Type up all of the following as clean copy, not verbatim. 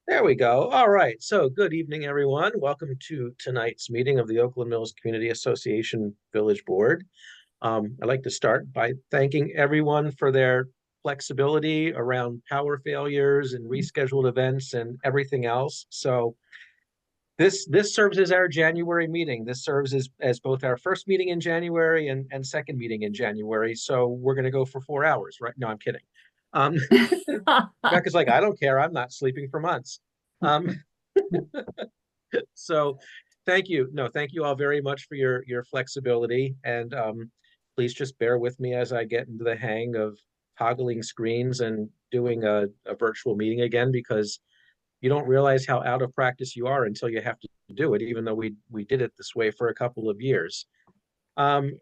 There we go. All right. So good evening, everyone. Welcome to tonight's meeting of the Oakland Mills Community Association Village Board. I'd like to start by thanking everyone for their flexibility around power failures and rescheduled events and everything else. So this serves as our January meeting. This serves as both our first meeting in January and second meeting in January. So we're going to go for 4 hours, right? No, I'm kidding. Um, Becca's like, I don't care. I'm not sleeping for months. Um, so thank you. No, thank you all very much for your flexibility. And please just bear with me as I get into the hang of toggling screens and doing a virtual meeting again, because you don't realize how out of practice you are until you have to do it, even though we did it this way for a couple of years.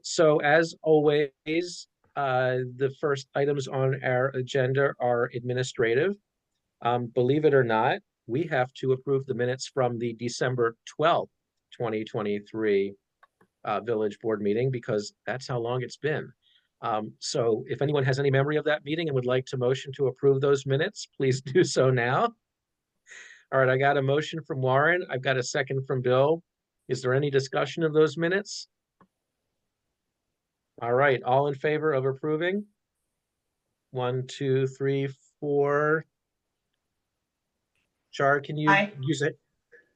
So as always, the first items on our agenda are administrative. Believe it or not, we have to approve the minutes from the December 12th, 2023 village board meeting, because that's how long it's been. So if anyone has any memory of that meeting and would like to motion to approve those minutes, please do so now. All right, I got a motion from Warren. I've got a second from Bill. Is there any discussion of those minutes? All right, all in favor of approving? 1, 2, 3, 4. Char, can you Aye. use it?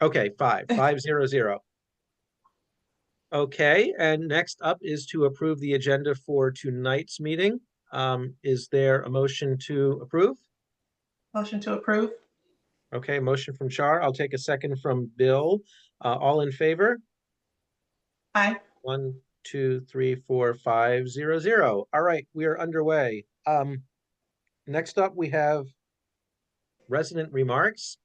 Okay, 5-0-0. Okay, and next up is to approve the agenda for tonight's meeting. Is there a motion to approve? Motion to approve. Okay, motion from Char. I'll take a second from Bill. All in favor? Aye. 1, 2, 3, 4, 5-0-0. All right, we are underway. Next up, we have resident remarks.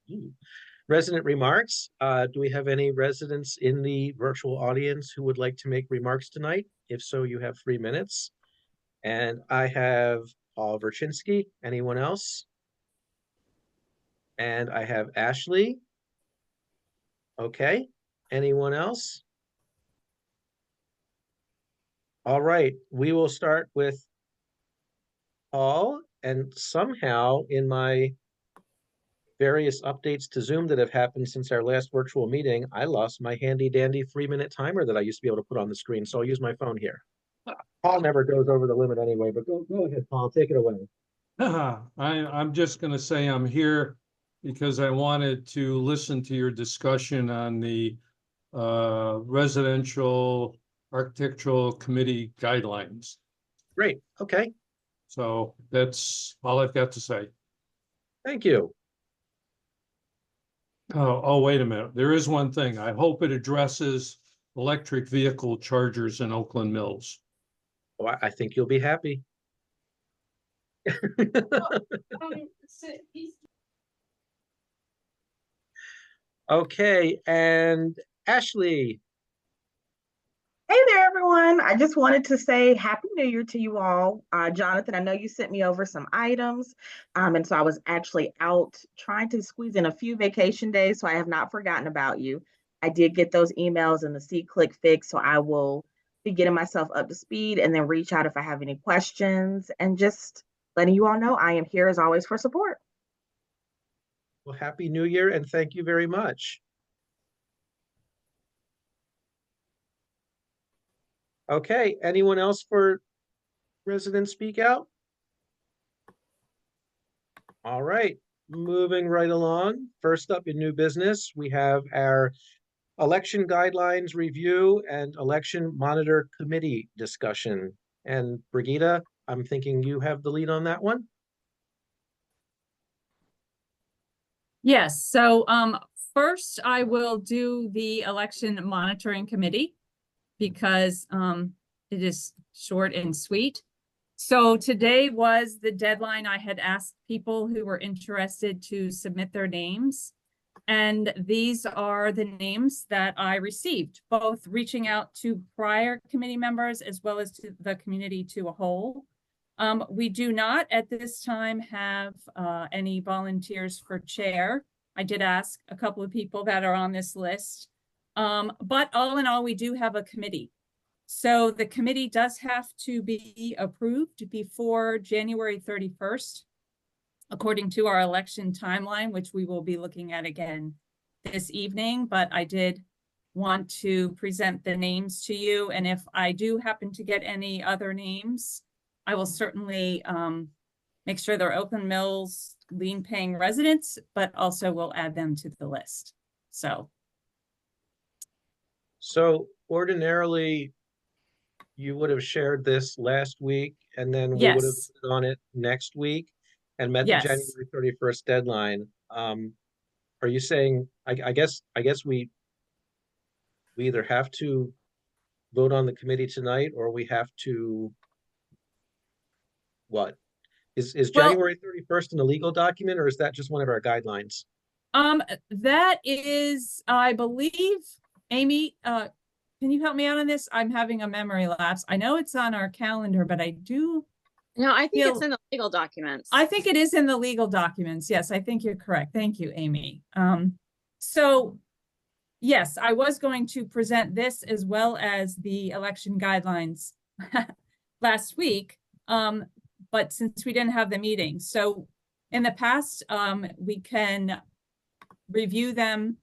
Resident remarks. Do we have any residents in the virtual audience who would like to make remarks tonight? If so, you have 3 minutes. And I have Paul Verchinsky. Anyone else? And I have Ashley. Okay. Anyone else? All right. We will start with Paul. And somehow in my various updates to Zoom that have happened since our last virtual meeting, I lost my handy dandy 3-minute timer that I used to be able to put on the screen. So I'll use my phone here. Paul never goes over the limit anyway, but go ahead, Paul, take it away. I'm just going to say I'm here because I wanted to listen to your discussion on the residential architectural committee guidelines. Great. Okay. So that's all I've got to say. Thank you. Oh, wait a minute. There is one thing. I hope it addresses electric vehicle chargers in Oakland Mills. Oh, I think you'll be happy. Okay, and Ashley. Hey there, everyone. I just wanted to say Happy New Year to you all. Jonathan, I know you sent me over some items. And so I was actually out trying to squeeze in a few vacation days, so I have not forgotten about you. I did get those emails and the C-click fix, so I will be getting myself up to speed and then reach out if I have any questions, and just letting you all know I am here as always for support. Well, Happy New Year, and thank you very much. Okay, anyone else for resident speak out? All right, moving right along. First up in new business, we have our election guidelines review and election monitor committee discussion. And Brigitte, I'm thinking you have the lead on that one. Yes, so first I will do the election monitoring committee because it is short and sweet. So today was the deadline. I had asked people who were interested to submit their names. And these are the names that I received, both reaching out to prior committee members as well as to the community to a whole. We do not at this time have any volunteers for chair. I did ask a couple of people that are on this list. But all in all, we do have a committee. So the committee does have to be approved before January 31st. according to our election timeline, which we will be looking at again this evening, but I did want to present the names to you. And if I do happen to get any other names, I will certainly make sure they're Oakland Mills lien paying residents, but also we'll add them to the list. So ordinarily, you would have shared this last week, and then we would have yes, put on it next week and met the yes. January 31st deadline. Are you saying, I guess we either have to vote on the committee tonight, or we have to, what? Is Well- January 31st an illegal document, or is that just one of our guidelines? That is, I believe, Amy, can you help me out on this? I'm having a memory lapse. I know it's on our calendar, but I do, No, I think it's Feel- in the legal documents. I think it is in the legal documents. Yes, I think you're correct. Thank you, Amy. So yes, I was going to present this as well as the election guidelines last week. But since we didn't have the meeting, so in the past, we can review them,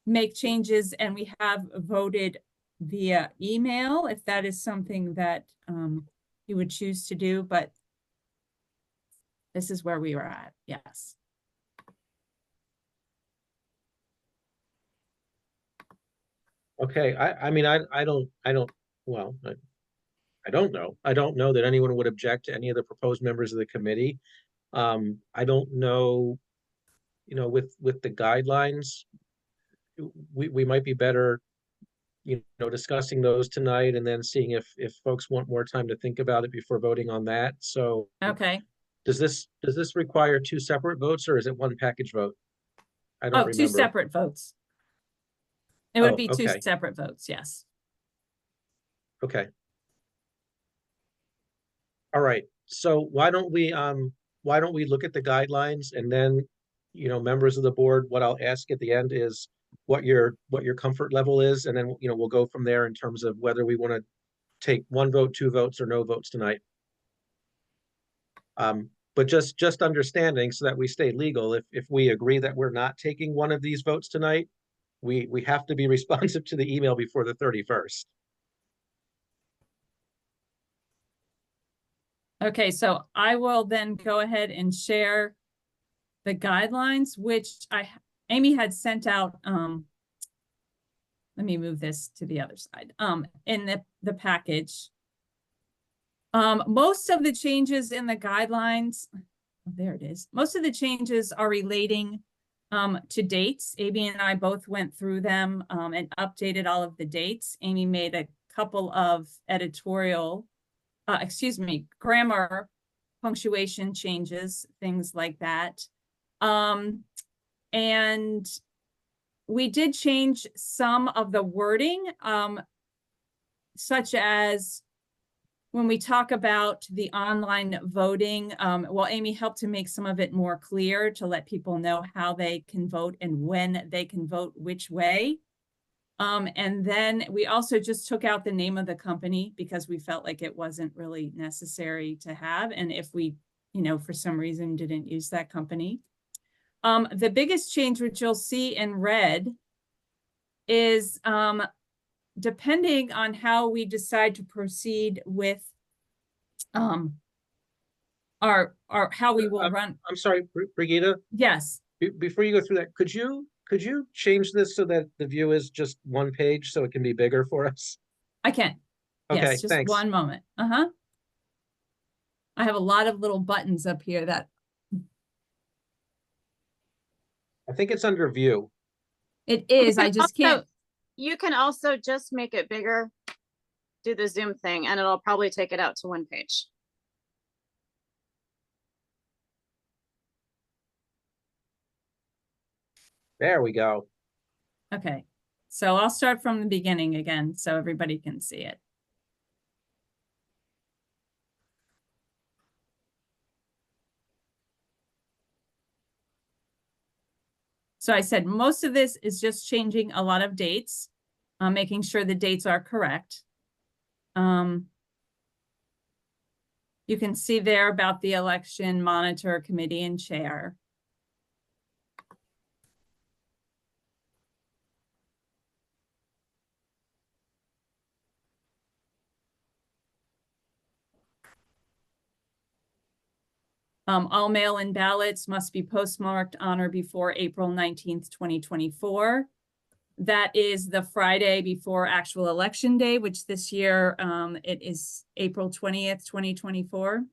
make changes, and we have voted via email if that is something that you would choose to do, but this is where we were at, yes. Okay, I mean, I don't, well, I don't know. I don't know that anyone would object to any of the proposed members of the committee. I don't know, with the guidelines, we might be better, discussing those tonight and then seeing if folks want more time to think about it before voting on that. So Okay. does this require two separate votes, or is it one package vote? I don't Oh, two remember. separate votes. It would Oh, be two okay. separate votes, yes. Okay. All right. So why don't we look at the guidelines, and then, members of the board, what I'll ask at the end is what your comfort level is, and then, we'll go from there in terms of whether we want to take one vote, two votes, or no votes tonight. But just understanding, so that we stay legal, if we agree that we're not taking one of these votes tonight, we have to be responsive to the email before the 31st. Okay, so I will then go ahead and share the guidelines, which Amy had sent out, let me move this to the other side, in the package. Most of the changes in the guidelines, there it is. Most of the changes are relating to dates. Amy and I both went through them and updated all of the dates. Amy made a couple of grammar, punctuation changes, things like that. And we did change some of the wording, such as when we talk about the online voting, well, Amy helped to make some of it more clear to let people know how they can vote and when they can vote which way. And then we also just took out the name of the company because we felt like it wasn't really necessary to have. And if we, for some reason didn't use that company. The biggest change, which you'll see in red, is depending on how we decide to proceed with how we will run. I'm sorry, Brigitte, Yes. before you go through that, could you change this so that the view is just one page so it can be bigger for us? I can. Okay, Yes, just thanks. one moment. I have a lot of little buttons up here that I think it's under view. it is. I just can't. You can also just make it bigger, do the zoom thing, and it'll probably take it out to one page. There we go. Okay, so I'll start from the beginning again so everybody can see it. So I said most of this is just changing a lot of dates, making sure the dates are correct. You can see there about the election monitor committee and chair. All mail-in ballots must be postmarked on or before April 19th, 2024. That is the Friday before actual election day, which this year it is April 20th, 2024.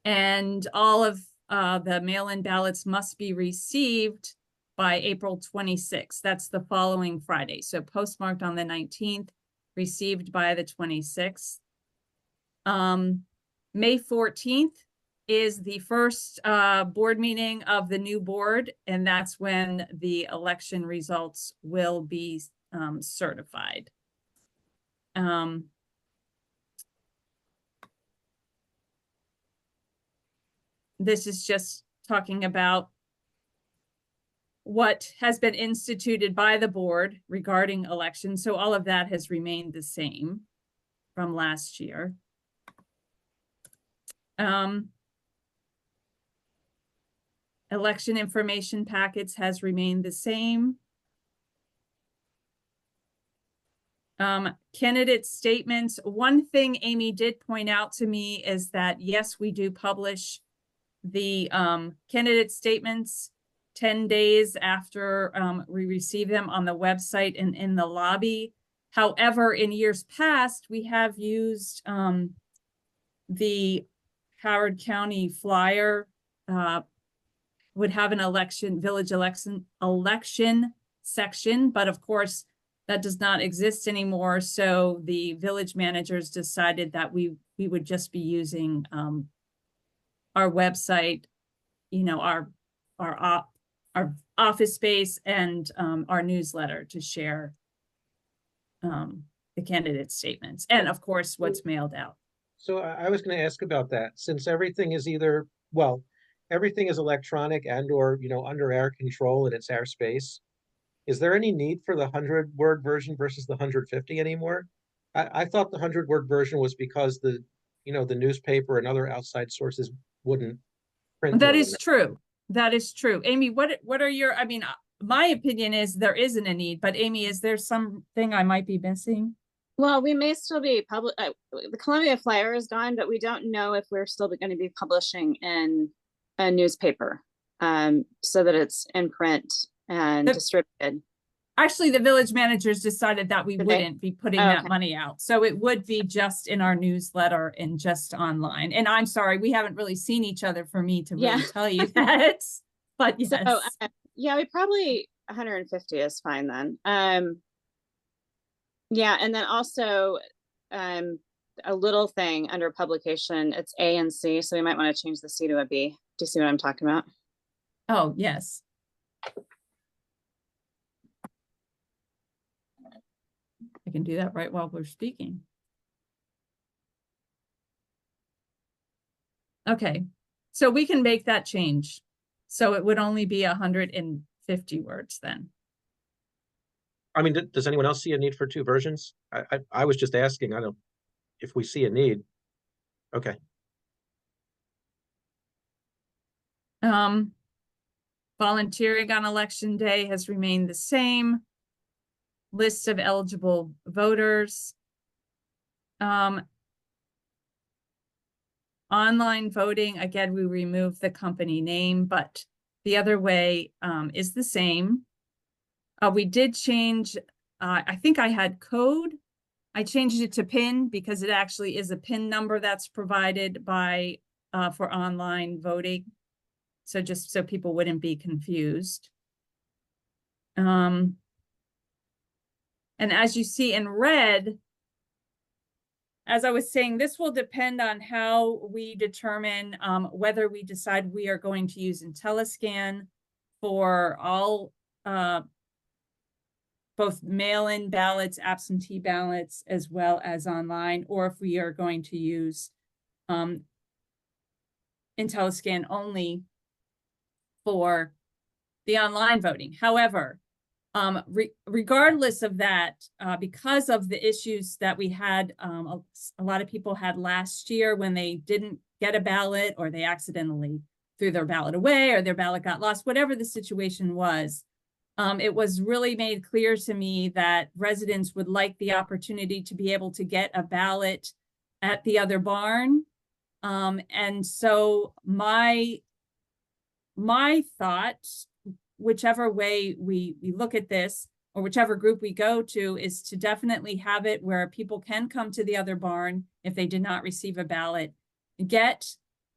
And all of the mail-in ballots must be received by April 26th. That's the following Friday. So postmarked on the 19th, received by the 26th. May 14th is the first board meeting of the new board, and that's when the election results will be certified. This is just talking about what has been instituted by the board regarding elections. So all of that has remained the same from last year. Election information packets has remained the same. Candidate statements. One thing Amy did point out to me is that, yes, we do publish the candidate statements 10 days after we receive them on the website and in the lobby. However, in years past, we have used the Howard County flyer would have an village election section, but of course that does not exist anymore. So the village managers decided that we would just be using our website, you know, our office space and our newsletter to share the candidate statements, and of course what's mailed out. So I was going to ask about that, since everything is either, well, everything is electronic and or, you know, under our control and it's our space. Is there any need for the 100-word version versus the 150 anymore? I thought the 100-word version was because the, you know, the newspaper and other outside sources wouldn't print. That is true. That is true. Amy, what are your, I mean, my opinion is there isn't a need, but Amy, is there something I might be missing? Well, we may still be the Columbia Flyer is gone, but we don't know if we're still going to be publishing in a newspaper, so that it's in print and distributed. Actually, the village managers decided that we wouldn't be putting that Okay. money out. So it would be just in our newsletter and just online. And I'm sorry, we haven't really seen each other for me to really tell you that. But yes. So, yeah, we probably 150 is fine then. Yeah, and then also a little thing under publication, it's A and C, so we might want to change the C to a B. Do you see what I'm talking about? Oh, yes. I can do that right while we're speaking. Okay, so we can make that change. So it would only be 150 words then. I mean, does anyone else see a need for two versions? I was just asking. I don't, if we see a need. Okay. Volunteering on election day has remained the same. List of eligible voters. Online voting, again, we removed the company name, but the other way is the same. We did change, I think I had code. I changed it to PIN because it actually is a PIN number that's provided by for online voting. So just so people wouldn't be confused. And as you see in red, as I was saying, this will depend on how we determine whether we decide we are going to use IntelliScan for all both mail-in ballots, absentee ballots, as well as online, or if we are going to use IntelliScan only for the online voting. However, Regardless of that, because of the issues that we had, a lot of people had last year when they didn't get a ballot, or they accidentally threw their ballot away, or their ballot got lost, whatever the situation was, it was really made clear to me that residents would like the opportunity to be able to get a ballot at the other barn. And so my thought, whichever way we look at this, or whichever group we go to, is to definitely have it where people can come to the other barn if they did not receive a ballot, get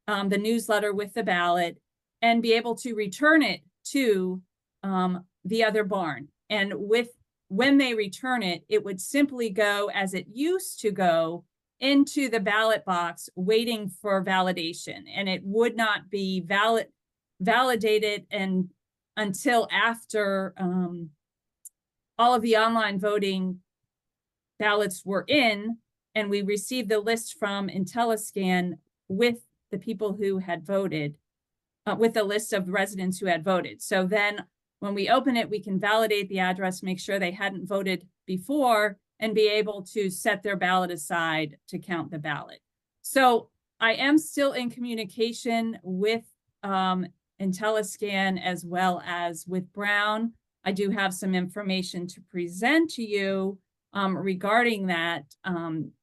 the newsletter with the ballot, and be able to return it to the other barn. And when they return it, it would simply go as it used to go into the ballot box waiting for validation, and it would not be validated and until after all of the online voting ballots were in, and we received the list from IntelliScan with the people who had voted, with the list of residents who had voted. So then when we open it, we can validate the address, make sure they hadn't voted before, and be able to set their ballot aside to count the ballot. So I am still in communication with IntelliScan as well as with Brown. I do have some information to present to you regarding that,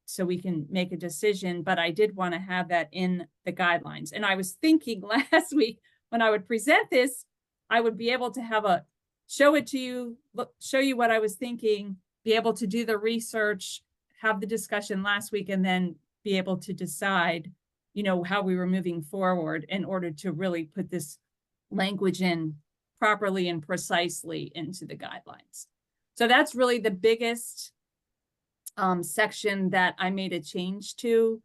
so we can make a decision, but I did want to have that in the guidelines. And I was thinking last week when I would present this, I would be able to show it to you, show you what I was thinking, be able to do the research, have the discussion last week, and then be able to decide, how we were moving forward in order to really put this language in properly and precisely into the guidelines. So that's really the biggest section that I made a change to.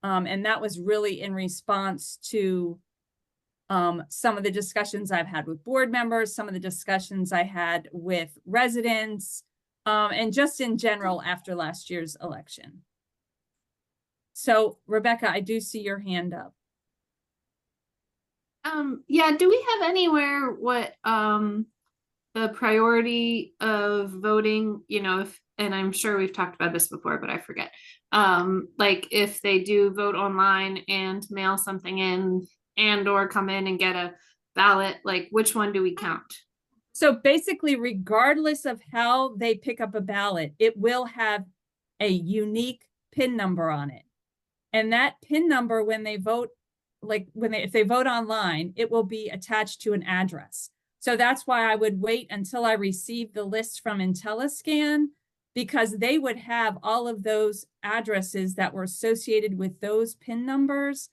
And that was really in response to some of the discussions I've had with board members, some of the discussions I had with residents, and just in general after last year's election. So Rebecca, I do see your hand up. Yeah, do we have anywhere what the priority of voting, and I'm sure we've talked about this before, but I forget. Like if they do vote online and mail something in and or come in and get a ballot, like which one do we count? So basically, regardless of how they pick up a ballot, it will have a unique PIN number on it. And that PIN number, when they vote, if they vote online, it will be attached to an address. So that's why I would wait until I receive the list from IntelliScan, because they would have all of those addresses that were associated with those PIN numbers,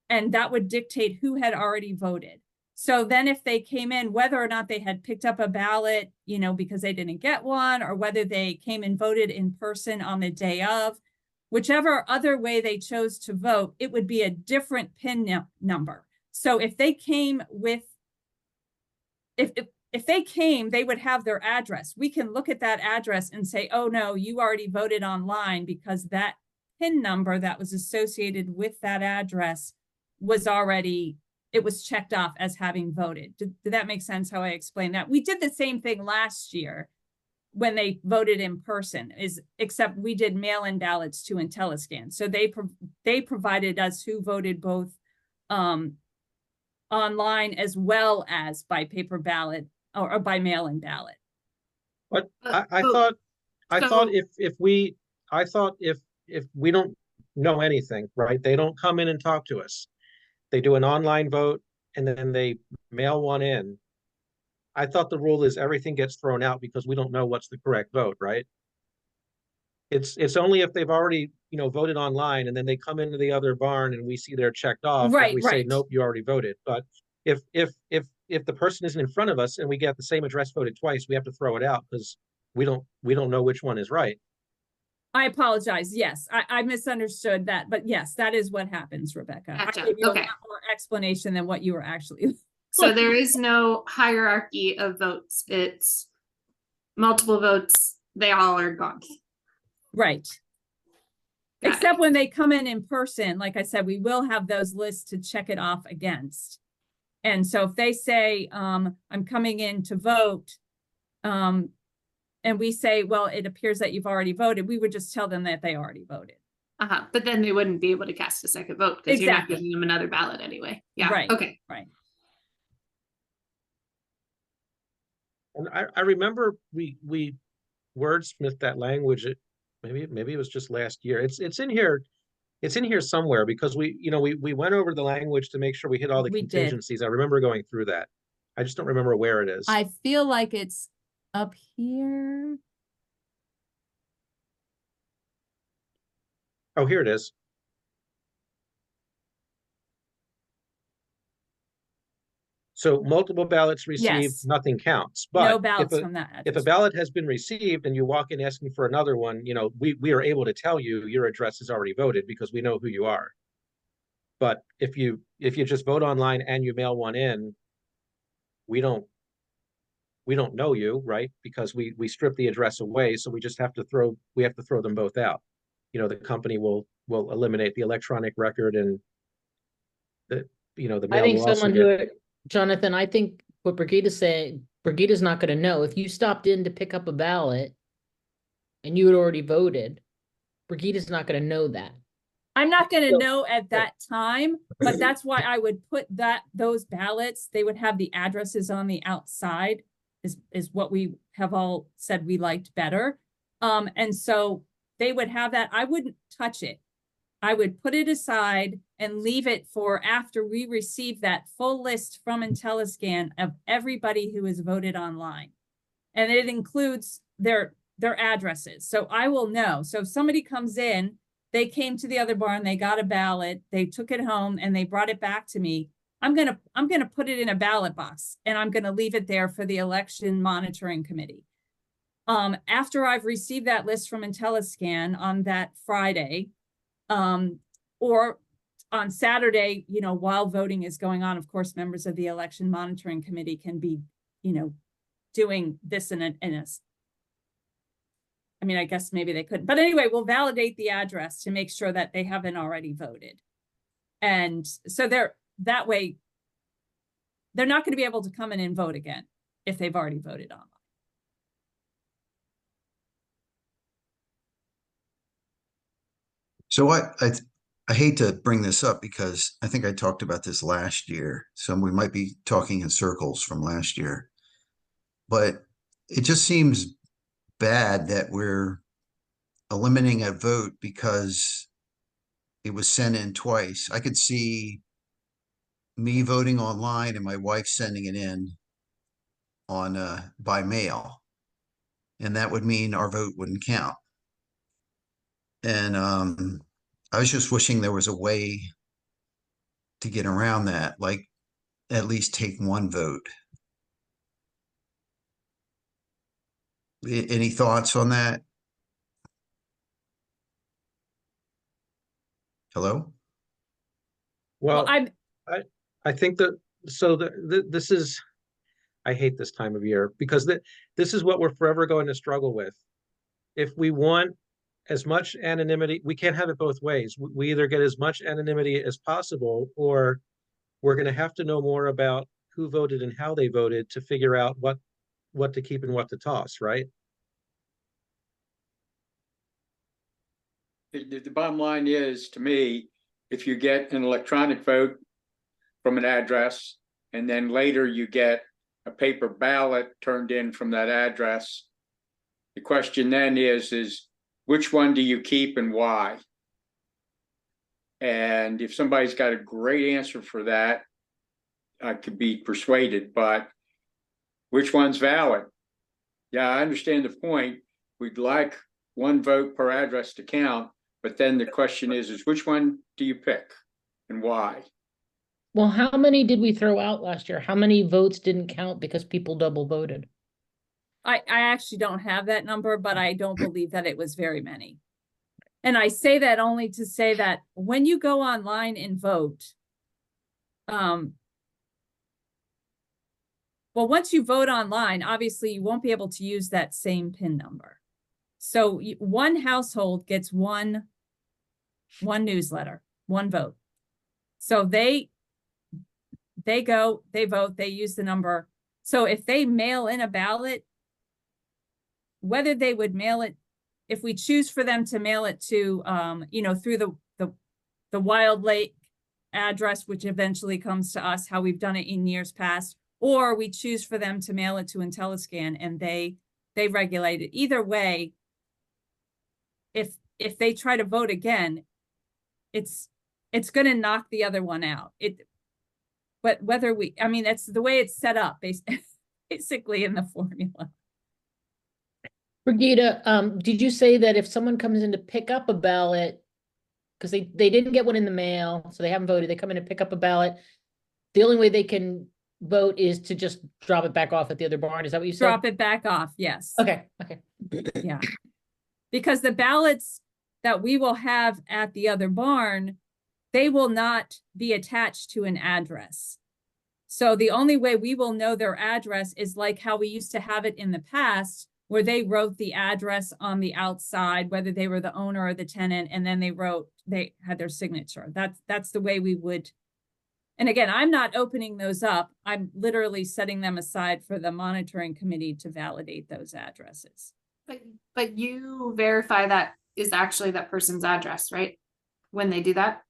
and that would dictate who had already voted. So then if they came in, whether or not they had picked up a ballot, because they didn't get one, or whether they came and voted in person on the day of, whichever other way they chose to vote, it would be a different PIN number. So if they came with, if they came, they would have their address. We can look at that address and say, oh no, you already voted online, because that PIN number that was associated with that address was already, it was checked off as having voted. Did that make sense how I explained that? We did the same thing last year when they voted in person, except we did mail-in ballots to IntelliScan. So they provided us who voted both online as well as by paper ballot or by mail-in ballot. But I thought if we don't know anything, right? They don't come in and talk to us. They do an online vote and then they mail one in. I thought the rule is everything gets thrown out because we don't know what's the correct vote, right? It's only if they've already, voted online and then they come into the other barn and we see they're checked off, that we say, nope, you already voted. But if the person isn't in front of us and we get the same address voted twice, we have to throw it out because we don't know which one is right. I apologize. Yes, I misunderstood that, but yes, that is what happens, Rebecca. Gotcha. I gave you Okay. a lot more explanation than what you were actually. So there is no hierarchy of votes. It's multiple votes. They all are gone. Right. Got Except when they come in person, like I said, we will have those lists to check it off against. And so if they say, I'm coming in to vote, and we say, well, it appears that you've already voted, we would just tell them that they already voted. But then they wouldn't be able to cast a second vote because you're not Exactly. giving them another ballot anyway. Yeah, Right. okay. Right. And I remember we wordsmithed that language. Maybe it was just last year. It's in here. It's in here somewhere because we went over the language to make sure we hit all the We did. contingencies. I remember going through that. I just don't remember where it is. I feel like it's up here. Oh, here it is. So multiple ballots received, Yes. nothing counts. No But ballots from that if a address. ballot has been received and you walk in asking for another one, we are able to tell you your address is already voted because we know who you are. But if you just vote online and you mail one in, we don't know you, right? Because we strip the address away, so we have to throw them both out. The company will eliminate the electronic record, and the I mail think will also someone get. who, Jonathan, I think what Brigida's saying, Brigida's not gonna know. If you stopped in to pick up a ballot and you had already voted, Brigida's not gonna know that. I'm not gonna So- know at that time, but that's why I would put those ballots, they would have the addresses on the outside, is what we have all said we liked better. And so they would have that. I wouldn't touch it. I would put it aside and leave it for after we receive that full list from IntelliScan of everybody who has voted online. And it includes their addresses. So I will know. So if somebody comes in, they came to the other barn, they got a ballot, they took it home and they brought it back to me. I'm gonna put it in a ballot box and I'm gonna leave it there for the election monitoring committee. After I've received that list from IntelliScan on that Friday, or on Saturday, while voting is going on, of course, members of the election monitoring committee can be, doing this in a, I mean, I guess maybe they couldn't, but anyway, we'll validate the address to make sure that they haven't already voted. And so that way, they're not going to be able to come in and vote again if they've already voted online. So I hate to bring this up because I think I talked about this last year. So we might be talking in circles from last year. But it just seems bad that we're eliminating a vote because it was sent in twice. I could see me voting online and my wife sending it in on by mail. And that would mean our vote wouldn't count. And I was just wishing there was a way to get around that, like at least take one vote. Any thoughts on that? Hello? Well, I'm I think that this is, I hate this time of year because this is what we're forever going to struggle with. If we want as much anonymity, we can't have it both ways. We either get as much anonymity as possible, or we're going to have to know more about who voted and how they voted to figure out what to keep and what to toss, right? The bottom line is, to me, if you get an electronic vote from an address and then later you get a paper ballot turned in from that address, the question then is which one do you keep and why? And if somebody's got a great answer for that, I could be persuaded, but which one's valid? Yeah, I understand the point. We'd like one vote per address to count, but then the question is which one do you pick and why? Well, how many did we throw out last year? How many votes didn't count because people double voted? I actually don't have that number, but I don't believe that it was very many. And I say that only to say that when you go online and vote, well, once you vote online, obviously you won't be able to use that same PIN number. So one household gets one newsletter, one vote. So they go, they vote, they use the number. So if they mail in a ballot, whether they would mail it, if we choose for them to mail it to, through the Wild Lake address, which eventually comes to us, how we've done it in years past, or we choose for them to mail it to IntelliScan and they regulate it. Either way, if they try to vote again, it's going to knock the other one out. But whether that's the way it's set up, basically in the formula. Brigida, did you say that if someone comes in to pick up a ballot, because they didn't get one in the mail, so they haven't voted, they come in to pick up a ballot, the only way they can vote is to just drop it back off at the other barn? Is that what you said? Drop it back off, yes. Okay. Yeah. Because the ballots that we will have at the other barn, they will not be attached to an address. So the only way we will know their address is like how we used to have it in the past, where they wrote the address on the outside, whether they were the owner or the tenant, and then they had their signature. That's the way we would. And again, I'm not opening those up. I'm literally setting them aside for the monitoring committee to validate those addresses. But you verify that is actually that person's address, right? When they do that?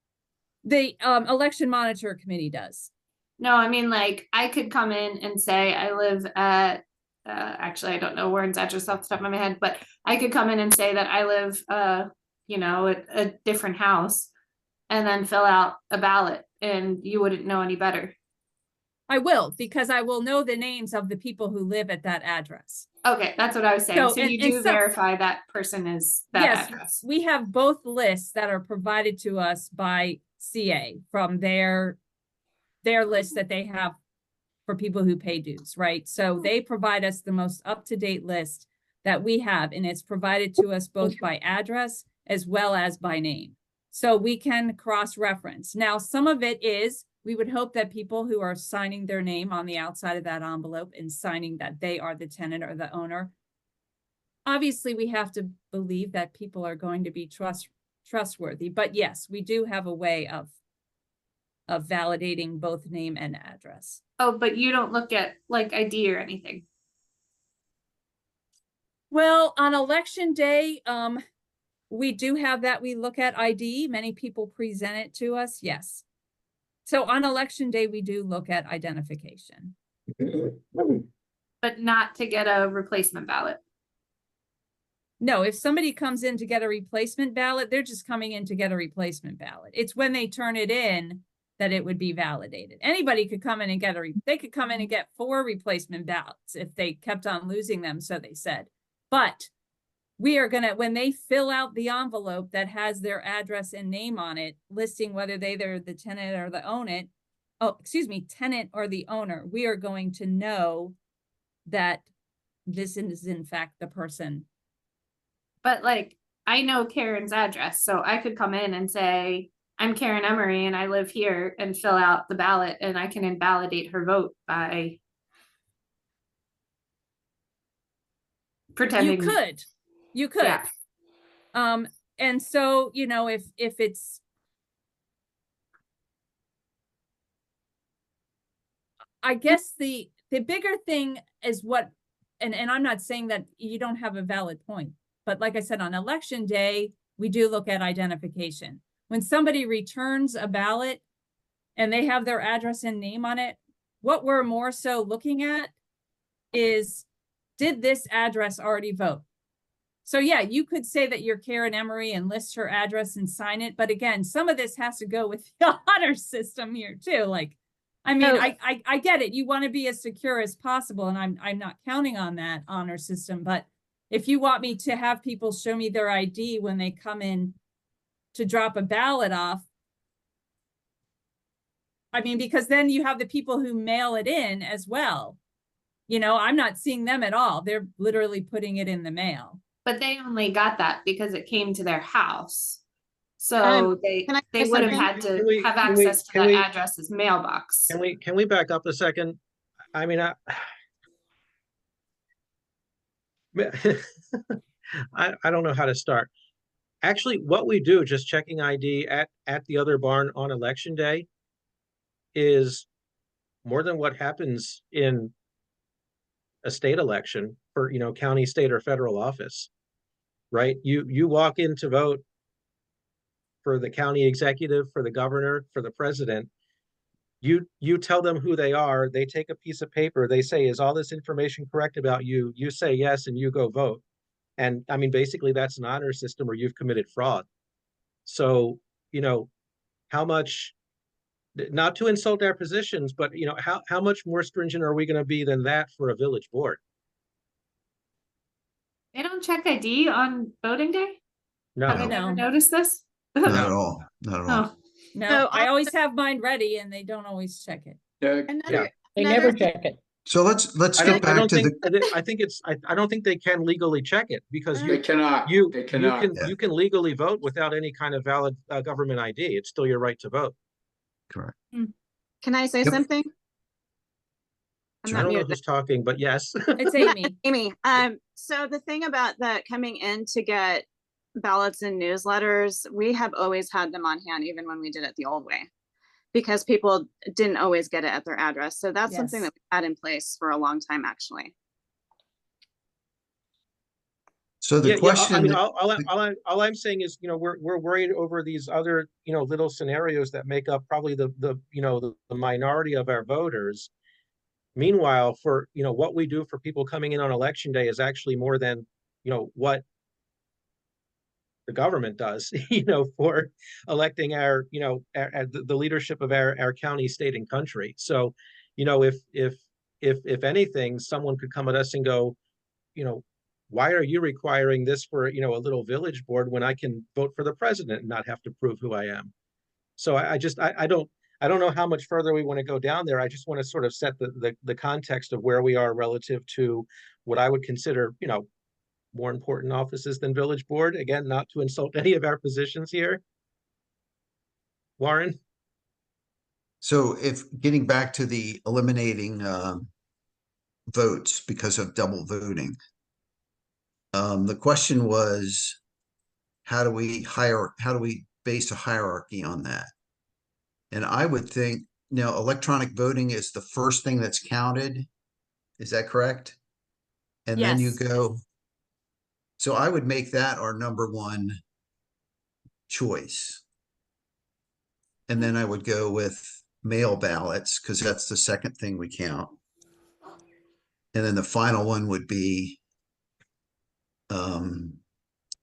The election monitor committee does. No, I mean, like, I could come in and say I live at, actually, I don't know Warren's address off the top of my head, but I could come in and say that I live, at a different house and then fill out a ballot and you wouldn't know any better. I will, because I will know the names of the people who live at that address. Okay, that's what I was saying. So, So and- you and do so- verify that person is that Yes, address. we have both lists that are provided to us by CA from their list that they have for people who pay dues, right? So they provide us the most up-to-date list that we have, and it's provided to us both by address as well as by name. So we can cross-reference. Now, some of it is, we would hope that people who are signing their name on the outside of that envelope and signing that they are the tenant or the owner. Obviously, we have to believe that people are going to be trustworthy, but yes, we do have a way of validating both name and address. Oh, but you don't look at like ID or anything. Well, on election day, we do have that. We look at ID. Many people present it to us. Yes. So on election day, we do look at identification. But not to get a replacement ballot. No, if somebody comes in to get a replacement ballot, they're just coming in to get a replacement ballot. It's when they turn it in that it would be validated. Anybody could come in and they could come in and get 4 replacement ballots if they kept on losing them, so they said. But we are gonna, when they fill out the envelope that has their address and name on it, listing whether they're the tenant or the tenant or the owner, we are going to know that this is in fact the person. But like, I know Karen's address, so I could come in and say, I'm Karen Emery and I live here, and fill out the ballot, and I can invalidate her vote by pretending. You could. Yeah. And so, if it's, I guess the bigger thing is what, and I'm not saying that you don't have a valid point, but like I said, on election day, we do look at identification. When somebody returns a ballot and they have their address and name on it, what we're more so looking at is, did this address already vote? So yeah, you could say that you're Karen Emery and list her address and sign it. But again, some of this has to go with the honor system here too. Like, I mean, I get it. You want to be as secure as possible, and I'm not counting on that honor system. But if you want me to have people show me their ID when they come in to drop a ballot off, I mean, because then you have the people who mail it in as well. I'm not seeing them at all. They're literally putting it in the mail. But they only got that because it came to their house. So they can I say would have something? had to Can we- have can we- access to can that we- address's mailbox. Can we back up a second? I mean, I don't know how to start. Actually, what we do, just checking ID at the other barn on election day, is more than what happens in a state election for, county, state, or federal office, right? You walk in to vote for the county executive, for the governor, for the president. You tell them who they are. They take a piece of paper. They say, is all this information correct about you? You say yes, and you go vote. And I mean, basically, that's an honor system where you've committed fraud. So, how much, not to insult our positions, but how much more stringent are we going to be than that for a village board? They don't check ID on voting day? Have No, you never No. noticed this? Not No. at all, not at all. Oh, No, So I I'll- always have mine ready and they don't always check it. Another, They another never thing- check it. So let's I get don't. I back don't to think. the, I think it's. I don't think they can legally check it because They cannot, you they cannot. can Yeah. you can legally vote without any kind of valid government ID. It's still your right to vote. correct. can I say Yep. something? I'm I not don't know muted. who's talking, but yes. It's Amy. Amy, so the thing about the coming in to get ballots and newsletters, we have always had them on hand, even when we did it the old way. Because people didn't always get it at their address. So that's something Yes. that we had in place for a long time, actually. So the I question, mean, all I'm saying is, we're worried over these other, little scenarios that make up probably the minority of our voters. Meanwhile, for, what we do for people coming in on election day is actually more than, what the government does, for electing our, the leadership of our county, state, and country. So, if anything, someone could come at us and go, why are you requiring this for, a little village board when I can vote for the president and not have to prove who I am? So I don't know how much further we want to go down there. I just want to sort of set the context of where we are relative to what I would consider, more important offices than village board. Again, not to insult any of our positions here. Warren? so if getting back to the eliminating votes because of double voting. The question was, how do we base a hierarchy on that? And I would think, electronic voting is the first thing that's counted. Is that correct? And then you Yes. go. So I would make that our number one choice. And then I would go with mail ballots because that's the second thing we count. And then the final one would be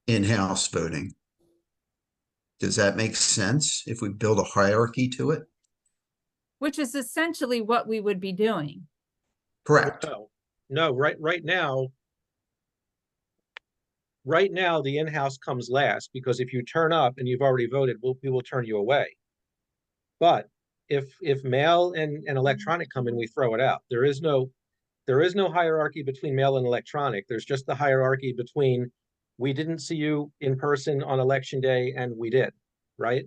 in-house voting. Does that make sense if we build a hierarchy to it? Which is essentially what we would be doing. Correct. No, right now, the in-house comes last because if you turn up and you've already voted, we will turn you away. But if mail and electronic come in, we throw it out. There is no hierarchy between mail and electronic. There's just the hierarchy between we didn't see you in person on election day and we did, right?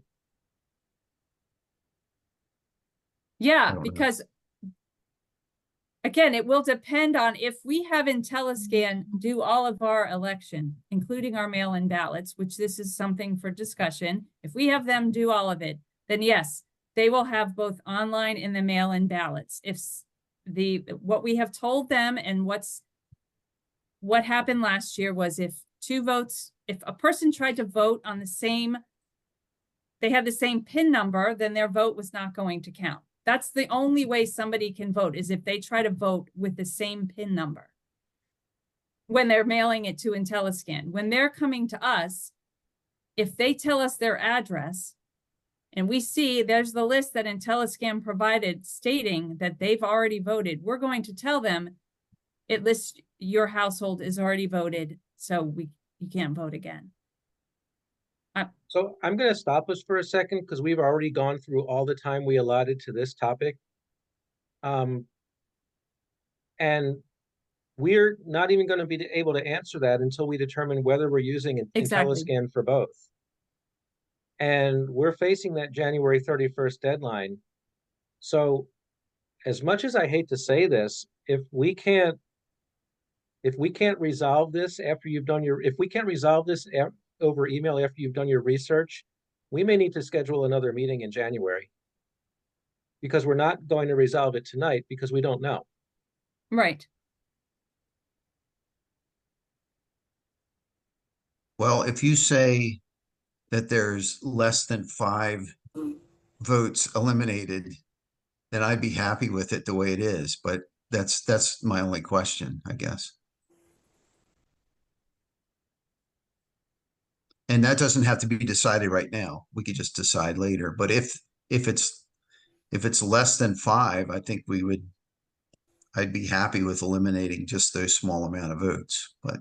Yeah, don't know. because again, it will depend on if we have IntelliScan do all of our election, including our mail-in ballots, which this is something for discussion. If we have them do all of it, then yes, they will have both online and the mail-in ballots. If what we have told them and what happened last year was if a person tried to vote on they had the same PIN number, then their vote was not going to count. That's the only way somebody can vote is if they try to vote with the same PIN number when they're mailing it to IntelliScan. When they're coming to us, if they tell us their address and we see there's the list that IntelliScan provided stating that they've already voted, we're going to tell them it lists your household is already voted, so you can't vote again. So I'm going to stop us for a second because we've already gone through all the time we allotted to this topic. And we're not even going to be able to answer that until we determine whether we're using Exactly. IntelliScan for both. And we're facing that January 31st deadline. So as much as I hate to say this, if we can't resolve this after you've done if we can't resolve this over email after you've done your research, we may need to schedule another meeting in January because we're not going to resolve it tonight because we don't know. Right. Well, if you say that there's less than 5 votes eliminated, then I'd be happy with it the way it is, but that's my only question, I guess. And that doesn't have to be decided right now. We could just decide later. But if it's less than 5, I think I'd be happy with eliminating just those small amount of votes, but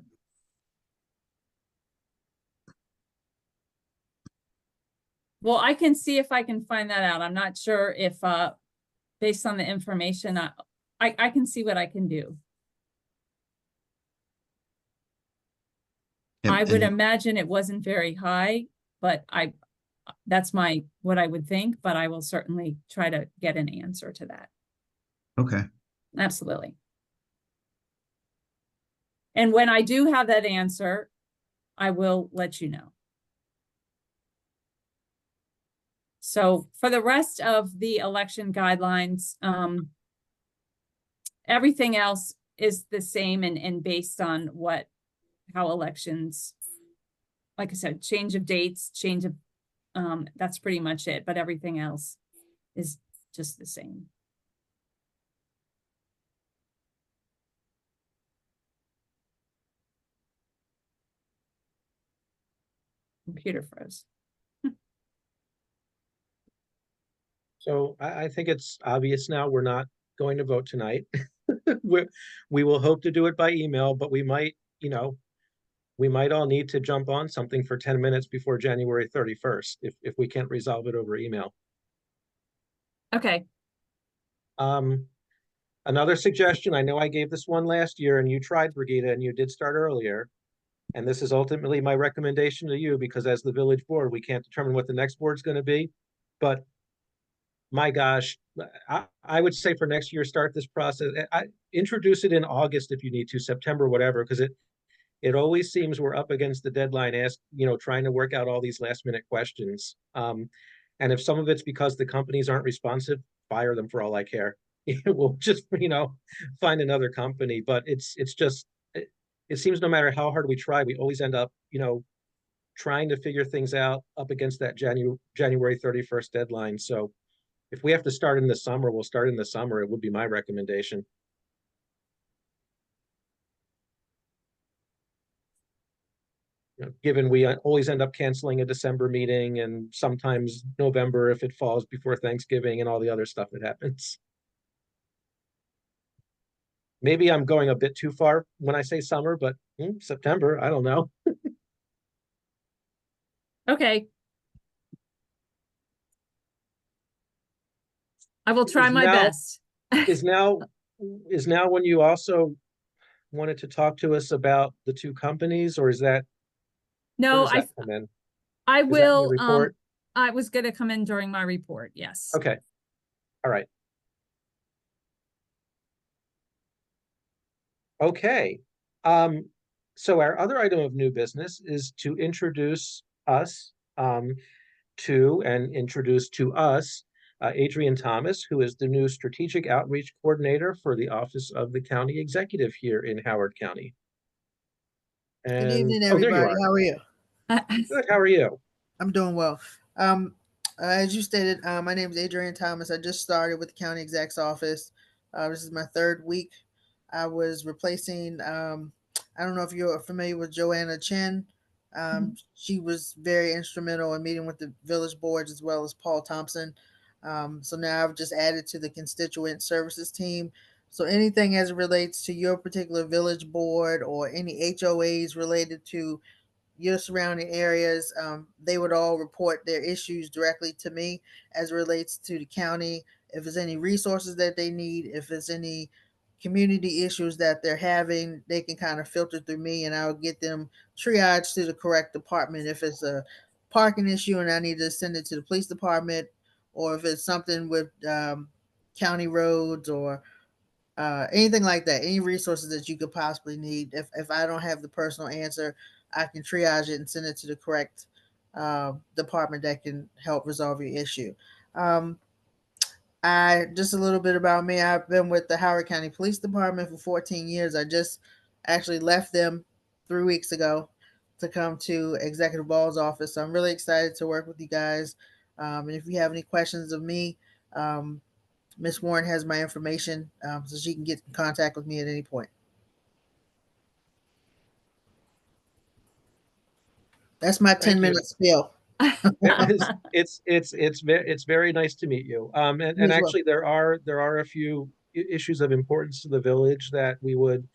Well, I can see if I can find that out. I'm not sure if, based on the information, I can see what I can do. and- I would and- imagine it wasn't very high, but that's what I would think, but I will certainly try to get an answer to that. okay. Absolutely. And when I do have that answer, I will let you know. So for the rest of the election guidelines, everything else is the same and based on how elections, like I said, change of dates, change of, that's pretty much it, but everything else is just the same. Computer froze. So I think it's obvious now we're not going to vote tonight. We will hope to do it by email, but we might, we might all need to jump on something for 10 minutes before January 31st if we can't resolve it over email. Okay, Another suggestion, I know I gave this one last year and you tried, Brigida, and you did start earlier. And this is ultimately my recommendation to you because as the village board, we can't determine what the next board's going to be. But my gosh, I would say for next year, start this process. Introduce it in August if you need to, September, whatever, because it always seems we're up against the deadline, trying to work out all these last minute questions. And if some of it's because the companies aren't responsive, fire them for all I care. We'll just, find another company. But it's just, it seems no matter how hard we try, we always end up, trying to figure things out up against that January 31st deadline. So if we have to start in the summer, we'll start in the summer. It would be my recommendation. Given we always end up canceling a December meeting and sometimes November if it falls before Thanksgiving and all the other stuff that happens. Maybe I'm going a bit too far when I say summer, but September, I don't know. okay. I will try my best. Is now when you also wanted to talk to us about the 2 companies, or is that No, come in? I Is that in your will, report? I was gonna come in during my report, yes. Okay. All right. Okay. So our other item of new business is to introduce us and introduce to us Adrian Thomas, who is the new Strategic Outreach Coordinator for the Office of the County Executive here in Howard County. And, Good evening, oh, there you everybody. are. How are you? Good. How are you? I'm doing well. As you stated, my name is Adrian Thomas. I just started with the county exec's office. This is my 3rd week. I was replacing. I don't know if you're familiar with Joanna Chen. She was very instrumental in meeting with the village boards as well as Paul Thompson. So now I've just added to the constituent services team. So anything as it relates to your particular village board or any HOAs related to your surrounding areas, they would all report their issues directly to me as it relates to the county. If there's any resources that they need, if there's any community issues that they're having, they can kind of filter through me and I'll get them triaged to the correct department. If it's a parking issue and I need to send it to the police department, or if it's something with county roads or anything like that, any resources that you could possibly need. If I don't have the personal answer, I can triage it and send it to the correct department that can help resolve your issue. I just a little bit about me. I've been with the Howard County Police Department for 14 years. I just actually left them 3 weeks ago to come to Executive Ball's office. So I'm really excited to work with you guys. And if you have any questions of me, Miss Warren has my information, so she can get in contact with me at any point. That's my Thank 10-minute spiel. It's very nice to meet you. And You as well. actually there are a few issues of importance to the village that we would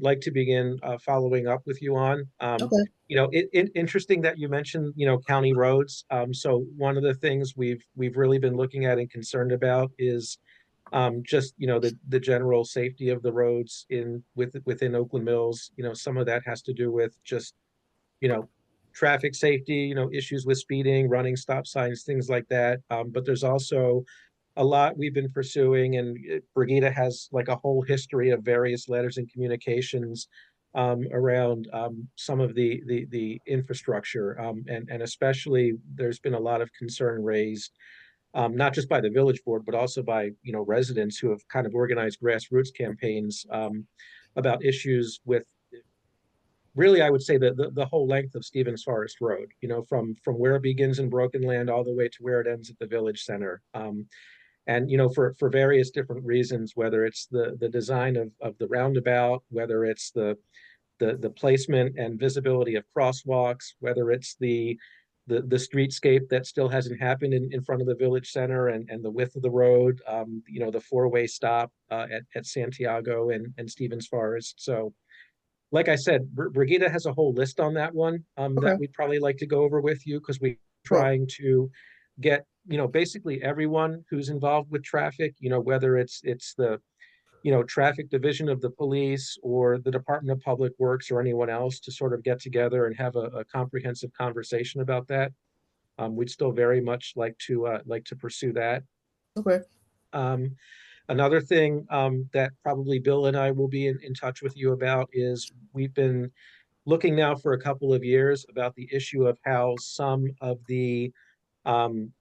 like to begin following up with you on. Okay. You know, interesting that you mentioned, you know, county roads. So one of the things we've really been looking at and concerned about is just, you know, the general safety of the roads within Oakland Mills. You know, some of that has to do with just, you know, traffic safety, you know, issues with speeding, running stop signs, things like that. But there's also a lot we've been pursuing, and Brigida has like a whole history of various letters and communications around some of the infrastructure, and especially there's been a lot of concern raised, not just by the village board, but also by, you know, residents who have kind of organized grassroots campaigns about issues with, really, I would say the whole length of Stevens Forest Road, you know, from where it begins in Broken Land all the way to where it ends at the village center. And, you know, for various different reasons, whether it's the design of the roundabout, whether it's the placement and visibility of crosswalks, whether it's the streetscape that still hasn't happened in front of the village center, and the width of the road, you know, the four-way stop at Santiago and Stevens Forest. So, like I said, Brigida has a whole list on that one Okay. that we'd probably like to go over with you, because we're Sure. trying to get, you know, basically everyone who's involved with traffic, you know, whether it's the, you know, traffic division of the police or the Department of Public Works or anyone else, to sort of get together and have a comprehensive conversation about that. We'd still very much like to pursue that. Okay. Um, Another thing that probably Bill and I will be in touch with you about is, we've been looking now for a couple of years about the issue of how some of the um,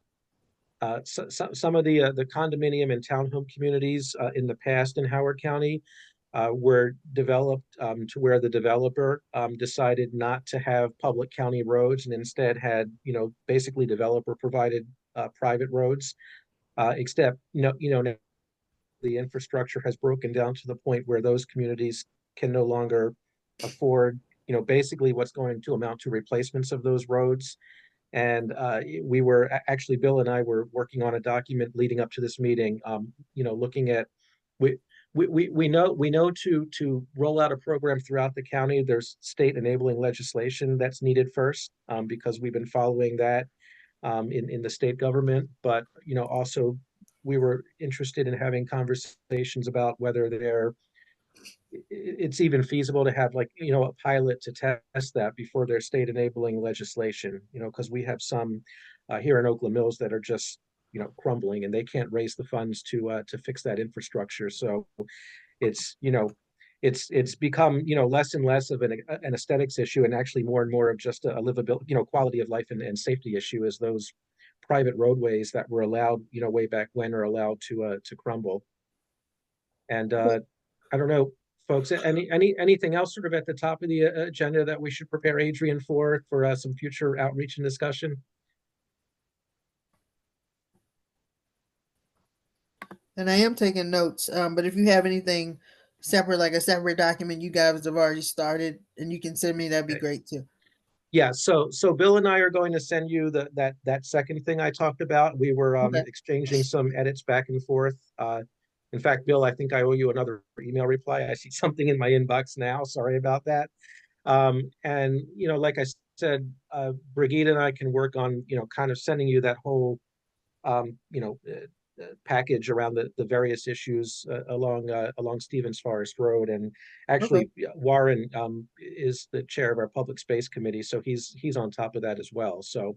some of the condominium and townhome communities in the past in Howard County were developed to where the developer decided not to have public county roads, and instead had, you know, basically developer provided private roads, except, now the infrastructure has broken down to the point where those communities can no longer afford, you know, basically what's going to amount to replacements of those roads. And we were actually, Bill and I were working on a document leading up to this meeting, you know, looking at, we know to roll out a program throughout the county, there's state enabling legislation that's needed first, because we've been following that in the state government. But, you know, also we were interested in having conversations about whether it's even feasible to have, like, you know, a pilot to test that before there's state enabling legislation, you know, because we have some here in Oakland Mills that are just, you know, crumbling, and they can't raise the funds to fix that infrastructure. So it's, you know, it's become, you know, less and less of an aesthetics issue, and actually more and more of just a livability, you know, quality of life and safety issue, as those private roadways that were allowed, you know, way back when, are allowed to crumble. And I don't know, folks, anything else sort of at the top of the agenda that we should prepare Adrian for some future outreach and discussion? And I am taking notes. But if you have anything separate, like a separate document you guys have already started, and you can send me, that'd be Okay. great too. Yeah, so Bill and I are going to send you that second thing I talked about. We were Okay. exchanging some edits back and forth. In fact, Bill, I think I owe you another email reply. I see something in my inbox now. Sorry about that. And, you know, like I said, Brigida and I can work on, you know, kind of sending you that whole, you know, package around the various issues along Stevens Forest Road. And actually, Warren is the chair of our public space committee, so he's on top of that as well. So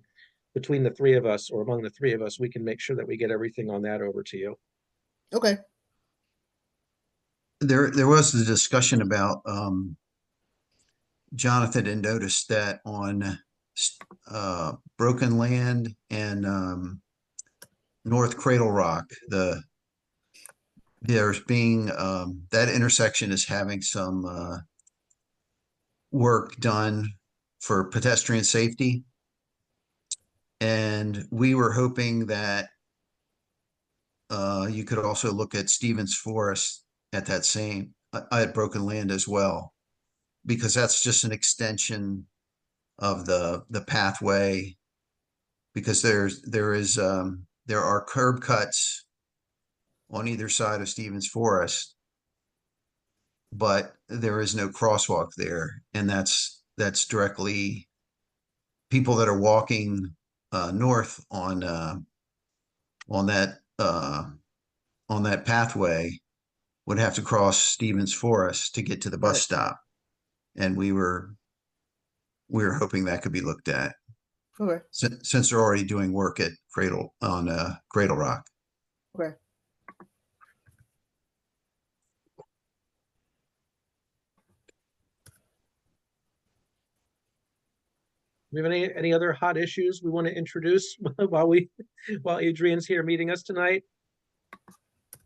between the three of us, or among the three of us, we can make sure that we get everything on that over to you. Okay. There was a discussion about Jonathan had noticed that on Broken Land and North Cradle Rock, there's being that intersection is having some work done for pedestrian safety. And we were hoping that you could also look at Stevens Forest at that same, at Broken Land as well, because that's just an extension of the pathway, because there are curb cuts on either side of Stevens Forest, but there is no crosswalk there, and that's directly people that are walking north on that pathway would have to cross Stevens Forest to get to the bus Right. stop, and we were hoping that could be looked at Okay. since they're already doing work at Cradle Rock. Okay. We have any other hot issues we want to introduce while Adrian's here meeting us tonight?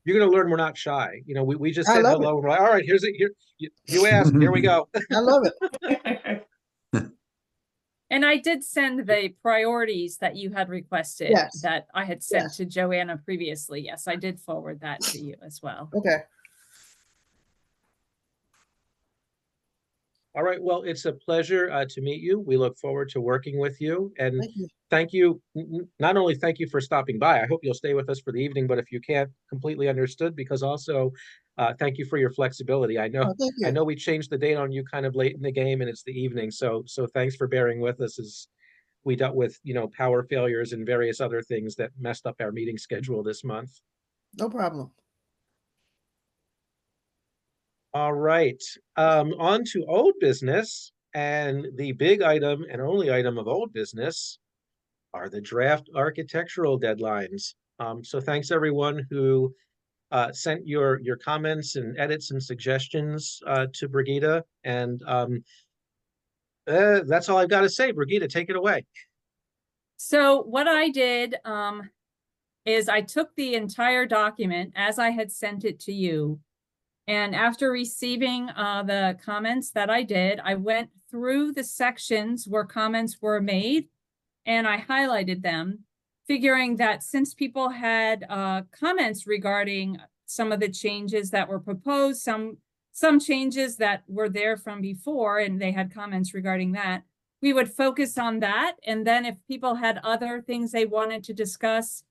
You're going to learn we're not shy. You know, we just I said love hello. And we're like, all right, here you asked. Here we go. I love it. And I did send the priorities that you had requested Yes. that I had sent Yes. to Joanna previously. Yes, I did forward that to you as well. Okay. All right. Well, it's a pleasure to meet you. We look forward to working with you. And Thank you. thank you. Not only thank you for stopping by. I hope you'll stay with us for the evening, but if you can't, completely understood, because also thank you for your flexibility. I know, Oh, thank you. I know we changed the date on you kind of late in the game and it's the evening. So thanks for bearing with us as we dealt with, power failures and various other things that messed up our meeting schedule this month. No problem. All right, on to old business, and the big item and only item of old business are the draft architectural deadlines. So thanks everyone who sent your comments and edits and suggestions to Brigida, and that's all I've got to say. Brigida, take it away. So what I did is I took the entire document as I had sent it to you. And after receiving the comments that I did, I went through the sections where comments were made and I highlighted them, figuring that since people had comments regarding some of the changes that were proposed, some changes that were there from before, and they had comments regarding that, we would focus on that. And then if people had other things they wanted to discuss,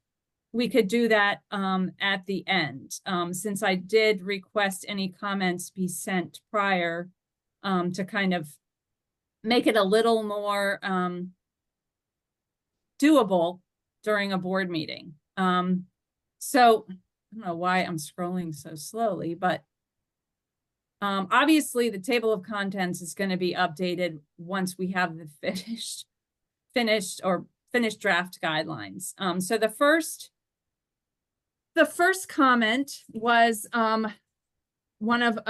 we could do that at the end. Since I did request any comments be sent prior to kind of make it a little more doable during a board meeting. So I don't know why I'm scrolling so slowly, but obviously the table of contents is going to be updated once we have the finished draft guidelines. So the first comment was a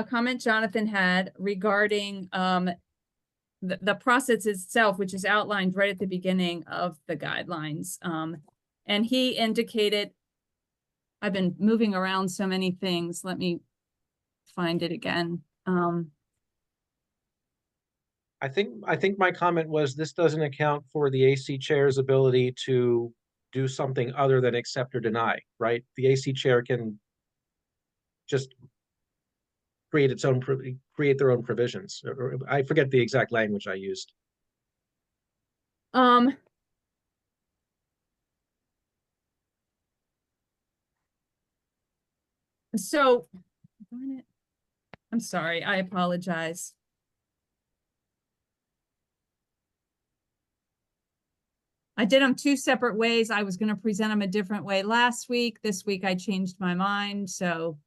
comment Jonathan had regarding the process itself, which is outlined right at the beginning of the guidelines. And he indicated, I've been moving around so many things. Let me find it again. I think my comment was this doesn't account for the AC chair's ability to do something other than accept or deny, right? The AC chair can just create their own provisions. Or I forget the exact language I used. So I'm sorry, I apologize. I did them two separate ways. I was going to present them a different way last week. This week I changed my mind, so.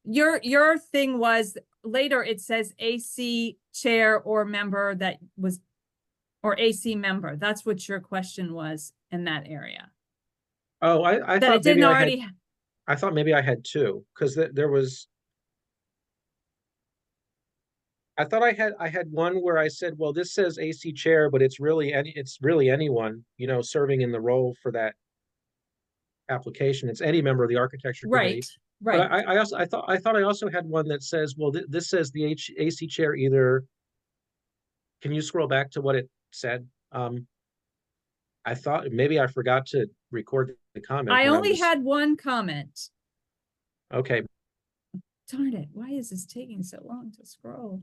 Your thing was later it says AC chair or member or AC member. That's what your question was in that area. Oh, I That thought it didn't maybe already. I thought maybe I had two, because there was. I thought I had one where I said, well, this says AC chair, but it's really anyone, serving in the role for that application. It's any member of the architecture committee. But Right. I thought I also had one that says, well, this says the AC chair either. Can you scroll back to what it said? I thought maybe I forgot to record the comment I when I only was, had one comment. okay, Darn it, why is this taking so long to scroll?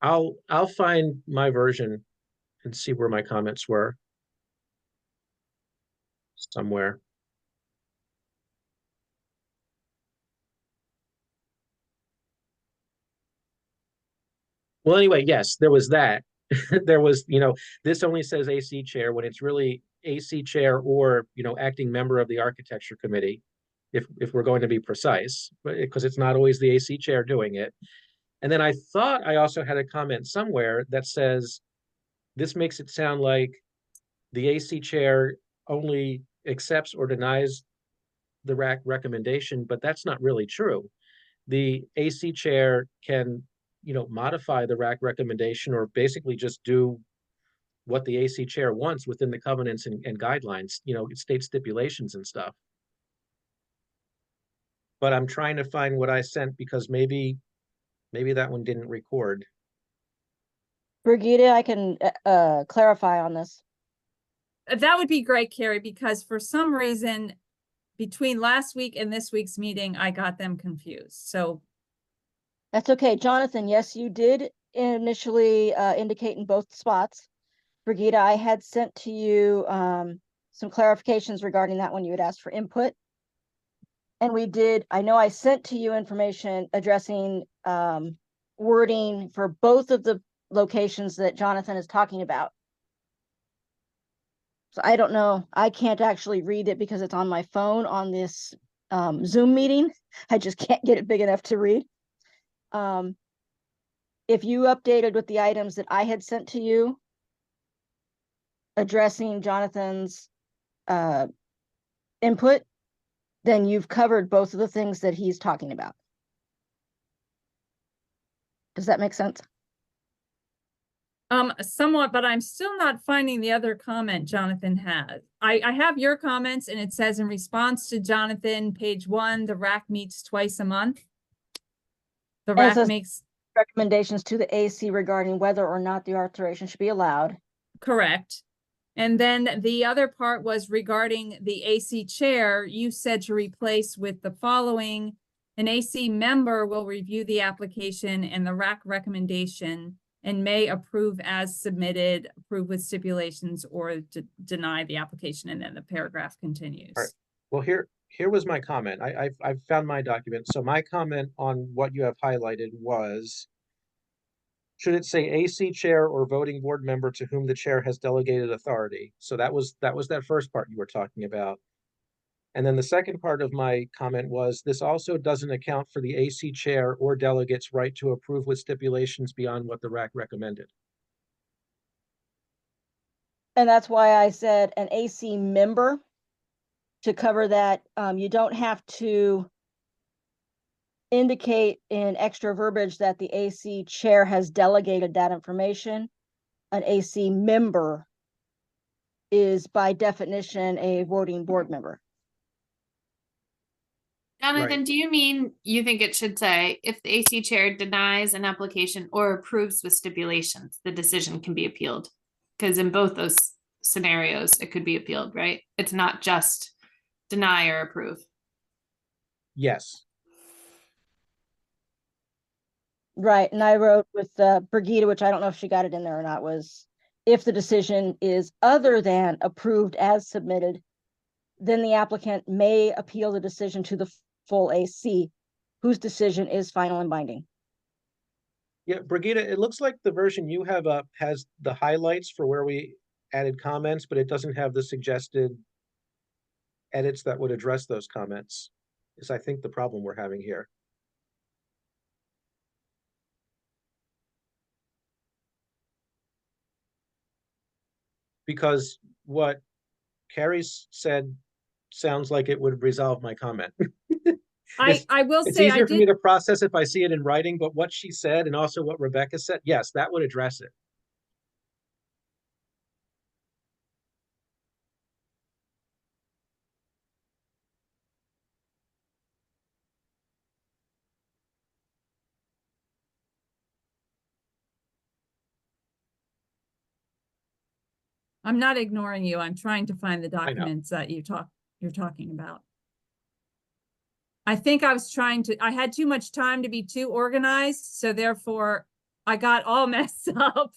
I'll find my version and see where my comments were somewhere. Well, anyway, yes, there was that. There was, this only says AC chair when it's really AC chair or, acting member of the architecture committee, if we're going to be precise, but because it's not always the AC chair doing it. And then I thought I also had a comment somewhere that says, this makes it sound like the AC chair only accepts or denies the recommendation, but that's not really true. The AC chair can, modify the recommendation or basically just do what the AC chair wants within the covenants and guidelines, state stipulations and stuff. But I'm trying to find what I sent because maybe that one didn't record. Brigida, I can clarify on this. That would be great, Carrie, because for some reason, between last week and this week's meeting, I got them confused. So That's okay. Jonathan, yes, you did initially indicate in both spots. Brigida, I had sent to you some clarifications regarding that when you had asked for input. And I know I sent to you information addressing wording for both of the locations that Jonathan is talking about. So I don't know, I can't actually read it because it's on my phone on this Zoom meeting. I just can't get it big enough to read. If you updated with the items that I had sent to you, addressing Jonathan's input, then you've covered both of the things that he's talking about. Does that make sense? Somewhat, but I'm still not finding the other comment Jonathan had. I have your comments and it says in response to Jonathan, page 1, the RAC meets twice a month. The And it RAC says makes recommendations to the AC regarding whether or not the alteration should be allowed. correct. And then the other part was regarding the AC chair. You said to replace with the following: an AC member will review the application and the RAC recommendation and may approve as submitted, approve with stipulations, or deny the application. And then the paragraph continues. All right. Well, here was my comment. I found my document. So my comment on what you have highlighted was, should it say AC chair or voting board member to whom the chair has delegated authority? So that was that first part you were talking about. And then the second part of my comment was, this also doesn't account for the AC chair or delegates' right to approve with stipulations beyond what the RAC recommended. And that's why I said an AC member to cover that. You don't have to indicate in extra verbiage that the AC chair has delegated that information. An AC member is by definition a voting board member. Jonathan, Right. do you mean you think it should say if the AC chair denies an application or approves with stipulations, the decision can be appealed? Because in both those scenarios, it could be appealed, right? It's not just deny or approve. Yes. Right. And I wrote with Brigida, which I don't know if she got it in there or not, was if the decision is other than approved as submitted, then the applicant may appeal the decision to the full AC, whose decision is final and binding. Yeah, Brigida, it looks like the version you have up has the highlights for where we added comments, but it doesn't have the suggested edits that would address those comments, is I think the problem we're having here. Because what Carrie's said sounds like it would resolve my comment. I will It's say I easier for me did. to process if I see it in writing, but what she said and also what Rebecca said, yes, that would address it. I'm not ignoring you. I'm trying to find the know. documents that you're talking about. I think I was I had too much time to be too organized, so therefore I got all messed up.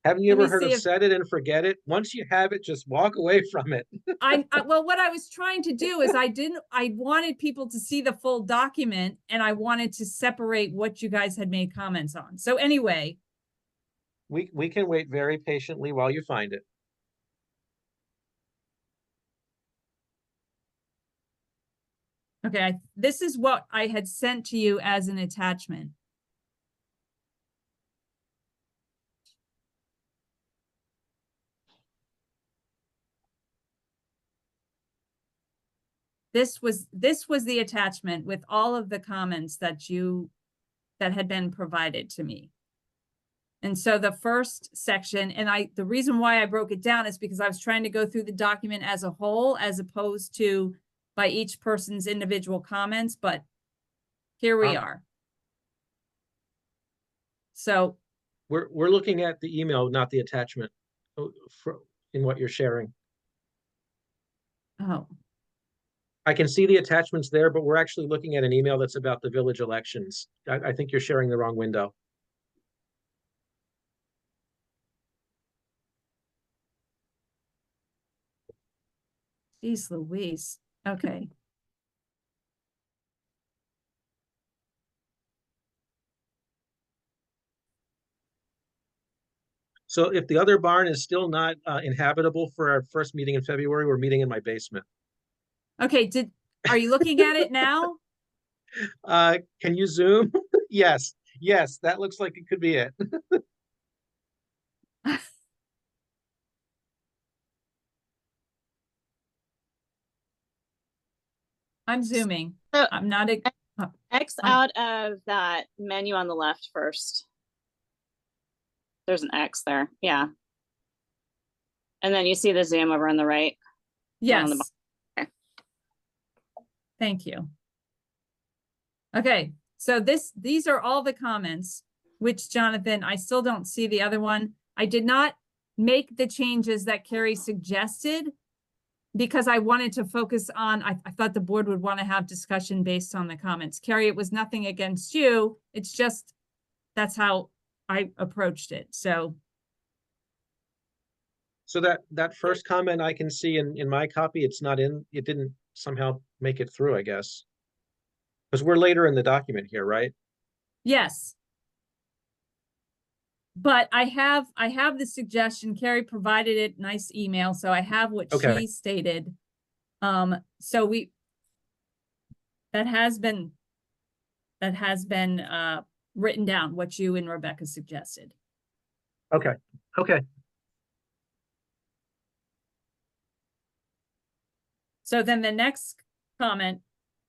Haven't you Let me ever heard see of if- set it and forget it? Once you have it, just walk away from it. Well, what I was trying to do is I wanted people to see the full document, and I wanted to separate what you guys had made comments on. So anyway, We can wait very patiently while you find it. okay, this is what I had sent to you as an attachment. This was the attachment with all of the comments that had been provided to me. And so the first section, and the reason why I broke it down is because I was trying to go through the document as a whole, as opposed to by each person's individual comments, but here we are. So we're looking at the email, not the attachment in what you're sharing. Oh, I can see the attachments there, but we're actually looking at an email that's about the village elections. I think you're sharing the wrong window. geez Louise. Okay. So if the other barn is still not inhabitable for our first meeting in February, we're meeting in my basement. Okay, are you looking at it now? Can you zoom? Yes, that looks like it could be it. I'm zooming. So I'm not. X out of that menu on the left first. There's an X there. Yeah. And then you see the zoom over on the right. Yes. On the okay. Thank you. Okay, so these are all the comments, which Jonathan, I still don't see the other one. I did not make the changes that Carrie suggested because I wanted to focus on, I thought the board would want to have discussion based on the comments. Carrie, it was nothing against you. It's just, that's how I approached it. So that first comment I can see in my copy, it didn't somehow make it through, I guess. Because we're later in the document here, right? yes. But I have the suggestion. Carrie provided it, nice email. So I have what Okay. she stated. So that has been written down, what you and Rebecca suggested. Okay. So then the next comment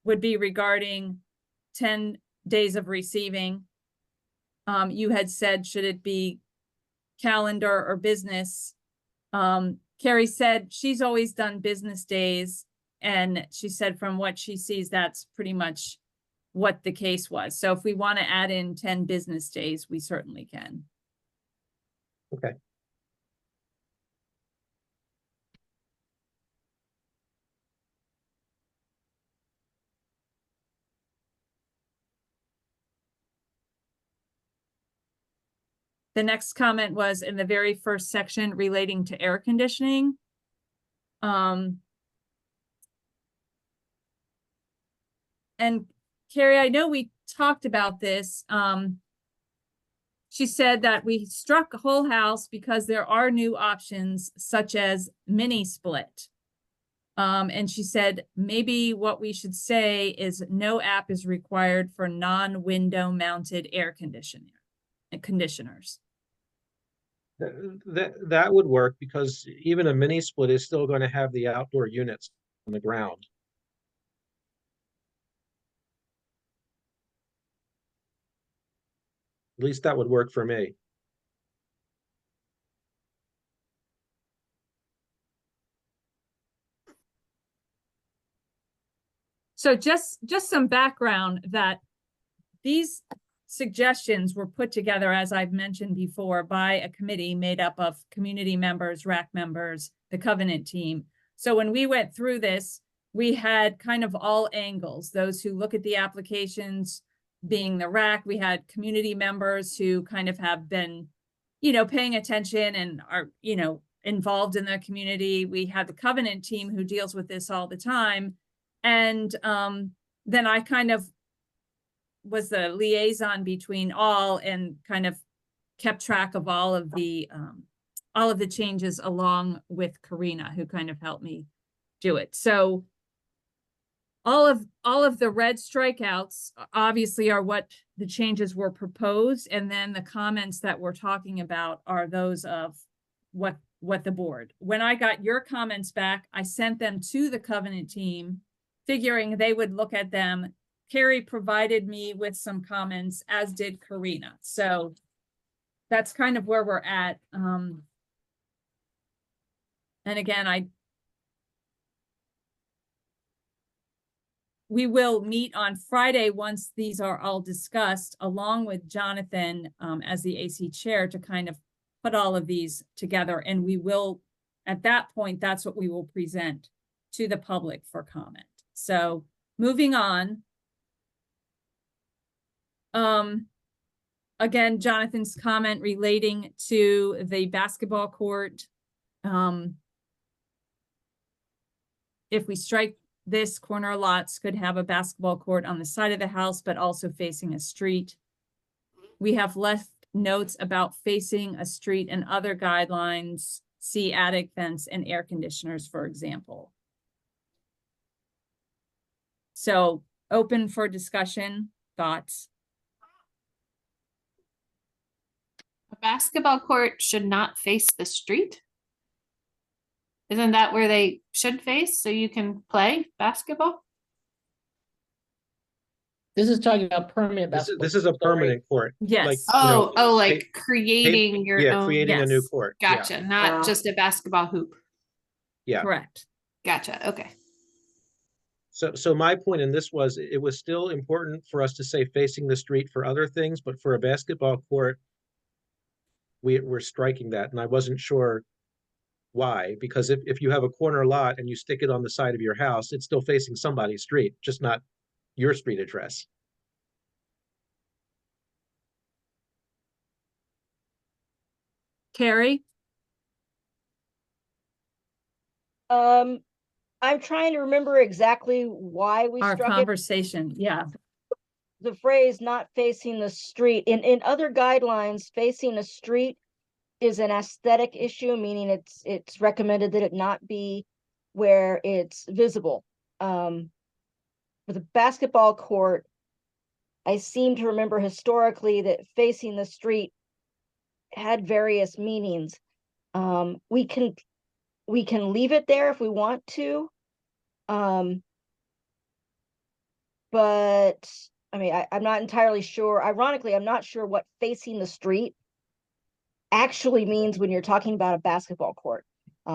would be regarding 10 days of receiving. You had said, should it be calendar or business? Carrie said she's always done business days. And she said from what she sees, that's pretty much what the case was. So if we want to add in 10 business days, we certainly can. Okay. The next comment was in the very first section relating to air conditioning. And Carrie, I know we talked about this. She said that we struck a whole house because there are new options such as mini split. And she said, maybe what we should say is no app is required for non-window mounted air conditioners. That would work because even a mini split is still going to have the outdoor units on the ground. At least that would work for me. So just some background that these suggestions were put together, as I've mentioned before, by a committee made up of community members, RAC members, the Covenant team. So when we went through this, we had kind of all angles, those who look at the applications being the RAC, we had community members who kind of have been, you know, paying attention and are, you know, involved in the community. We had the Covenant team who deals with this all the time. And then I kind of was the liaison between all and kind of kept track of all of the changes along with Karina, who kind of helped me do it. So all of the red strikeouts obviously are what the changes were proposed, and then the comments that we're talking about are those of what the board. When I got your comments back, I sent them to the Covenant team, figuring they would look at them. Carrie provided me with some comments, as did Karina. So that's kind of where we're at. And again, we will meet on Friday once these are all discussed, along with Jonathan as the AC chair, to kind of put all of these together. And we will, at that point, that's what we will present to the public for comment. So moving on. Again, Jonathan's comment relating to the basketball court. If we strike this, corner lots could have a basketball court on the side of the house, but also facing a street. We have left notes about facing a street and other guidelines. See attic vents and air conditioners, for example. So open for discussion, thoughts. A basketball court should not face the street. Isn't that where they should face so you can play basketball? This is talking about permanent basketball. This is a permanent court. Yes. Like, you know, Like creating your yeah, own. creating a new yes. court. Yeah. Gotcha. Not just a basketball hoop. Yeah. Correct. Gotcha. Okay. So my point in this was, it was still important for us to say facing the street for other things, but for a basketball court, we're striking that. And I wasn't sure why, because if you have a corner lot and you stick it on the side of your house, it's still facing somebody's street, just not your street address. Carrie? I'm trying to remember exactly why we Our struck it. conversation, yeah. The phrase "not facing the street" in other guidelines, facing a street is an aesthetic issue, meaning it's recommended that it not be where it's visible. With a basketball court, I seem to remember historically that facing the street had various meanings. We can leave it there if we want to. But I mean, I'm not entirely sure. Ironically, I'm not sure what facing the street actually means when you're talking about a basketball court.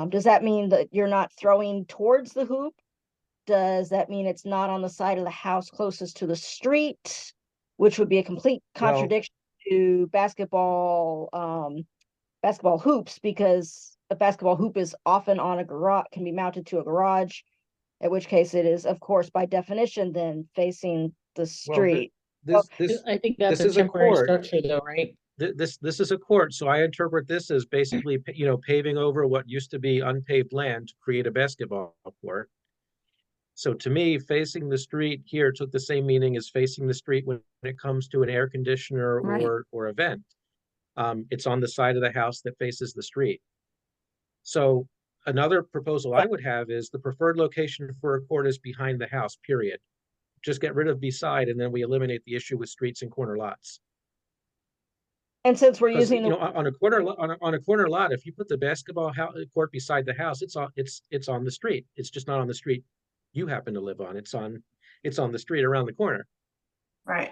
Does that mean that you're not throwing towards the hoop? Does that mean it's not on the side of the house closest to the street, which would be a complete contradiction to basketball hoops, because a basketball hoop is often on a garage, can be mounted to a garage, in which case it is, of course, by definition, then facing the street. I think that's this a is a temporary court. structure though, right? This is a court, so I interpret this as basically, you know, paving over what used to be unpaved land to create a basketball court. So to me, facing the street here took the same meaning as facing the street when it comes to an air conditioner or a vent. It's on the side of the house that faces the street. So another proposal I would have is the preferred location for a court is behind the house, period. Just get rid of beside, and then we eliminate the issue with streets and corner lots. And since we're Because, using you know, on a corner lot, if you put the basketball court beside the house, it's on the street. It's just not on the street you happen to live on. It's on the street around the corner. Right.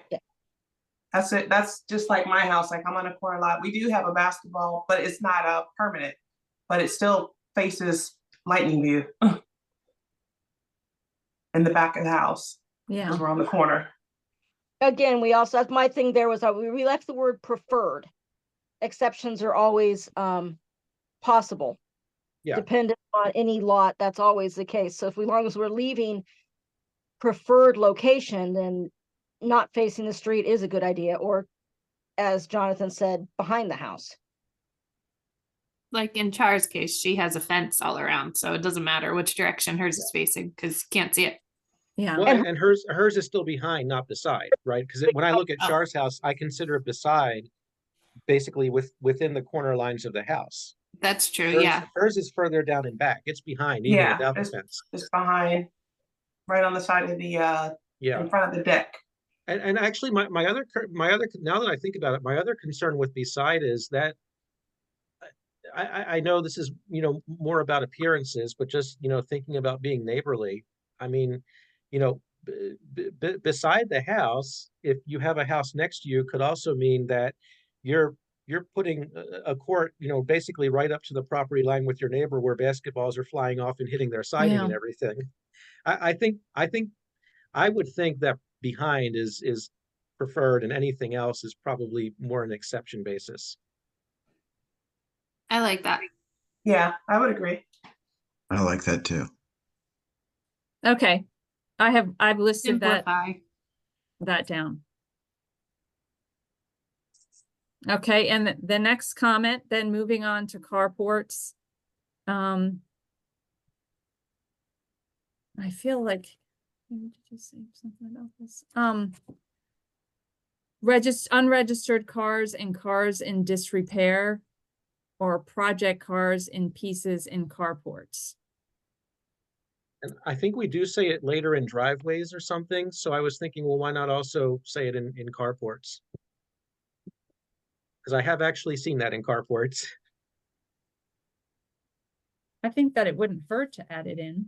That's it. That's just like my house. Like, I'm on a corner lot. We do have a basketball, but it's not permanent, but it still faces Lightning View in the back of the house. Yeah. Because we're on the corner. again, we also, that's my thing there was, we left the word preferred. Exceptions are always possible. Yeah. Dependent on any lot, that's always the case. So if we, long as we're leaving preferred location, then not facing the street is a good idea, or as Jonathan said, behind the house. Like in Char's case, she has a fence all around, so it doesn't matter which direction hers is facing because you can't see it. Yeah. Well, and hers is still behind, not beside, right? Because when I look at Oh. Char's house, I consider it beside, basically within the corner lines of the house. That's true. Hers, Yeah. hers is further down and back. It's behind, even Yeah, without the fence. it's behind, right on the side of the, Yeah. in front of the deck. And actually, my other, now that I think about it, my other concern with beside is that I know this is, more about appearances, but just, thinking about being neighborly. I mean, beside the house, if you have a house next to you, could also mean that you're putting a court, basically right up to the property line with your neighbor, where basketballs are flying off and hitting their siding Yeah. and everything. I think I would think that behind is preferred, and anything else is probably more an exception basis. I like that. Yeah, I would agree. I like that too. Okay. I've listed Simplify. that down. Okay, and the next comment, then moving on to carports. I feel like, did you say something about this? Unregistered cars and cars in disrepair, or project cars in pieces in carports. And I think we do say it later in driveways or something. So I was thinking, well, why not also say it in carports? Because I have actually seen that in carports. I think that it wouldn't hurt to add it in.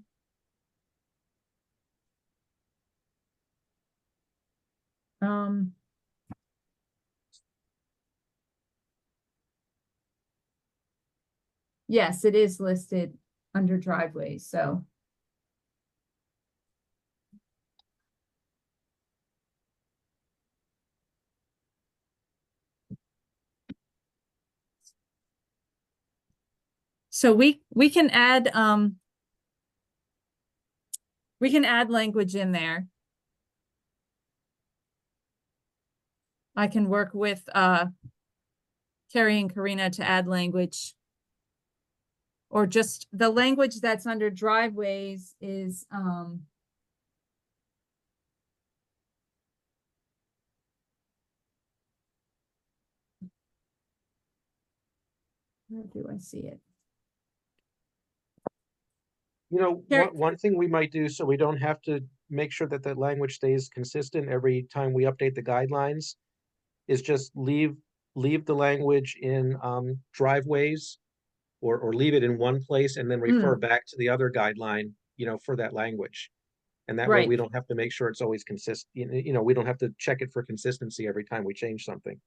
Yes, it is listed under driveways, so. So we can add language in there. I can work with Carrie and Karina to add language. Or just the language that's under driveways is where do I see it? One thing we might do, so we don't have to make sure that language stays consistent every time we update the guidelines, is just leave the language in driveways, or leave it in one place and then refer back to the other guideline, for that language. And that way Right. we don't have to make sure it's always consistent. We don't have to check it for consistency every time we change something.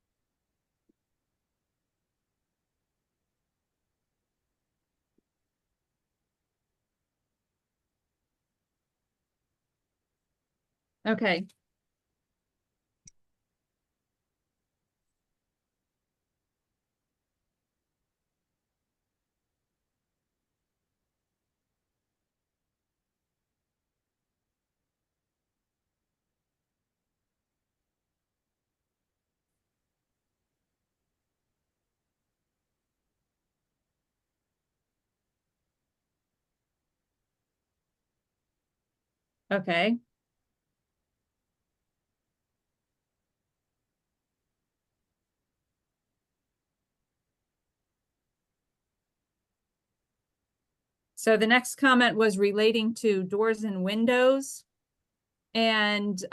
Okay. Okay. So the next comment was relating to doors and windows. And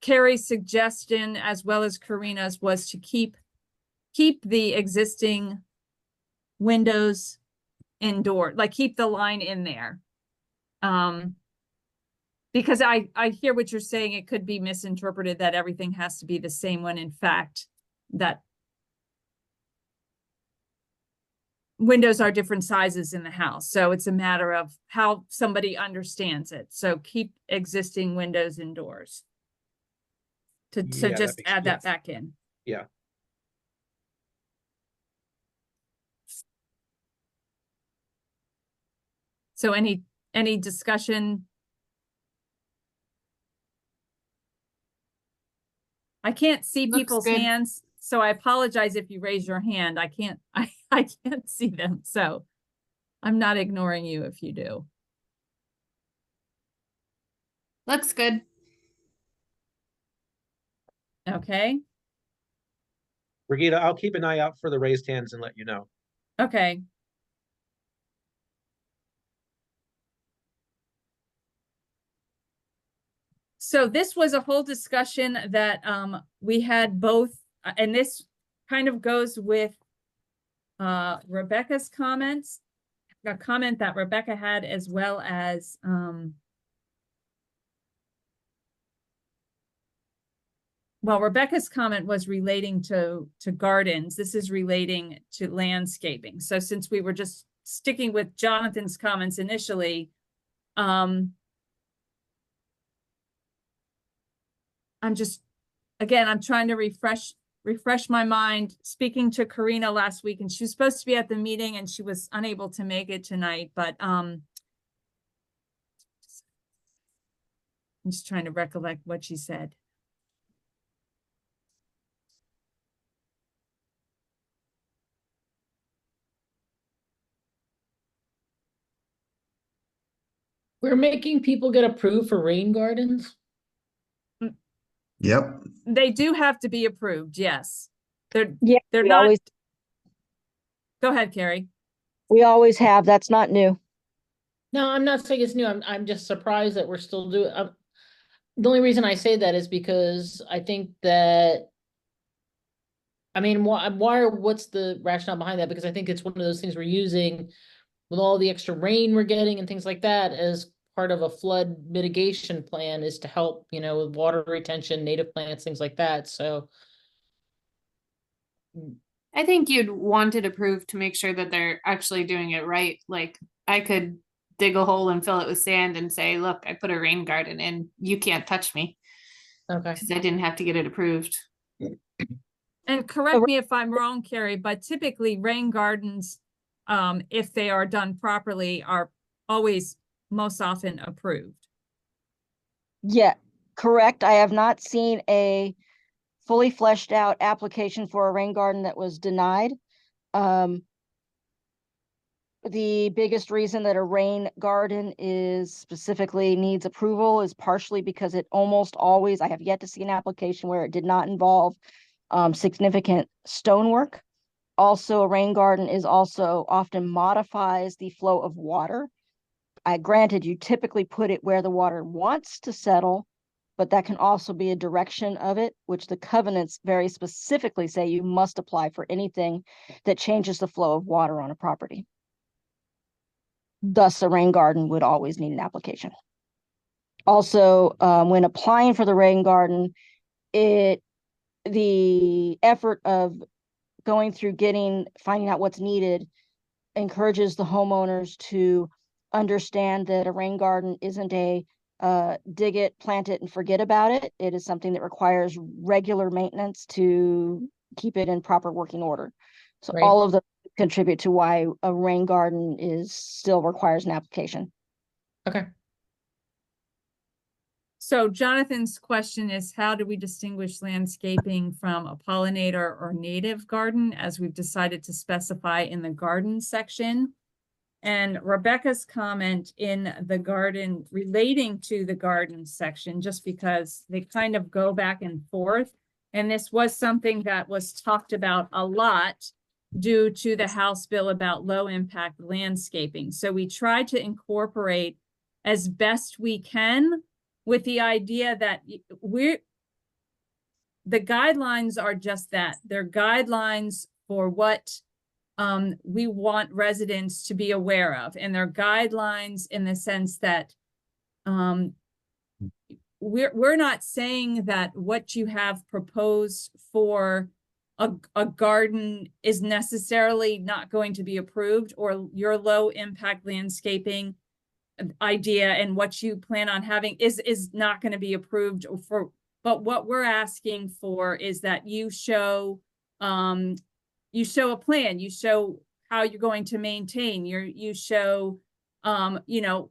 Carrie's suggestion, as well as Karina's, was to keep the existing windows indoor, like keep the line in there. Because I hear what you're saying. It could be misinterpreted that everything has to be the same, when in fact that windows are different sizes in the house. So it's a matter of how somebody understands it. So keep existing windows and doors. To Yeah, that just makes- add that yes. back in. Yeah. So any discussion? I can't see Looks people's good. hands, so I apologize if you raise your hand. I can't, I can't see them, so I'm not ignoring you if you do. Looks good. Okay, Brigida, I'll keep an eye out for the raised hands and let you know. okay. So this was a whole discussion that we had both, and this kind of goes with Rebecca's comments, a comment that Rebecca had, as well as well, Rebecca's comment was relating to gardens. This is relating to landscaping. So since we were just sticking with Jonathan's comments initially, I'm just, again, I'm trying to refresh my mind. Speaking to Karina last week, and she was supposed to be at the meeting and she was unable to make it tonight, but I'm just trying to recollect what she said. We're making people get approved for rain gardens? Yep. They do have to be approved, yes. They're Yeah, we not. always Go ahead, Carrie. we always have. That's not new. No, I'm not saying it's new. I'm just surprised that we're still doing, the only reason I say that is because I think that, I mean, what's the rationale behind that? Because I think it's one of those things we're using with all the extra rain we're getting and things like that as part of a flood mitigation plan, is to help, with water retention, native plants, things like that. So I think you'd want it approved to make sure that they're actually doing it right. Like I could dig a hole and fill it with sand and say, look, I put a rain garden in, you can't touch me. okay. Because I didn't have to get it approved. And correct me if I'm wrong, Carrie, but typically rain gardens, if they are done properly, are always most often approved. Yeah, correct. I have not seen a fully fleshed out application for a rain garden that was denied. The biggest reason that a rain garden is specifically needs approval is partially because it almost always, I have yet to see an application where it did not involve significant stonework. Also, a rain garden is also often modifies the flow of water. Granted, you typically put it where the water wants to settle, but that can also be a direction of it, which the covenants very specifically say you must apply for anything that changes the flow of water on a property. Thus, a rain garden would always need an application. Also, when applying for the rain garden, the effort of going through finding out what's needed encourages the homeowners to understand that a rain garden isn't a dig it, plant it, and forget about it. It is something that requires regular maintenance to keep it in proper working order. So Right. all of them contribute to why a rain garden still requires an application. Okay. So Jonathan's question is, how do we distinguish landscaping from a pollinator or native garden, as we've decided to specify in the garden section? And Rebecca's comment in the garden, relating to the garden section, just because they kind of go back and forth. And this was something that was talked about a lot due to the House bill about low impact landscaping. So we try to incorporate as best we can, with the idea that the guidelines are just that. They're guidelines for what we want residents to be aware of. And they're guidelines in the sense that we're not saying that what you have proposed for a garden is necessarily not going to be approved, or your low impact landscaping idea and what you plan on having is not going to be approved for. But what we're asking for is that you show a plan, you show how you're going to maintain you show, you know,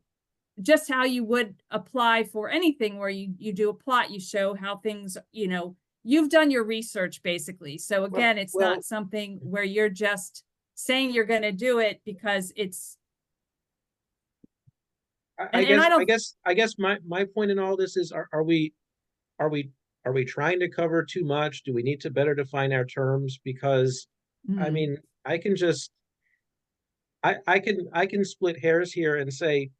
just how you would apply for anything where you do a plot, you show how things, you know, you've done your research basically. So again, it's well- not something where you're just saying you're going to do it because it's. I And I don't- guess my point in all this is, are we trying to cover too much? Do we need to better define our terms? Because I mean, I can just, I can split hairs here and say,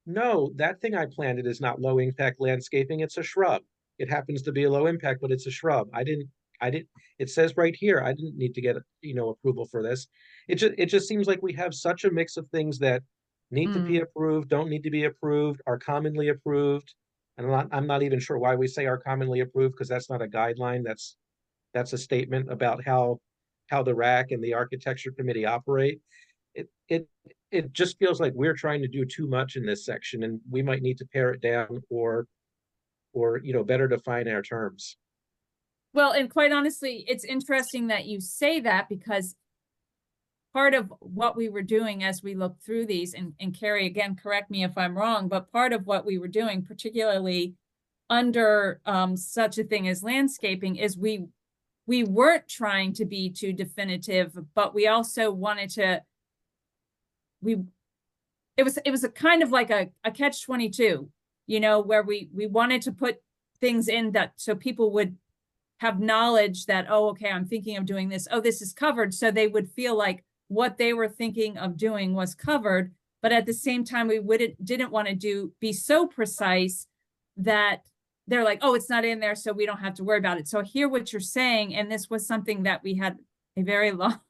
no, that thing I planted is not low impact landscaping. It's a shrub. It happens to be a low impact, but it's a shrub. It says right here, I didn't need to get, you know, approval for this. It just seems like we have such a mix of things that need to be approved, don't need to be approved, are commonly approved. And I'm not even sure why we say are commonly approved, because that's not a guideline. That's a statement about how the RAC and the architecture committee operate. It just feels like we're trying to do too much in this section, and we might need to pare it down or you know, better define our terms. Well, and quite honestly, it's interesting that you say that, because part of what we were doing as we looked through these, and Carrie, again, correct me if I'm wrong, but part of what we were doing, particularly under such a thing as landscaping, is we weren't trying to be too definitive, but we also wanted to, it was a kind of like a catch-22, you know, where we wanted to put things in that so people would have knowledge that, oh, okay, I'm thinking of doing this. Oh, this is covered. So they would feel like what they were thinking of doing was covered. But at the same time, we didn't want to be so precise that they're like, oh, it's not in there, so we don't have to worry about it. So I hear what you're saying. And this was something that we had a very long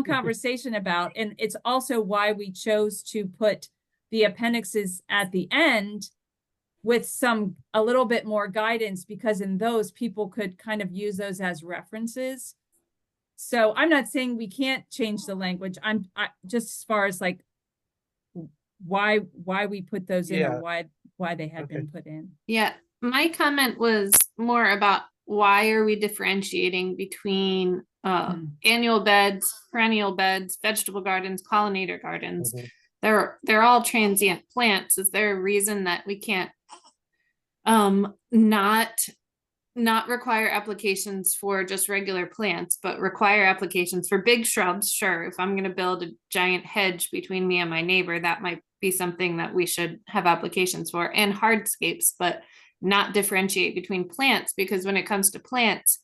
conversation about. And it's also why we chose to put the appendixes at the end with a little bit more guidance, because in those people could kind of use those as references. So I'm not saying we can't change the language. I just as far as like why we put those in, or why they had been put in. Yeah, my comment was more about why are we differentiating between annual beds, perennial beds, vegetable gardens, pollinator gardens. They're all transient plants. Is there a reason that we can't not require applications for just regular plants, but require applications for big shrubs? Sure, if I'm going to build a giant hedge between me and my neighbor, that might be something that we should have applications for, and hardscapes, but not differentiate between plants, because when it comes to plants,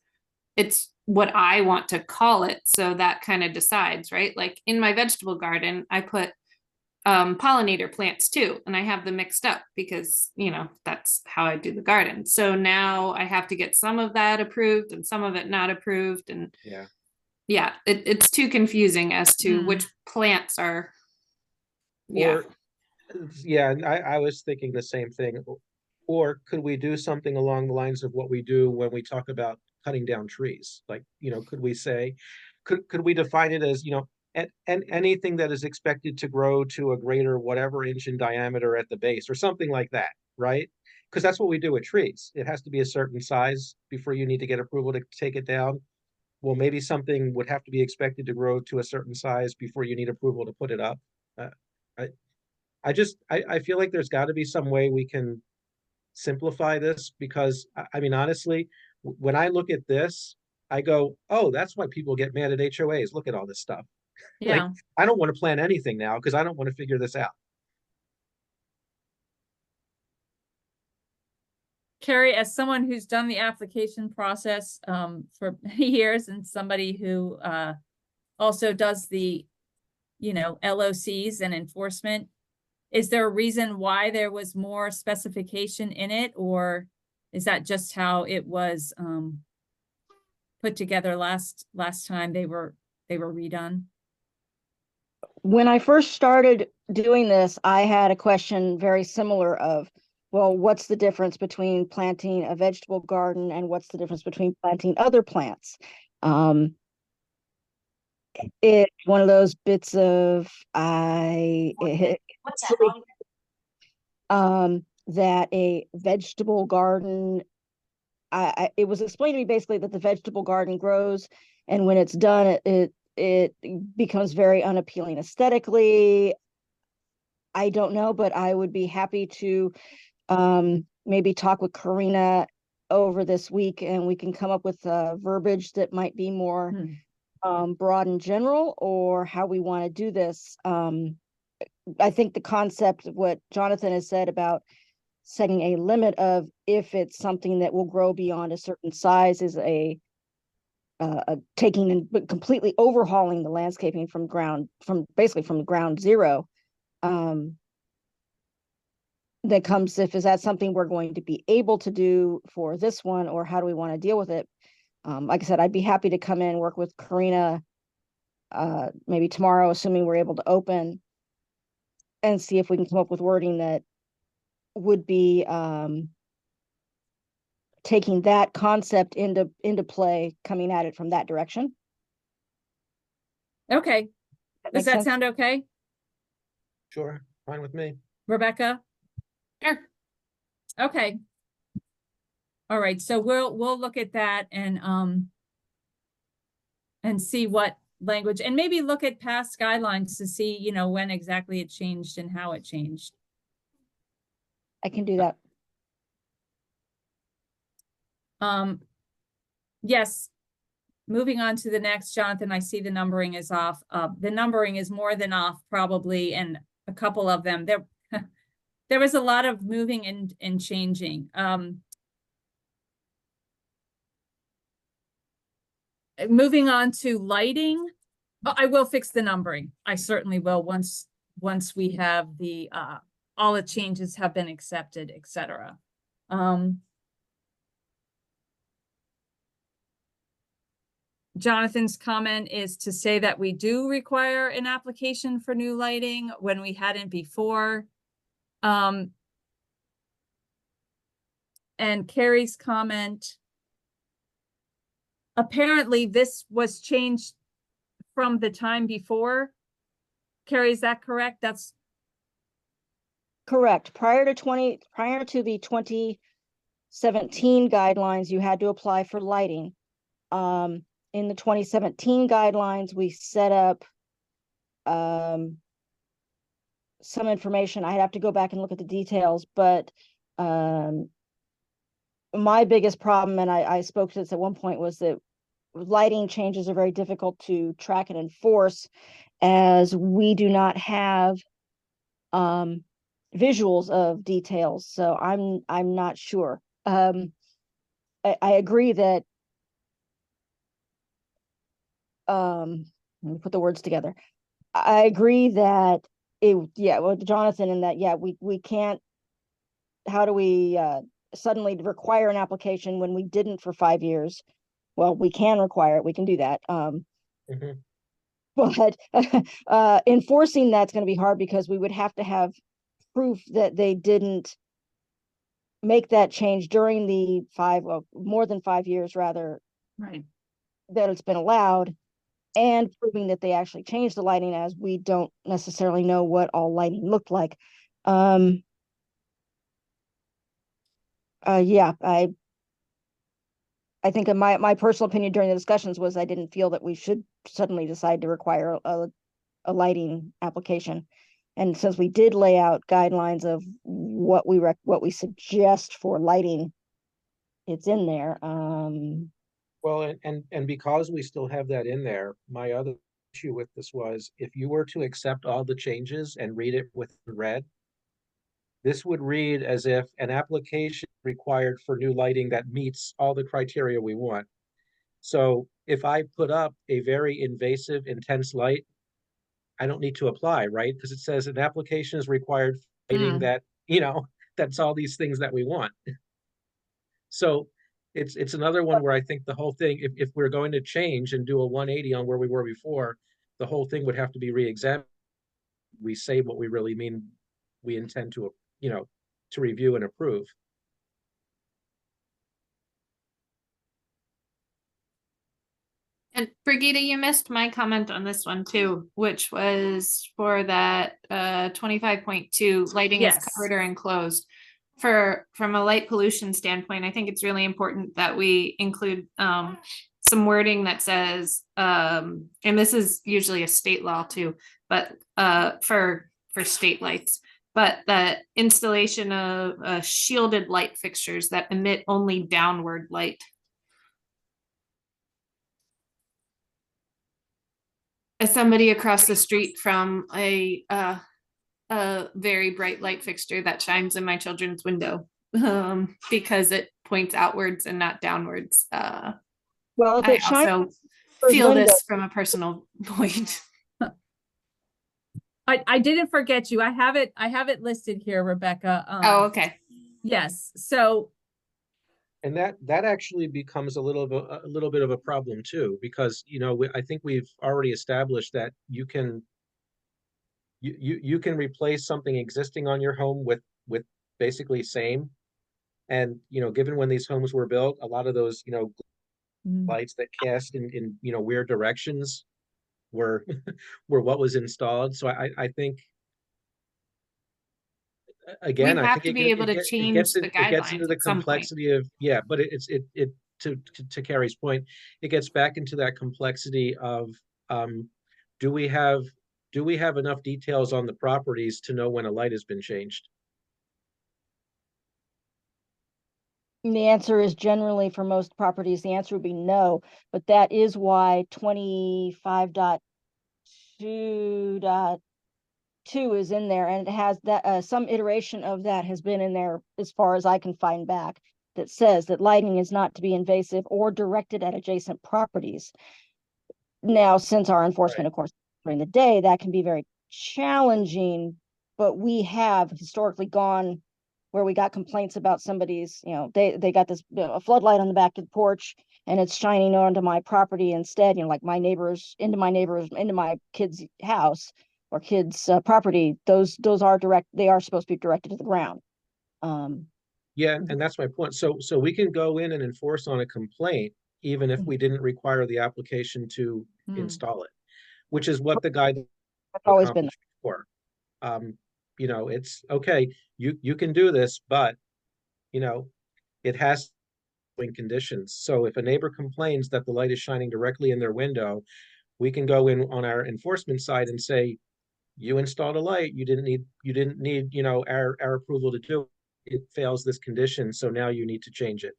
it's what I want to call it. So that kind of decides, right? Like in my vegetable garden, I put pollinator plants too, and I have them mixed up because, you know, that's how I do the garden. So now I have to get some of that approved and some of it not approved, and it's too confusing as to which plants are. I was thinking the same thing. Or could we do something along the lines of what we do when we talk about cutting down trees? Like, you know, could we say, could we define it as, you know, and anything that is expected to grow to a greater whatever inch in diameter at the base, or something like that, right? Because that's what we do with trees. It has to be a certain size before you need to get approval to take it down. Well, maybe something would have to be expected to grow to a certain size before you need approval to put it up. I feel like there's got to be some way we can simplify this, because I mean, honestly, when I look at this, I go, oh, that's why people get mad at HOAs. Look at all this stuff. Yeah. Like, I don't want to plan anything now because I don't want to figure this out. Carrie, as someone who's done the application process for many years, and somebody who also does the, you know, LOCs and enforcement, is there a reason why there was more specification in it, or is that just how it was put together last time they were redone? When I first started doing this, I had a question very similar of, well, what's the difference between planting a vegetable garden and what's the difference between planting other plants? It's one of those bits of that a vegetable garden, it was explained to me basically that the vegetable garden grows, and when it's done, it becomes very unappealing aesthetically. I don't know, but I would be happy to maybe talk with Karina over this week, and we can come up with verbiage that might be more broad and general, or how we want to do this. I think the concept of what Jonathan has said about setting a limit of if it's something that will grow beyond a certain size is taking and completely overhauling the landscaping from basically from ground zero. That comes is that something we're going to be able to do for this one, or how do we want to deal with it? Like I said, I'd be happy to come in, work with Karina maybe tomorrow, assuming we're able to open, and see if we can come up with wording that would be taking that concept into play, coming at it from that direction. Okay. Does that sound okay? Sure, fine with me. Rebecca? Sure. Okay. All right, so we'll look at that and see what language, and maybe look at past guidelines to see, you know, when exactly it changed and how it changed. I can do that. Yes. Moving on to the next, Jonathan, I see the numbering is off. The numbering is more than off probably, and a couple of them there. There was a lot of moving and changing. Moving on to lighting. Oh, I will fix the numbering. I certainly will once we have the all the changes have been accepted, etc. Jonathan's comment is to say that we do require an application for new lighting when we hadn't before. And Carrie's comment, apparently this was changed from the time before. Carrie, is that correct? That's correct. Prior to the 2017 guidelines, you had to apply for lighting. In the 2017 guidelines, we set up some information. I'd have to go back and look at the details, but my biggest problem, and I spoke to this at one point, was that lighting changes are very difficult to track and enforce, as we do not have visuals of details. So I'm not sure. I agree that let me put the words together. I agree that with Jonathan, in that we can't, how do we suddenly require an application when we didn't for 5 years? Well, we can require it, we can do that. But enforcing that's going to be hard, because we would have to have proof that they didn't make that change during the more than 5 years rather, right, that it's been allowed, and proving that they actually changed the lighting, as we don't necessarily know what all lighting looked like. I think in my personal opinion during the discussions was I didn't feel that we should suddenly decide to require a lighting application. And since we did lay out guidelines of what we suggest for lighting, it's in there. Well, and because we still have that in there, my other issue with this was, if you were to accept all the changes and read it with red, this would read as if an application required for new lighting that meets all the criteria we want. So if I put up a very invasive, intense light, I don't need to apply, right? Because it says an application is required for lighting that, you know, that's all these things that we want. So it's another one where I think the whole thing, if we're going to change and do a 180 on where we were before, the whole thing would have to be re-examined. We say what we really mean, we intend to, you know, to review and approve. And Brigida, you missed my comment on this one too, which was for that 25.2 lighting is Yes. covered or enclosed. From a light pollution standpoint, I think it's really important that we include some wording that says, and this is usually a state law too, but for state lights, but the installation of shielded light fixtures that emit only downward light. As somebody across the street from a very bright light fixture that shines in my children's window, because it points outwards and not downwards. Well, if I it shines also through feel window- this from a personal point. I didn't forget you. I have it listed here, Rebecca. Oh, okay. Yes, so And that actually becomes a little bit of a problem too, because I think we've already established that you can replace something existing on your home with basically same. And given when these homes were built, a lot of those lights that cast in weird directions were were what was installed. So I think again, We I have think to be able to change the it gets into guidelines the at some point. complexity of, yeah, but to Carrie's point, it gets back into that complexity of do we have enough details on the properties to know when a light has been changed? And the answer is generally for most properties, the answer would be no, but that is why 25.2.2 is in there, and it has that some iteration of that has been in there as far as I can find back, that says that lighting is not to be invasive or directed at adjacent properties. Now, since our enforcement, of course, during the day, that can be very challenging, but we have historically gone where we got complaints about somebody's, they got this a floodlight on the back of the porch and it's shining onto my property instead, like my neighbors, into my kid's house or kid's property. Those are direct, they are supposed to be directed to the ground. Yeah, and that's my point. So we can go in and enforce on a complaint even if we didn't require the application to install it, which is what the guide That's always been accomplished before. It's okay, you can do this, but it has in conditions. So if a neighbor complains that the light is shining directly in their window, we can go in on our enforcement side and say, you installed a light, you didn't need our approval to do it. It fails this condition, so now you need to change it.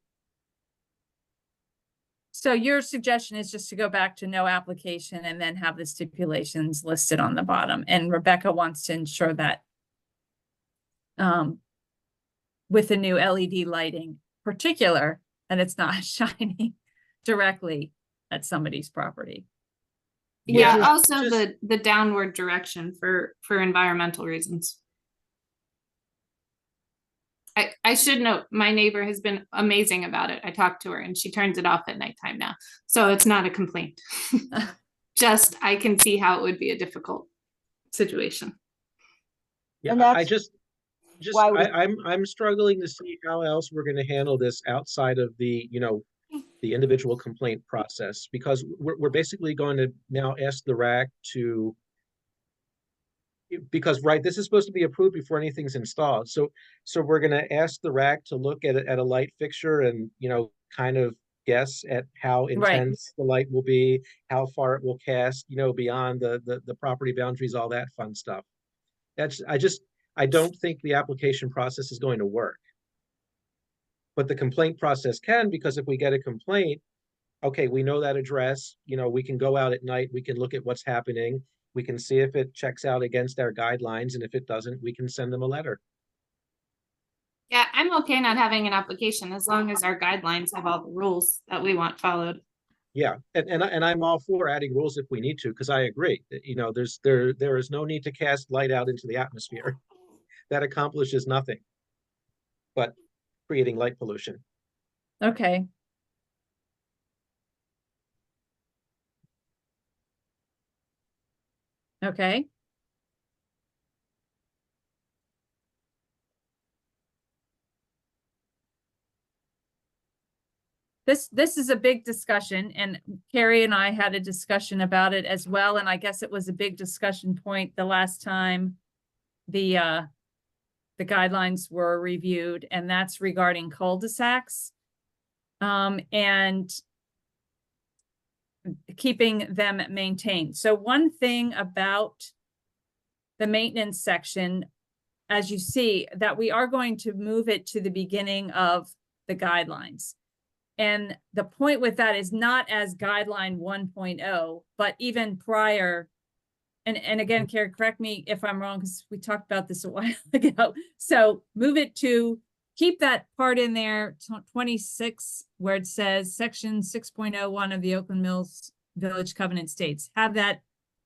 so your suggestion is just to go back to no application and then have the stipulations listed on the bottom. And Rebecca wants to ensure that with the new LED lighting particular, and it's not shining directly at somebody's property. Yeah, Yeah, also just- the downward direction for environmental reasons. I should note, my neighbor has been amazing about it. I talked to her and she turns it off at nighttime now. So it's not a complaint. Just, I can see how it would be a difficult situation. Yeah, And that's why I'm struggling to see how else we're going to handle this outside of the individual complaint process, because we're basically going to now ask the RAC to, because this is supposed to be approved before anything's installed. So we're going to ask the RAC to look at a light fixture and kind of guess at how intense the light will be, how far it will cast, beyond the property boundaries, all that fun stuff. I don't think the application process is going to work. But the complaint process can, because if we get a complaint, okay, we know that address, we can go out at night, we can look at what's happening, we can see if it checks out against our guidelines, and if it doesn't, we can send them a letter. Yeah, I'm okay not having an application as long as our guidelines have all the rules that we want followed. Yeah, and I'm all for adding rules if we need to, because I agree that there is no need to cast light out into the atmosphere. That accomplishes nothing but creating light pollution. Okay. Okay. this is a big discussion, and Carrie and I had a discussion about it as well, and I guess it was a big discussion point the last time the guidelines were reviewed, and that's regarding cul-de-sacs. And keeping them maintained. So one thing about the maintenance section, as you see, that we are going to move it to the beginning of the guidelines. And the point with that is not as guideline 1.0, but even prior. And again, Carrie, correct me if I'm wrong, because we talked about this a while ago. So move it to keep that part in there, 26, where it says section 6.01 of the Oakland Mills Village Covenant states. Have that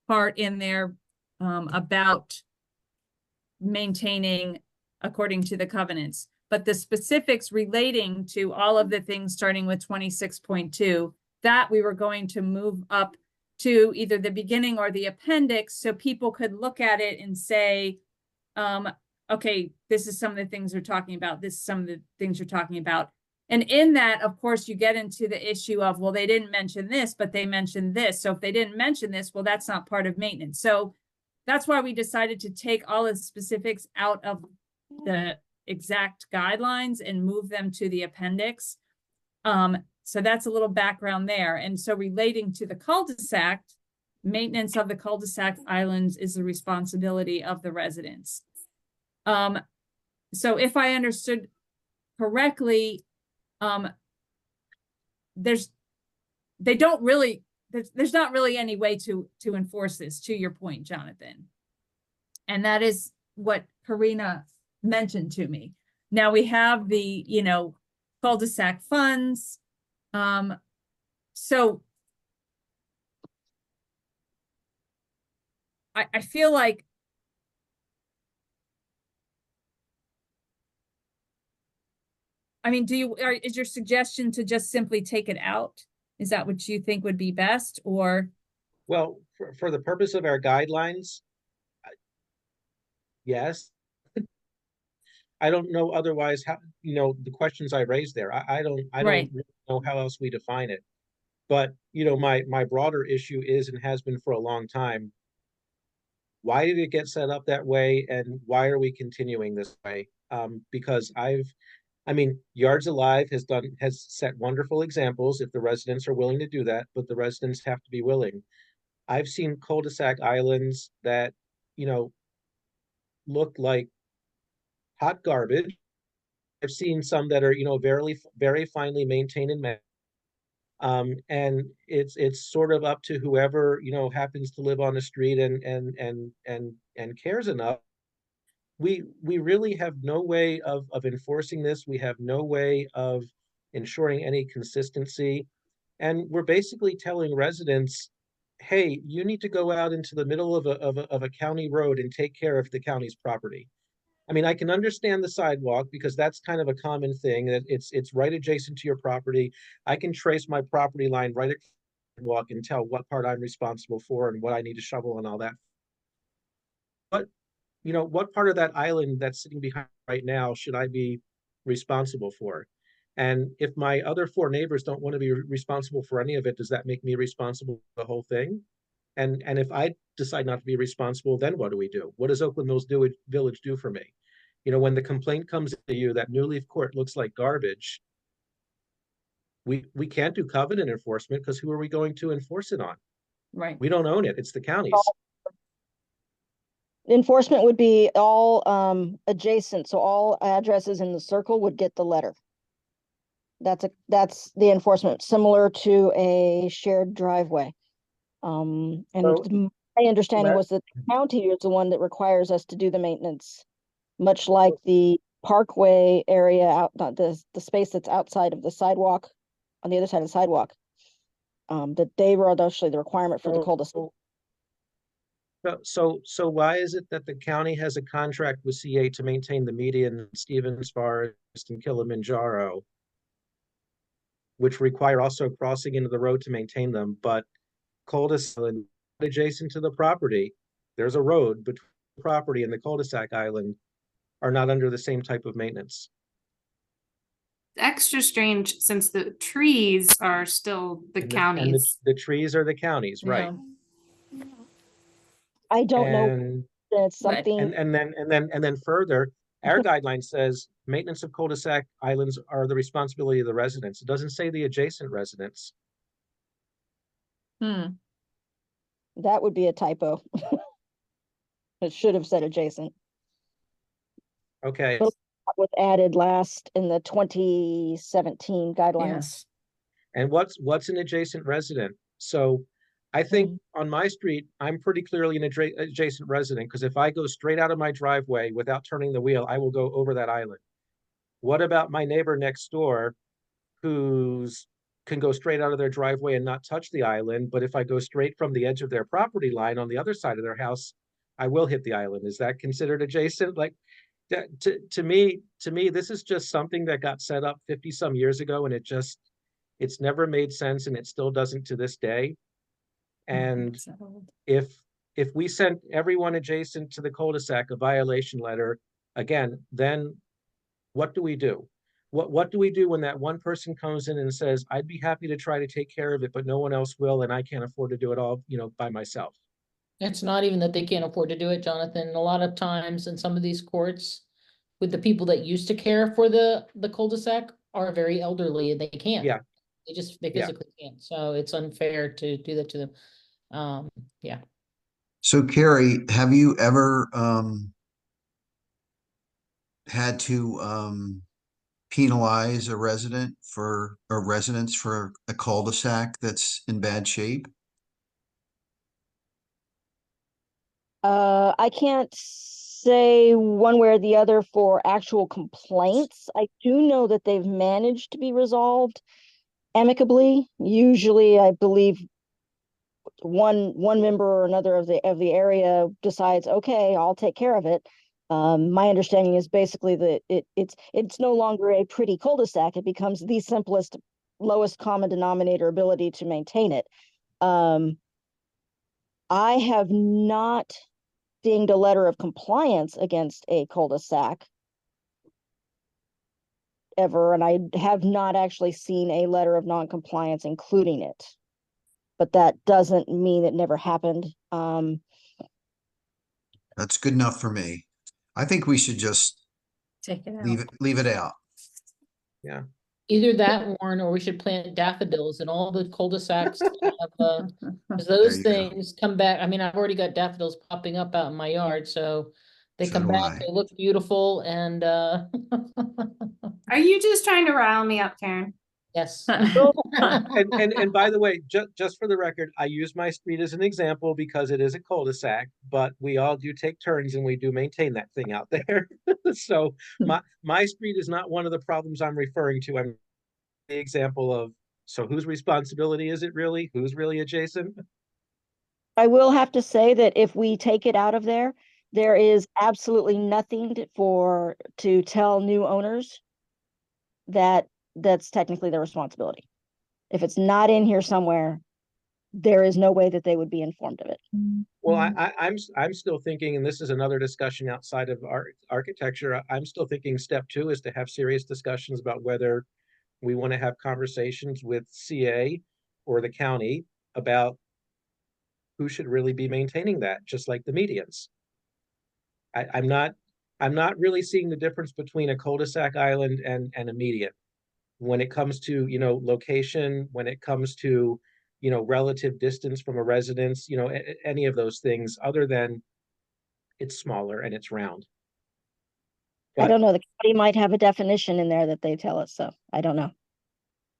part in there about maintaining according to the covenants. But the specifics relating to all of the things starting with 26.2, that we were going to move up to either the beginning or the appendix, so people could look at it and say, okay, this is some of the things we're talking about. This is some of the things you're talking about. And in that, of course, you get into the issue of, well, they didn't mention this, but they mentioned this. So if they didn't mention this, well, that's not part of maintenance. So that's why we decided to take all the specifics out of the exact guidelines and move them to the appendix. So that's a little background there. And so relating to the cul-de-sac, maintenance of the cul-de-sac islands is the responsibility of the residents. So if I understood correctly, there's not really any way to enforce this, to your point, Jonathan. And that is what Karina mentioned to me. Now we have the, cul-de-sac funds. So I feel like is your suggestion to just simply take it out? Is that what you think would be best, or? Well, for the purpose of our guidelines, yes. I don't know otherwise how, the questions I raised there. I don't Right. really know how else we define it. But, my broader issue is, and has been for a long time, why did it get set up that way, and why are we continuing this way? Because Yards Alive has set wonderful examples if the residents are willing to do that, but the residents have to be willing. I've seen cul-de-sac islands that, look like hot garbage. I've seen some that are, very, very finely maintained and managed. And it's sort of up to whoever, happens to live on the street and cares enough. We really have no way of enforcing this. We have no way of ensuring any consistency. And we're basically telling residents, hey, you need to go out into the middle of a county road and take care of the county's property. I can understand the sidewalk because that's kind of a common thing, that it's right adjacent to your property. I can trace my property line right at the sidewalk and tell what part I'm responsible for and what I need to shovel and all that. But, what part of that island that's sitting behind right now should I be responsible for? And if my other 4 neighbors don't want to be responsible for any of it, does that make me responsible for the whole thing? And if I decide not to be responsible, then what do we do? What does Oakland Mills Village do for me? When the complaint comes to you that New Leaf Court looks like garbage, we can't do covenant enforcement, because who are we going to enforce it on? Right. We don't own it. It's the county's. Enforcement would be all adjacent, so all addresses in the circle would get the letter. That's the enforcement, similar to a shared driveway. And my understanding was that the county is the one that requires us to do the maintenance, much like the parkway area out, not the space that's outside of the sidewalk, on the other side of the sidewalk. That they were actually the requirement for the cul-de-sac. So why is it that the county has a contract with CA to maintain the median in Stevens Forest and Kilimanjaro, which require also crossing into the road to maintain them, but cul-de-sac adjacent to the property, there's a road between the property and the cul-de-sac island, are not under the same type of maintenance? extra strange since the trees are still the And counties. the trees are the counties, right? Yeah. I don't know And that it's But- something, and then further, our guideline says maintenance of cul-de-sac islands are the responsibility of the residents. It doesn't say the adjacent residents. Hmm. that would be a typo. It should have said adjacent. Okay, That was added last in the 2017 guidelines. Yes. and what's an adjacent resident? So I think on my street, I'm pretty clearly an adjacent resident, because if I go straight out of my driveway without turning the wheel, I will go over that island. What about my neighbor next door who's can go straight out of their driveway and not touch the island, but if I go straight from the edge of their property line on the other side of their house, I will hit the island. Is that considered adjacent? Like that to me, this is just something that got set up 50 some years ago, and it's never made sense, and it still doesn't to this day. And if we sent everyone adjacent to the cul-de-sac a violation letter, again, then what do we do? What do we do when that one person comes in and says, I'd be happy to try to take care of it, but no one else will, and I can't afford to do it all, by myself? It's not even that they can't afford to do it, Jonathan. A lot of times in some of these courts, with the people that used to care for the cul-de-sac are very elderly and they can't. Yeah. They Yeah. physically can't. So it's unfair to do that to them. Yeah. So Carrie, have you ever had to penalize a residents for a cul-de-sac that's in bad shape? I can't say one way or the other for actual complaints. I do know that they've managed to be resolved amicably. Usually, I believe one member or another of the area decides, okay, I'll take care of it. My understanding is basically that it's no longer a pretty cul-de-sac. It becomes the simplest, lowest common denominator ability to maintain it. I have not dinged a letter of compliance against a cul-de-sac ever, and I have not actually seen a letter of non-compliance including it. But that doesn't mean it never happened. That's good enough for me. I think we should just Take it out. leave it out. Yeah. Either that, Warren, or we should plant daffodils in all the cul-de-sacs. Because those There you go. things come back. I mean, I've already got daffodils popping up out in my yard, so they So come do back, I. they look beautiful, and Are you just trying to rile me up, Karen? yes. And by the way, just for the record, I use my street as an example because it is a cul-de-sac, but we all do take turns and we do maintain that thing out there. So my street is not one of the problems I'm referring to. I'm the example of, so whose responsibility is it really? Who's really adjacent? I will have to say that if we take it out of there, there is absolutely nothing to tell new owners that that's technically their responsibility. If it's not in here somewhere, there is no way that they would be informed of it. Well, I'm still thinking, and this is another discussion outside of architecture. I'm still thinking step 2 is to have serious discussions about whether we want to have conversations with CA or the county about who should really be maintaining that, just like the medians. I'm not really seeing the difference between a cul-de-sac island and a median when it comes to, location, when it comes to, relative distance from a residence, any of those things, other than it's smaller and it's round. I But don't know. The county might have a definition in there that they tell us, so I don't know.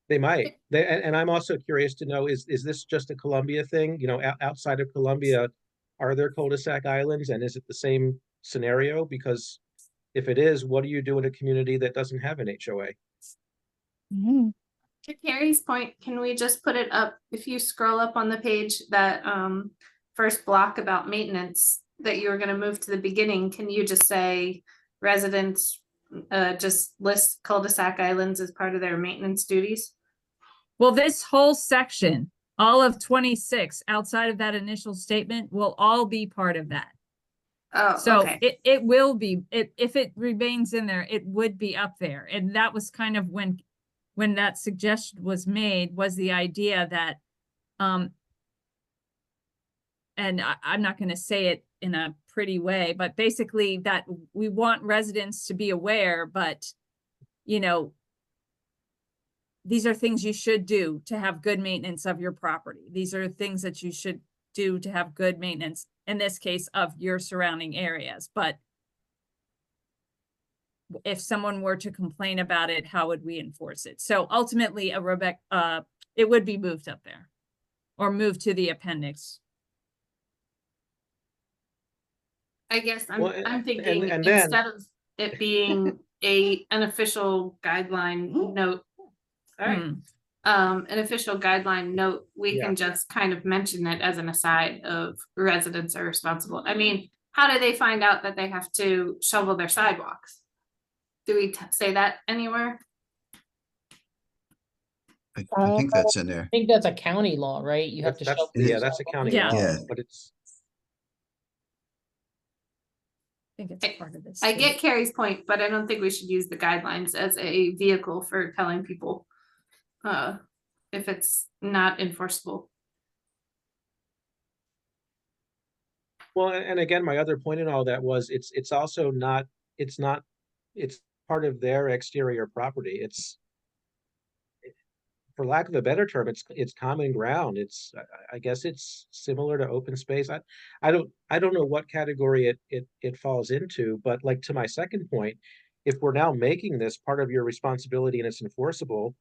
they might. And I'm also curious to know, is this just a Columbia thing? Outside of Columbia, are there cul-de-sac islands, and is it the same scenario? Because if it is, what do you do in a community that doesn't have an HOA? Mhm. To Carrie's point, can we just put it up, if you scroll up on the page, that first block about maintenance that you were gonna move to the beginning, can you just say residents just list cul-de-sac islands as part of their maintenance duties? Well, this whole section, all of 26, outside of that initial statement, will all be part of that. Oh, So okay. it will be, if it remains in there, it would be up there. And that was kind of when when that suggestion was made, was the idea that, and I'm not going to say it in a pretty way, but basically that we want residents to be aware, but, you know, these are things you should do to have good maintenance of your property. These are things that you should do to have good maintenance, in this case, of your surrounding areas. But if someone were to complain about it, how would we enforce it? So ultimately, it would be moved up there or moved to the appendix. I guess Well, I'm thinking and then- instead of it being an official guideline note. Sorry. Hmm. An official guideline note, we Yeah. can just kind of mention it as an aside of residents are responsible. I mean, how do they find out that they have to shovel their sidewalks? Do we say that anywhere? I think that's in there. I think that's a county law, right? You have to That's, show. yeah, that's a county Yeah. law, Yeah. but it's, I think it's part of this. I too. get Carrie's point, but I don't think we should use the guidelines as a vehicle for telling people if it's not enforceable. well, and again, my other point in all that was it's also not, it's part of their exterior property. It's, for lack of a better term, it's common ground. It's, I guess it's similar to open space. I don't know what category it falls into, but like to my second point, if we're now making this part of your responsibility and it's enforceable,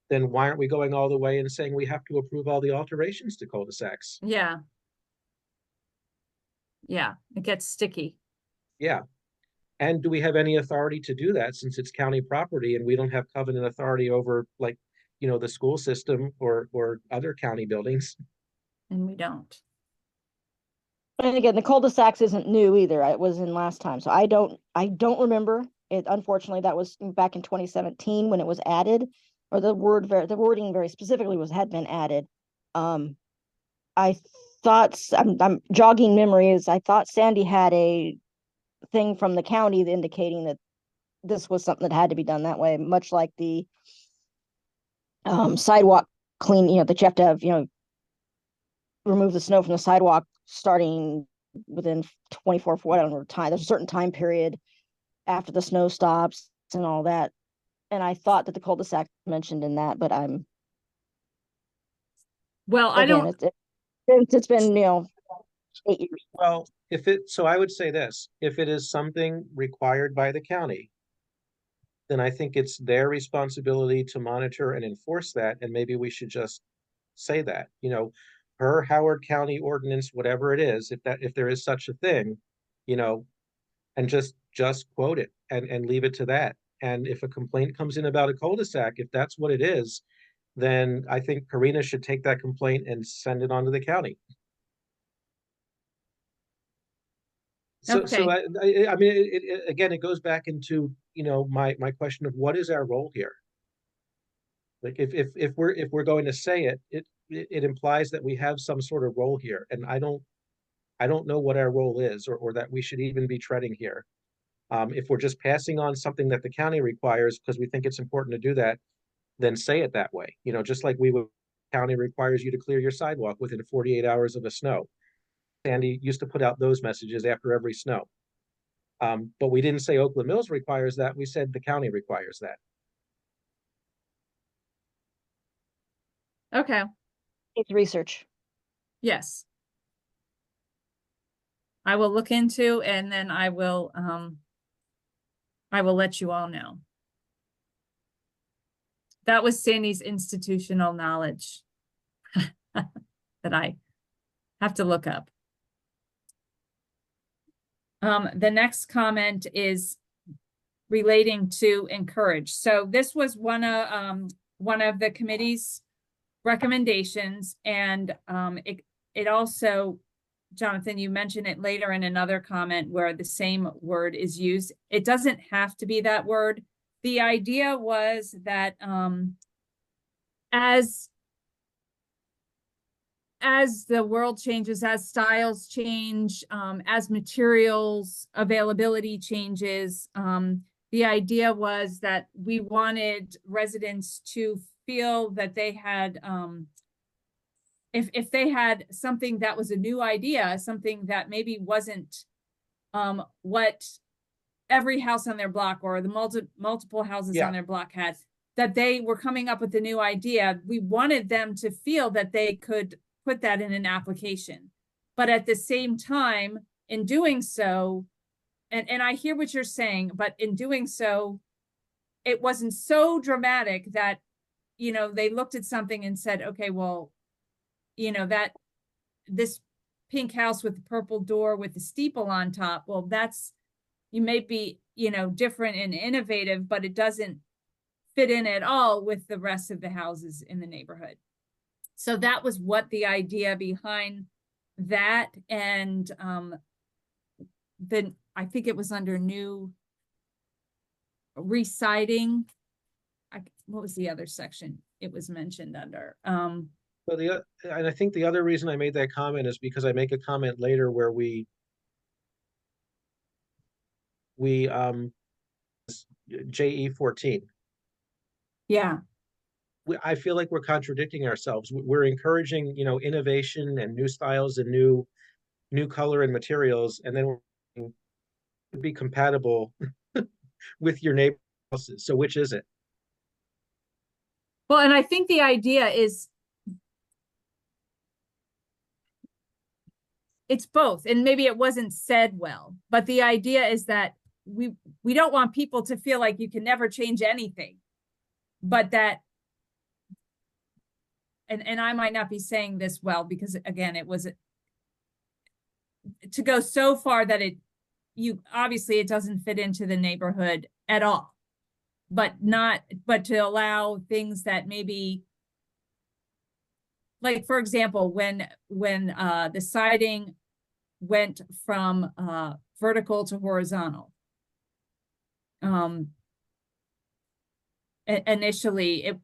then why aren't we going all the way and saying we have to approve all the alterations to cul-de-sacs? Yeah. Yeah, it gets sticky. Yeah. And do we have any authority to do that since it's county property and we don't have covenant authority over, like, you know, the school system or other county buildings? And we don't. And again, the cul-de-sacs isn't new either. It was in last time, so I don't remember it. Unfortunately, that was back in 2017 when it was added, or the wording very specifically had been added. I thought, I'm jogging memories. I thought Sandy had a thing from the county indicating that this was something that had to be done that way, much like the sidewalk clean, you know, that you have to have, you know, remove the snow from the sidewalk starting within 24 for whatever time. There's a certain time period after the snow stops and all that. And I thought that the cul-de-sac mentioned in that, but Well, I again, don't, it's been, you know, 8 years. Well, so I would say this, if it is something required by the county, then I think it's their responsibility to monitor and enforce that, and maybe we should just say that, you know, per Howard County ordinance, whatever it is, if there is such a thing, you know, and just quote it and leave it to that. And if a complaint comes in about a cul-de-sac, if that's what it is, then I think Karina should take that complaint and send it on to the county. So Okay. I mean, again, it goes back into, you know, my question of what is our role here? Like if we're going to say it, it implies that we have some sort of role here, and I don't know what our role is, or that we should even be treading here. If we're just passing on something that the county requires because we think it's important to do that, then say it that way. You know, just like county requires you to clear your sidewalk within 48 hours of a snow. Sandy used to put out those messages after every snow. But we didn't say Oakland Mills requires that. We said the county requires that. okay, It's research. yes. I will look into, and then I will let you all know. That was Sandy's institutional knowledge that I have to look up. The next comment is relating to encourage. So this was one of the committee's recommendations, and it also, Jonathan, you mentioned it later in another comment where the same word is used. It doesn't have to be that word. The idea was that as the world changes, as styles change, as materials availability changes, the idea was that we wanted residents to feel that they had, if they had something that was a new idea, something that maybe wasn't what every house on their block or the multiple houses Yeah. on their block had, that they were coming up with a new idea. We wanted them to feel that they could put that in an application. But at the same time, in doing so, and I hear what you're saying, but in doing so, it wasn't so dramatic that, you know, they looked at something and said, okay, well, you know, that this pink house with the purple door with the steeple on top, well, that's, you may be, you know, different and innovative, but it doesn't fit in at all with the rest of the houses in the neighborhood. So that was what the idea behind that. And then I think it was under new reciting. What was the other section it was mentioned under? So and I think the other reason I made that comment is because I make a comment later where we JE 14. Yeah. I feel like we're contradicting ourselves. We're encouraging, you know, innovation and new styles and new color and materials, and then we're be compatible with your neighbor houses. So which is it? Well, and I think the idea is it's both, and maybe it wasn't said well, but the idea is that we don't want people to feel like you can never change anything, but that, and I might not be saying this well, because again, it was to go so far that obviously it doesn't fit into the neighborhood at all, but to allow things that maybe, like, for example, when the siding went from vertical to horizontal. Initially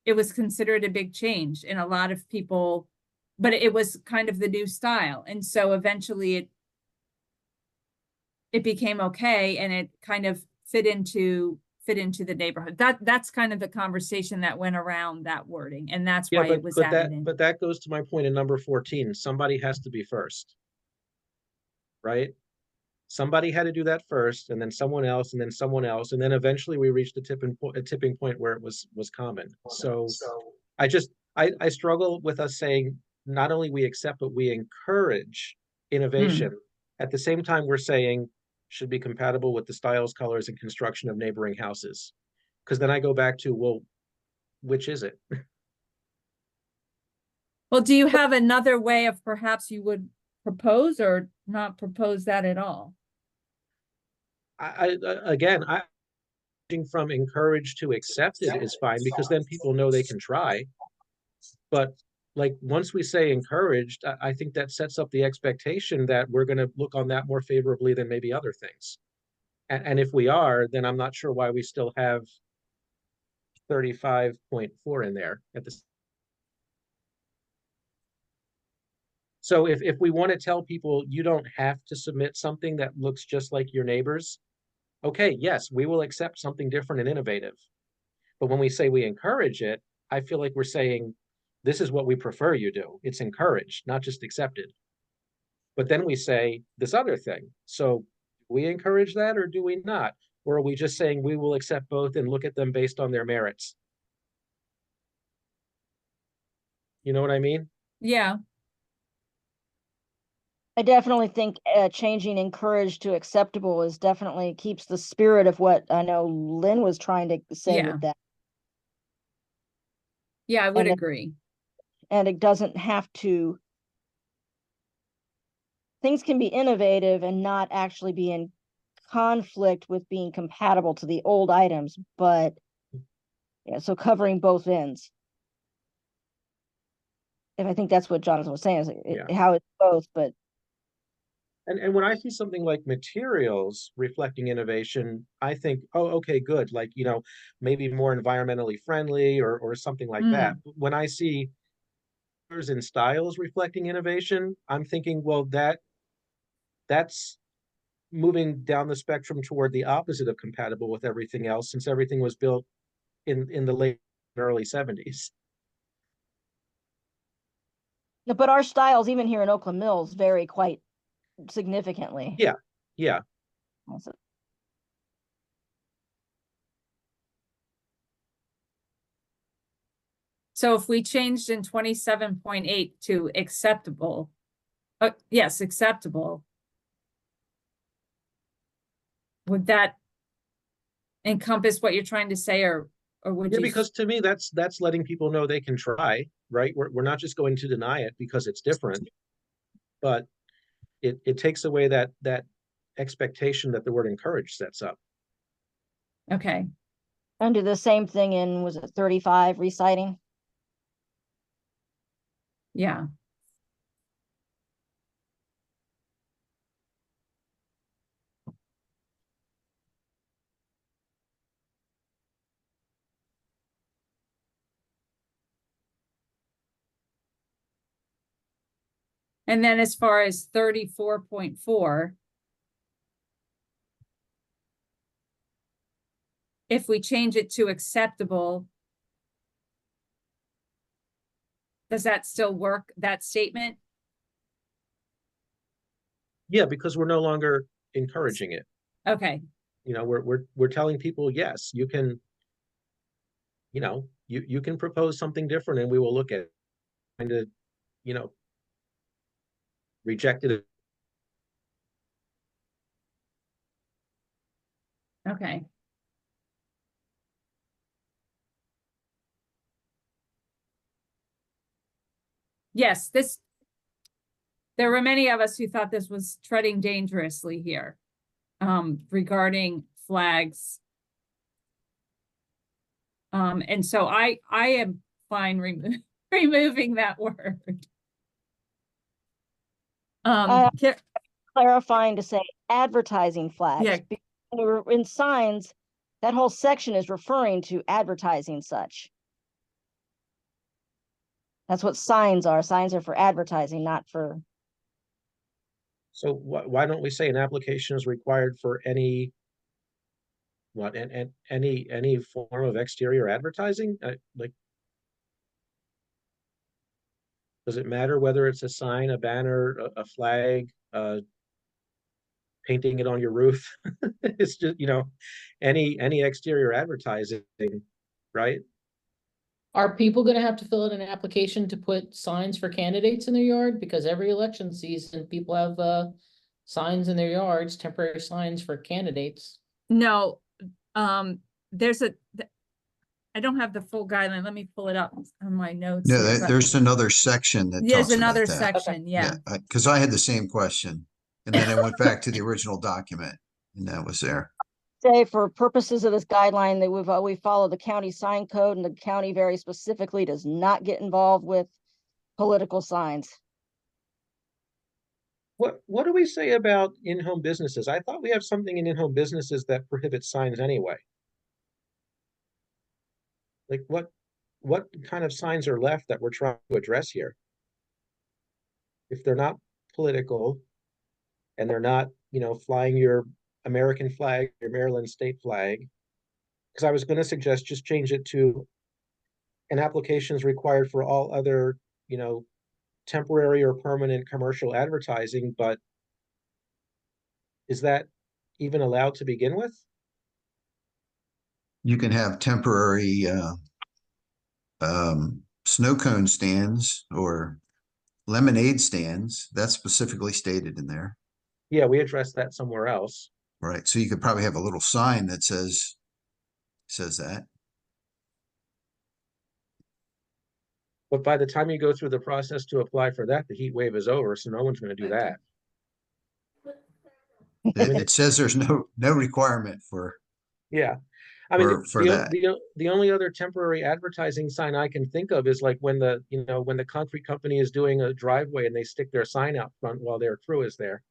it was considered a big change, and a lot of people, but it was kind of the new style. And so eventually it became okay, and it kind of fit into the neighborhood. That's kind of the conversation that went around that wording, and that's why it was added in. But that goes to my point in number 14. Somebody has to be first, right? Somebody had to do that first, and then someone else, and then someone else, and then eventually we reached a tipping point where it was common. So I struggle with us saying not only we accept, but we encourage innovation. At the same time, we're saying should be compatible with the styles, colors, and construction of neighboring houses. Because then I go back to, well, which is it? Well, do you have another way of perhaps you would propose, or not propose that at all? Again, from encouraged to accepted is fine, because then people know they can try. But like, once we say encouraged, I think that sets up the expectation that we're going to look on that more favorably than maybe other things. And if we are, then I'm not sure why we still have 35.4 in there at this. So if we want to tell people you don't have to submit something that looks just like your neighbors, okay, yes, we will accept something different and innovative. But when we say we encourage it, I feel like we're saying this is what we prefer you do. It's encouraged, not just accepted. But then we say this other thing. So do we encourage that, or do we not? Or are we just saying we will accept both and look at them based on their merits? You know what I mean? Yeah. I definitely think changing encouraged to acceptable is definitely keeps the spirit of what I know Lynn was trying to say with that. Yeah, I would agree. And it doesn't have to, things can be innovative and not actually be in conflict with being compatible to the old items, but yeah, so covering both ends. And I think that's what Jonathan was saying, is how it's both, but. And when I see something like materials reflecting innovation, I think, oh, okay, good. Like, you know, maybe more environmentally friendly or something like that. When I see colors and styles reflecting innovation, I'm thinking, well, that's moving down the spectrum toward the opposite of compatible with everything else, since everything was built in the late early 70s. But our styles, even here in Oakland Mills, vary quite significantly. Yeah, yeah. Also- So if we changed in 27.8 to acceptable, yes, acceptable, would that encompass what you're trying to say, or would Yeah, you? because to me, that's letting people know they can try, right? We're not just going to deny it because it's different, but it takes away that expectation that the word encourage sets up. Okay, And do the same thing in, was it 35 reciting? yeah. And then as far as 34.4, if we change it to acceptable, does that still work, that statement? Yeah, because we're no longer encouraging it. Okay, You know, we're telling people, yes, you can, you know, you can propose something different and we will look at it and to, you know, reject it. okay. Yes, there were many of us who thought this was treading dangerously here, regarding flags. And so I am fine removing that word. Clarifying to say advertising flags. Yeah. Because when we're in signs, that whole section is referring to advertising such. That's what signs are. Signs are for advertising, not for. So why don't we say an application is required for any what and any form of exterior advertising? Like, does it matter whether it's a sign, a banner, a flag, painting it on your roof? It's just, you know, any exterior advertising, right? Are people gonna have to fill out an application to put signs for candidates in their yard? Because every election season, people have signs in their yards, temporary signs for candidates. No, there's I don't have the full guideline. Let me pull it up on my notes No, here, but there's another section that there's talks about another that. section, yeah. Because I had the same question, and then I went back to the original document, and that was there. Say for purposes of this guideline that we follow the county sign code, and the county very specifically does not get involved with political signs. What do we say about in-home businesses? I thought we have something in-home businesses that prohibits signs anyway. Like what kind of signs are left that we're trying to address here? If they're not political and they're not, you know, flying your American flag, your Maryland state flag, because I was going to suggest just change it to an application is required for all other, you know, temporary or permanent commercial advertising, but is that even allowed to begin with? You can have temporary snow cone stands or lemonade stands. That's specifically stated in there. Yeah, we addressed that somewhere else. Right. So you could probably have a little sign that says that. But by the time you go through the process to apply for that, the heat wave is over, so no one's going to do that. It says there's no requirement for. Yeah. I mean, for that. The only other temporary advertising sign I can think of is like when the, you know, when the concrete company is doing a driveway and they stick their sign out front while their crew is there.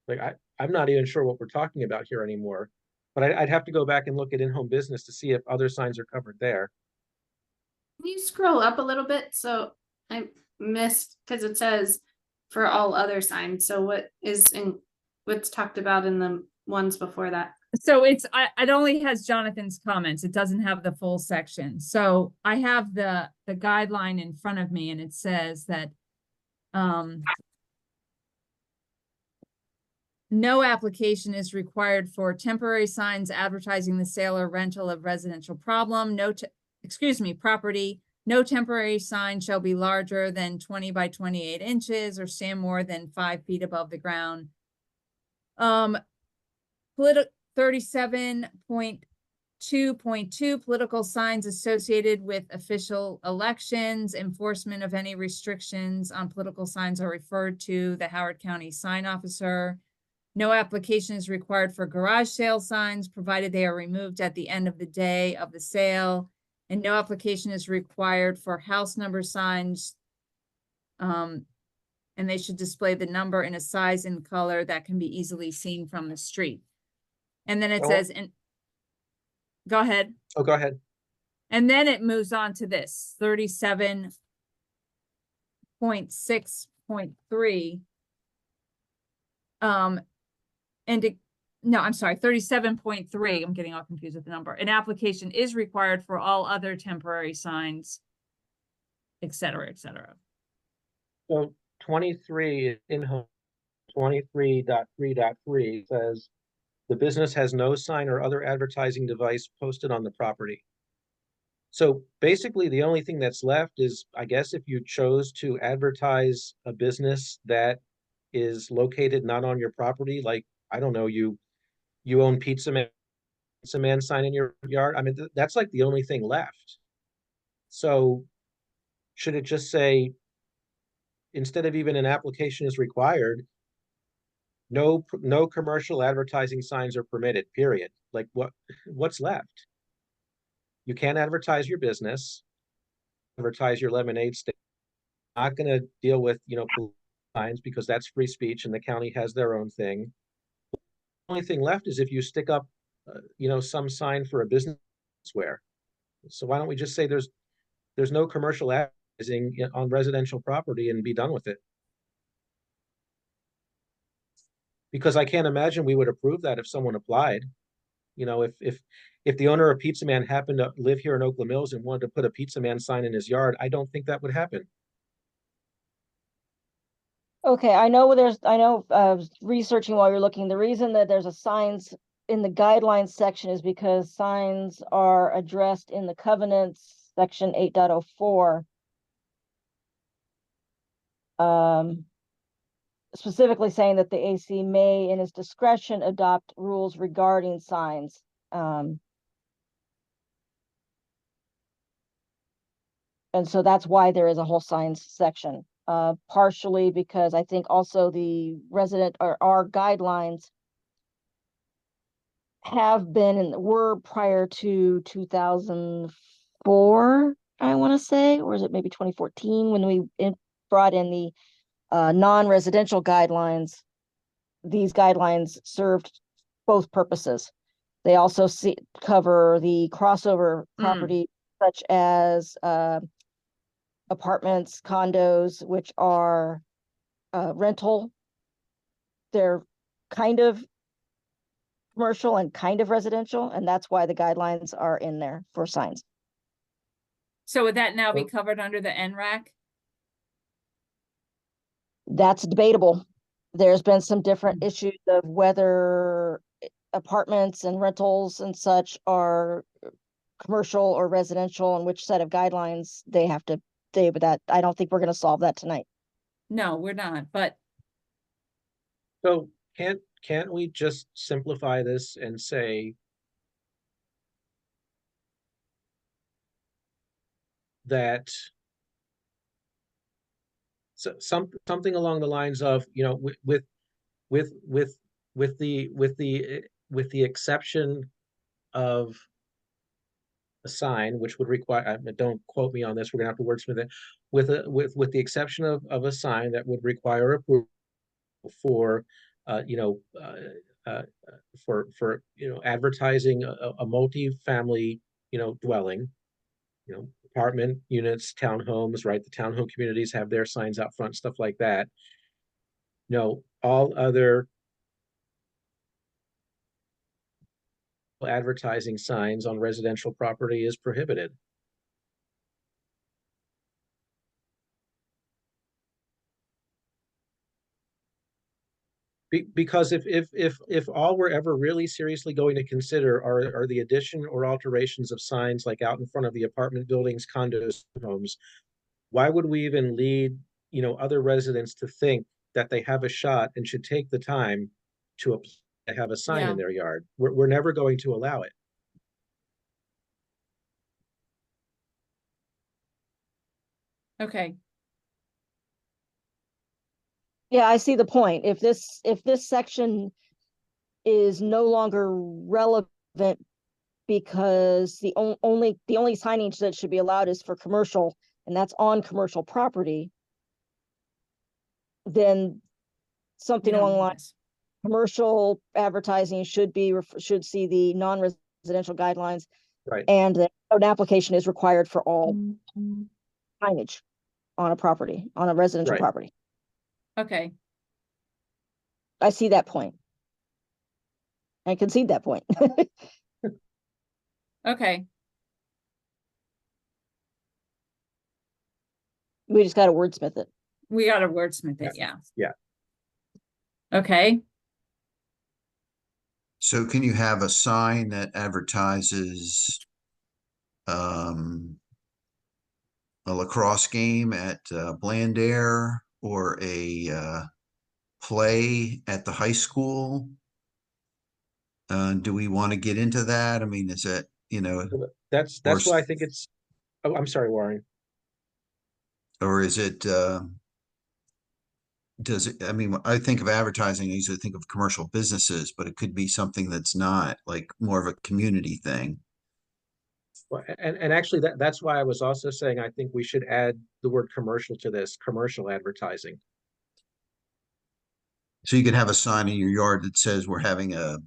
Like I'm not even sure what we're talking about here anymore, but I'd have to go back and look at in-home business to see if other signs are covered there. Can you scroll up a little bit? So I missed, because it says for all other signs. So what is what's talked about in the ones before that. So it only has Jonathan's comments. It doesn't have the full section. So I have the guideline in front of me and it says that, no application is required for temporary signs advertising the sale or rental of residential property. No temporary sign shall be larger than 20 by 28 inches or stand more than 5 feet above the ground. 37.2.2 political signs associated with official elections. Enforcement of any restrictions on political signs are referred to the Howard County sign officer. No application is required for garage sale signs, provided they are removed at the end of the day of the sale. And no application is required for house number signs. And they should display the number in a size and color that can be easily seen from the street. And then it says, and go ahead. Oh, go ahead. And then it moves on to this 37.6.3. No, I'm sorry, 37.3. I'm getting all confused with the number. An application is required for all other temporary signs, et cetera, et cetera. So 23 in home 23.3.3 says the business has no sign or other advertising device posted on the property. So basically the only thing that's left is, I guess, if you chose to advertise a business that is located not on your property, like, I don't know, you own Pizza Man sign in your yard. I mean, that's like the only thing left. So should it just say, instead of even an application is required, no commercial advertising signs are permitted, period? Like, what's left? You can't advertise your business, advertise your lemonade stand. Not going to deal with, signs, because that's free speech and the county has their own thing. The only thing left is if you stick up, some sign for a business where. So why don't we just say there's no commercial advertising on residential property and be done with it? Because I can't imagine we would approve that if someone applied. If the owner of Pizza Man happened to live here in Oakland Mills and wanted to put a Pizza Man sign in his yard, I don't think that would happen. Okay, I know researching while you're looking, the reason that there's a signs in the guidelines section is because signs are addressed in the covenants, section 8.04. Specifically saying that the AC may, in its discretion, adopt rules regarding signs. And so that's why there is a whole signs section. Partially because I think also the resident or our guidelines have been and were prior to 2004, I want to say, or is it maybe 2014 when we brought in the non-residential guidelines. These guidelines served both purposes. They also cover the crossover property, such as apartments, condos, which are rental. They're kind of commercial and kind of residential, and that's why the guidelines are in there for signs. So would that now be covered under the NRAC? That's debatable. There's been some different issues of whether apartments and rentals and such are commercial or residential, and which set of guidelines they have to stay with that. I don't think we're going to solve that tonight. No, we're not, but. So can't we just simplify this and say that something along the lines of, with the exception of a sign, which would require, don't quote me on this, we're gonna have to wordsmith it, with the exception of a sign that would require approval for advertising a multi-family dwelling, apartment units, townhomes, right? The townhome communities have their signs out front, stuff like that. All other advertising signs on residential property is prohibited. Because if all we're ever really seriously going to consider are the addition or alterations of signs like out in front of the apartment buildings, condos, homes, why would we even lead, other residents to think that they have a shot and should take the time to have a sign Yeah. in their yard? We're never going to allow it. Okay, Yeah, I see the point. If this section is no longer relevant because the only signage that should be allowed is for commercial, and that's on commercial property, then we something don't along the need lines, this. commercial advertising should see the non-residential guidelines, Right. and that an application is required for all Mm-hmm. signage on a residential Right. property. Okay, I see that point. I concede that point. okay, We just gotta wordsmith it. we got to wordsmith it, yeah. Yeah. Okay, So can you have a sign that advertises a lacrosse game at Blandair or a play at the high school? Do we want to get into that? I mean, is that, That's Or why I think it's, oh, I'm sorry, Warren. or is it does it, I mean, I think of advertising, I usually think of commercial businesses, but it could be something that's not, like more of a community thing. Well, and actually that's why I was also saying I think we should add the word commercial to this, commercial advertising. So you could have a sign in your yard that says we're having a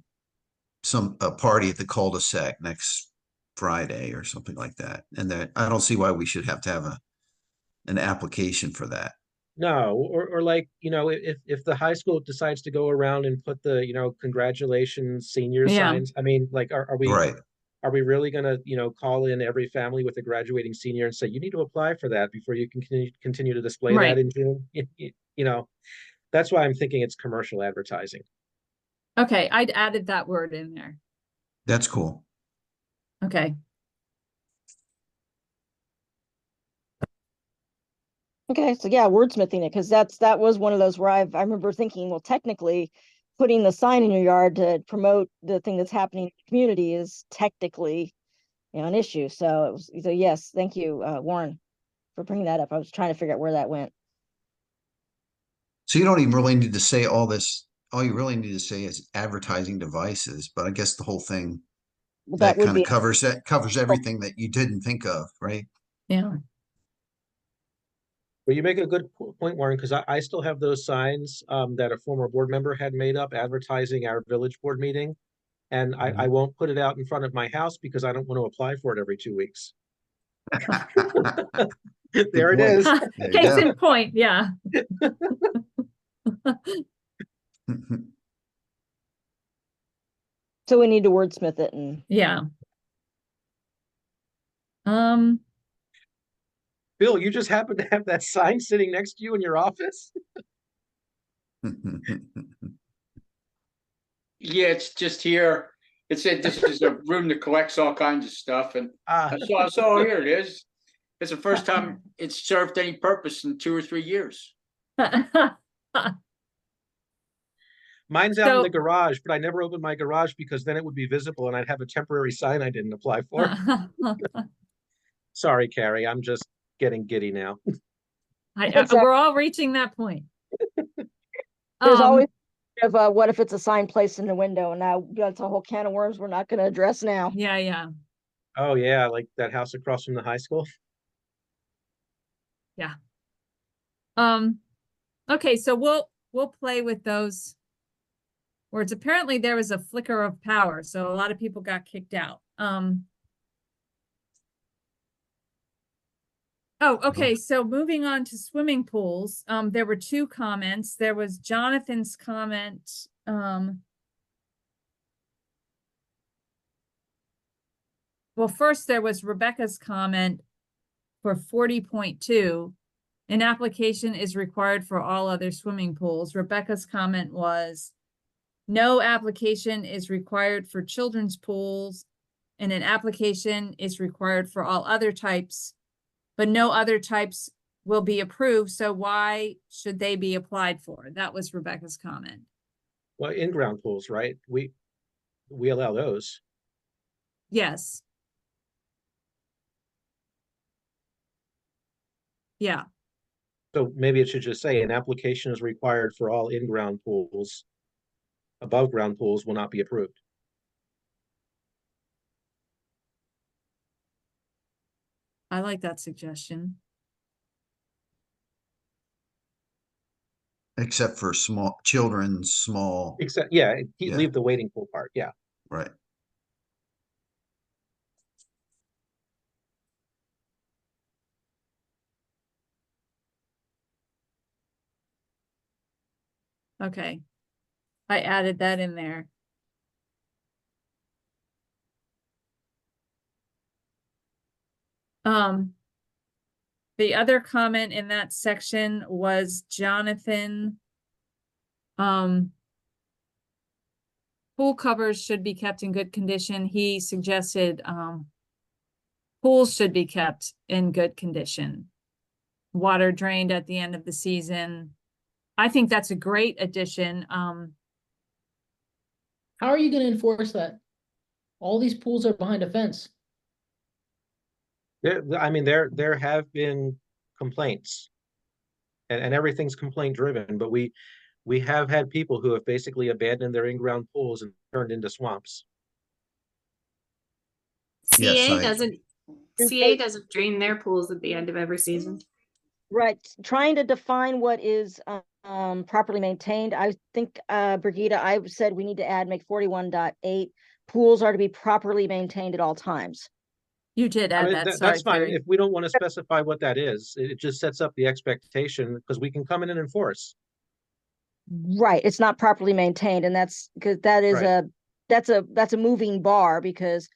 party at the cul-de-sac next Friday or something like that. And then I don't see why we should have to have an application for that. No, or like, if the high school decides to go around and put the, congratulations senior Yeah. signs, I mean, like, are we Right. really gonna, call in every family with a graduating senior and say, you need to apply for that before you can continue to display Right. that in June? That's why I'm thinking it's commercial advertising. okay, I'd added that word in there. That's cool. Okay, Okay, so yeah, wordsmithing it, because that was one of those where I remember thinking, well, technically, putting the sign in your yard to promote the thing that's happening in the community is technically, an issue. So yes, thank you, Warren, for bringing that up. I was trying to figure out where that went. So you don't even really need to say all this. All you really need to say is advertising devices, but I guess the whole thing Well, that would kind of be covers everything that you didn't think of, right? yeah, But you make a good point, Warren, because I still have those signs that a former board member had made up advertising our village board meeting. And I won't put it out in front of my house because I don't want to apply for it every 2 weeks. There it point. is. There you case go. in point, yeah. So we need to wordsmith it and Yeah. Um, Bill, you just happen to have that sign sitting next to you in your office? Yeah, it's just here. It said this is a room that collects all kinds of stuff, and I saw here it is. It's the first time it's served any purpose in 2 or 3 years. Mine's out in So- the garage, but I never opened my garage because then it would be visible and I'd have a temporary sign I didn't apply for. Sorry, Carrie, I'm just getting giddy now. We're all reaching that point. there's Um, always what if it's a sign placed in the window, and now that's a whole can of worms we're not going to address now. Yeah, yeah, Oh yeah, like that house across from the high school. yeah. Okay, so we'll play with those words. Apparently there was a flicker of power, so a lot of people got kicked out. Oh, okay, so moving on to swimming pools, there were 2 comments. There was Jonathan's comment, well, first there was Rebecca's comment for 40.2. An application is required for all other swimming pools. Rebecca's comment was, no application is required for children's pools, and an application is required for all other types, but no other types will be approved, so why should they be applied for? That was Rebecca's comment. Well, in-ground pools, right? We allow those. Yes. Yeah, So maybe it should just say an application is required for all in-ground pools. Above ground pools will not be approved. I like that suggestion. Except for children's small, Except, yeah, Yeah. leave the wading pool part, yeah. right? Okay. I added that in there. The other comment in that section was Jonathan. Pool covers should be kept in good condition. He suggested, pools should be kept in good condition. Water drained at the end of the season. I think that's a great addition. How are you gonna enforce that? All these pools are behind a fence. I mean, there have been complaints. And everything's complaint driven, but we have had people who have basically abandoned their in-ground pools and turned into swamps. Yes, CA I- doesn't, CA doesn't drain their pools at the end of every season. Right, trying to define what is properly maintained. I think, Brigida, I said we need to add, make 41.8, pools are to be properly maintained at all times. You did I add mean, that, sorry, that's fine. Carrie. If we don't want to specify what that is, it just sets up the expectation because we can come in and enforce. Right, it's not properly maintained, and that's because that is Right. that's a moving bar, because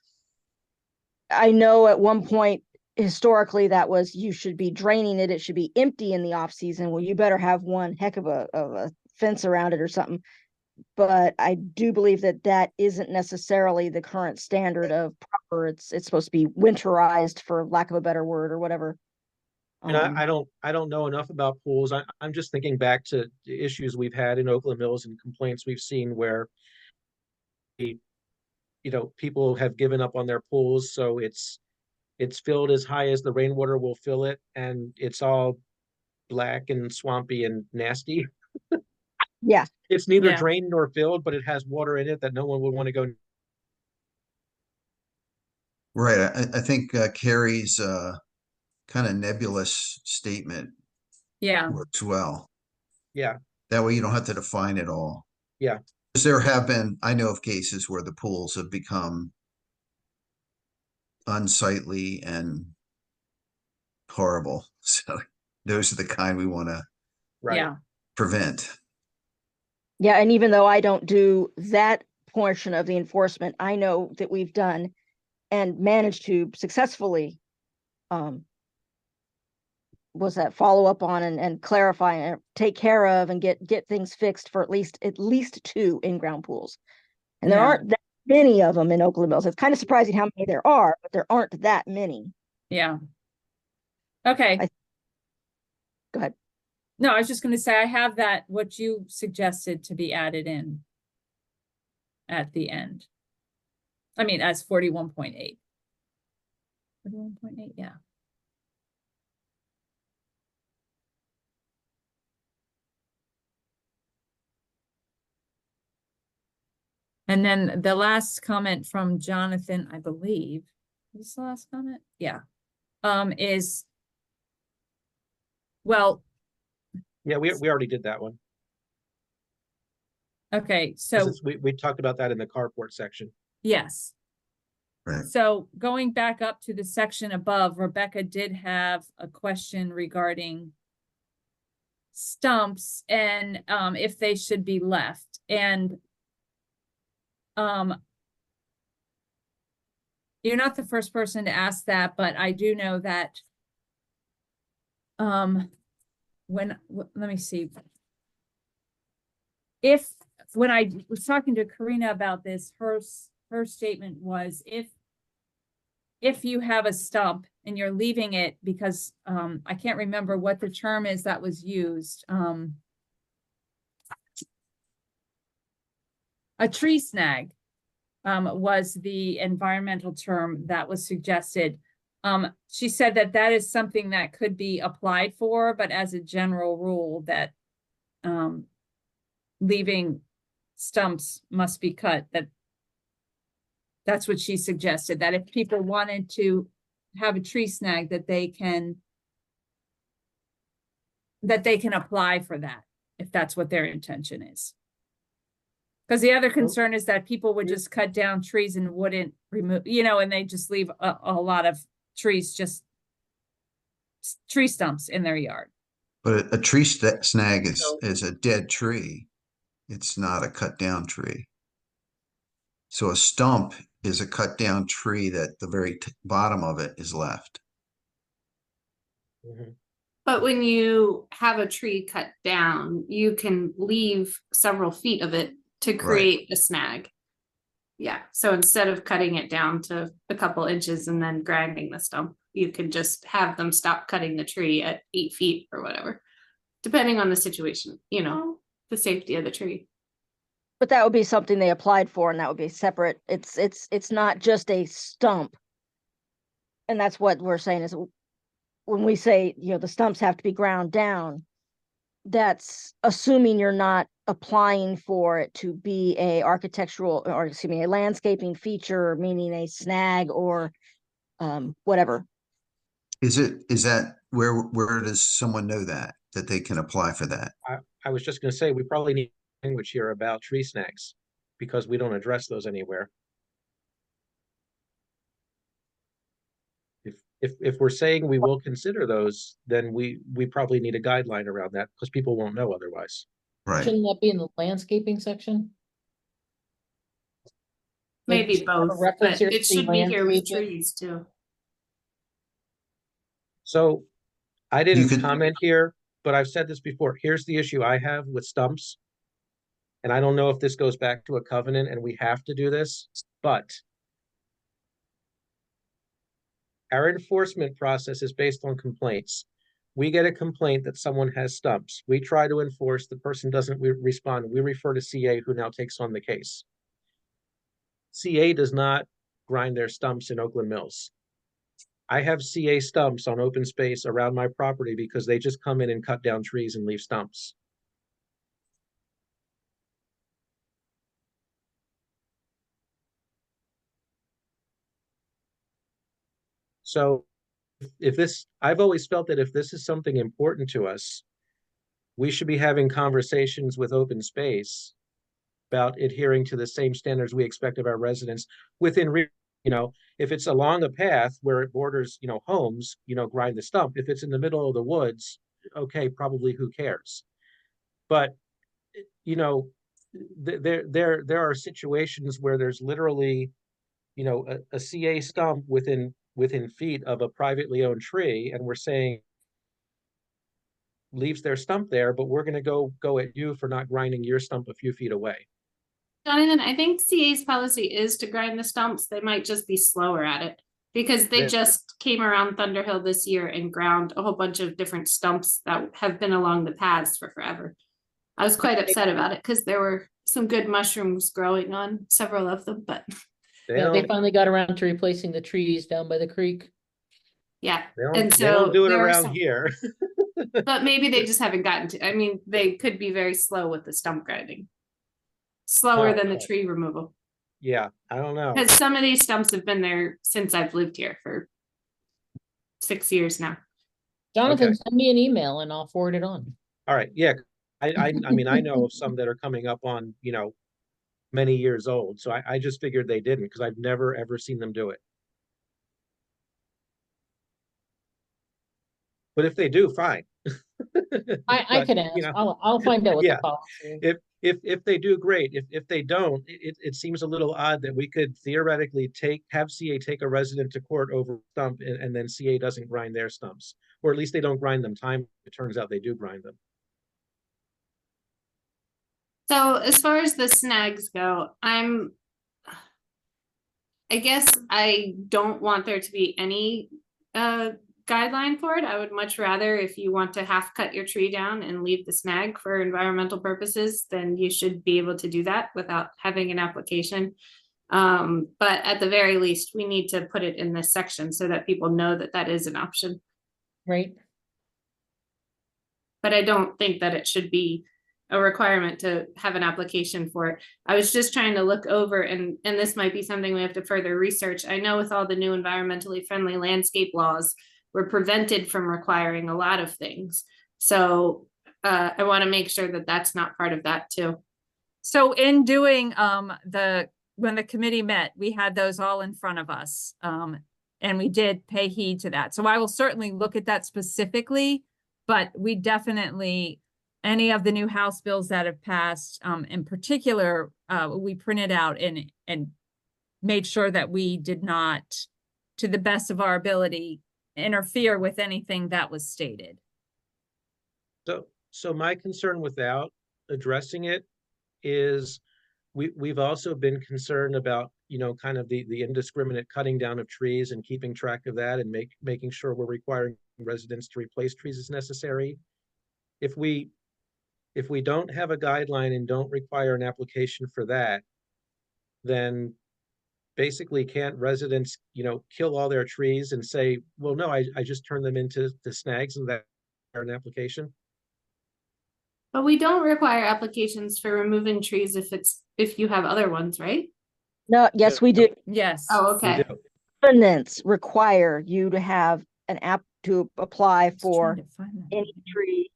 I know at one point historically that was, you should be draining it, it should be empty in the off season. Well, you better have one heck of a fence around it or something. But I do believe that that isn't necessarily the current standard of proper. It's supposed to be winterized, for lack of a better word, or whatever. And I don't know enough about pools. I'm just thinking back to the issues we've had in Oakland Mills and complaints we've seen where people have given up on their pools, so it's filled as high as the rainwater will fill it, and it's all black and swampy and nasty. Yeah, It's neither Yeah. drained nor filled, but it has water in it that no one would want to go. Right. I think Carrie's kind of nebulous statement Yeah, works well. Yeah, That way you don't have to define it all. yeah. Because there have been, I know of cases where the pools have become unsightly and horrible. So those are the kind we want to Right. yeah, prevent. yeah, and even though I don't do that portion of the enforcement, I know that we've done and managed to successfully was that follow up on and clarify and take care of and get things fixed for at least 2 in-ground pools. And there Yeah. aren't that many of them in Oakland Mills. It's kind of surprising how many there are, but there aren't that many. yeah. Okay. Go ahead. No, I was just gonna say, I have that, what you suggested to be added in at the end. I mean, as 41.8. 41.8, yeah. And then the last comment from Jonathan, I believe, is this the last comment? Yeah. Is, well, Yeah, we already did that one. okay, 'Cause so, we talked about that in the carport section. yes. Right. So going back up to the section above, Rebecca did have a question regarding stumps and if they should be left. And you're not the first person to ask that, but I do know that let me see. When I was talking to Karina about this, her statement was if you have a stump and you're leaving it because I can't remember what the term is that was used. A tree snag was the environmental term that was suggested. She said that that is something that could be applied for, but as a general rule that leaving stumps must be cut. That's what she suggested, that if people wanted to have a tree snag, that they can apply for that, if that's what their intention is. Because the other concern is that people would just cut down trees and wouldn't remove, and they just leave a lot of trees, just tree stumps in their yard. But a tree snag is a dead tree. It's not a cut down tree. So a stump is a cut down tree that the very bottom of it is left. Mhm. But when you have a tree cut down, you can leave several feet of it to create a snag. Yeah, so instead of cutting it down to a couple inches and then grinding the stump, you can just have them stop cutting the tree at 8 feet or whatever, depending on the situation, the safety of the tree. But that would be something they applied for, and that would be separate. It's not just a stump. And that's what we're saying is when we say, the stumps have to be ground down, that's assuming you're not applying for it to be a architectural, or excuse me, a landscaping feature, meaning a snag or whatever. Is that where does someone know that they can apply for that? I was just going to say, we probably need language here about tree snags because we don't address those anywhere. If we're saying we will consider those, then we probably need a guideline around that because people won't know otherwise. Right. Shouldn't that be in the landscaping section? Like, Maybe both, but reference here to it should be here with landscaping? trees too. So I didn't could- comment here, but I've said this before. Here's the issue I have with stumps. And I don't know if this goes back to a covenant and we have to do this, but our enforcement process is based on complaints. We get a complaint that someone has stumps. We try to enforce, the person doesn't respond. We refer to CA, who now takes on the case. CA does not grind their stumps in Oakland Mills. I have CA stumps on open space around my property because they just come in and cut down trees and leave stumps. So I've always felt that if this is something important to us, we should be having conversations with open space about adhering to the same standards we expect of our residents within, if it's along a path where it borders, homes, grind the stump. If it's in the middle of the woods, okay, probably who cares? But, there are situations where there's literally, a CA stump within feet of a privately owned tree, and we're saying leaves their stump there, but we're going to go at you for not grinding your stump a few feet away. Jonathan, I think CA's policy is to grind the stumps. They might just be slower at it because they just came around Thunderhill this year and ground a whole bunch of different stumps that have been along the paths for forever. I was quite upset about it because there were some good mushrooms growing on several of them, but They finally got around to replacing the trees down by the creek. yeah. They don't do it around here. But maybe they just haven't gotten to, I mean, they could be very slow with the stump grinding. Slower than the tree removal. Yeah, I don't know. Because some of these stumps have been there since I've lived here for 6 years now. Jonathan, send me an email and I'll forward it on. All right, yeah. I mean, I know of some that are coming up on, many years old. So I just figured they didn't because I've never, ever seen them do it. But if they do, fine. I can ask. I'll find out what the policy is. If they do, great. If they don't, it seems a little odd that we could theoretically have CA take a resident to court over a stump and then CA doesn't grind their stumps, or at least they don't grind them time. It turns out they do grind them. So as far as the snags go, I guess I don't want there to be any guideline for it. I would much rather, if you want to half cut your tree down and leave the snag for environmental purposes, then you should be able to do that without having an application. But at the very least, we need to put it in this section so that people know that that is an option. Right. But I don't think that it should be a requirement to have an application for it. I was just trying to look over, and this might be something we have to further research. I know with all the new environmentally friendly landscape laws, we're prevented from requiring a lot of things. So I want to make sure that that's not part of that too. So in doing when the committee met, we had those all in front of us. And we did pay heed to that. So I will certainly look at that specifically, but we definitely, any of the new House bills that have passed, in particular, we printed out and made sure that we did not, to the best of our ability, interfere with anything that was stated. So my concern without addressing it is we've also been concerned about, kind of the indiscriminate cutting down of trees and keeping track of that and making sure we're requiring residents to replace trees as necessary. If we don't have a guideline and don't require an application for that, then basically can't residents, kill all their trees and say, well, no, I just turned them into the snags and that are an application? But we don't require applications for removing trees if you have other ones, right? No, yes, we do. Yes. Oh, We okay. do. Ordinance require you to have an app to apply Just for trying to find that. any tree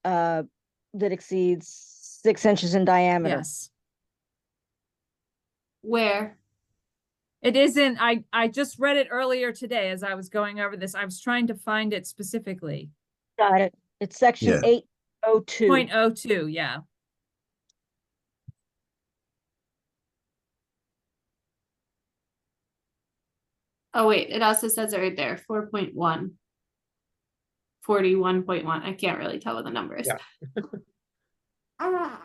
that exceeds 6 inches in diameter. Yes. Where? It isn't, I just read it earlier today as I was going over this. I was trying to find it specifically. Got it. It's section Yeah. 802. 0.02, yeah. Oh, wait, it also says it right there, 4.1. 41.1. I can't really tell what the number is. Yeah.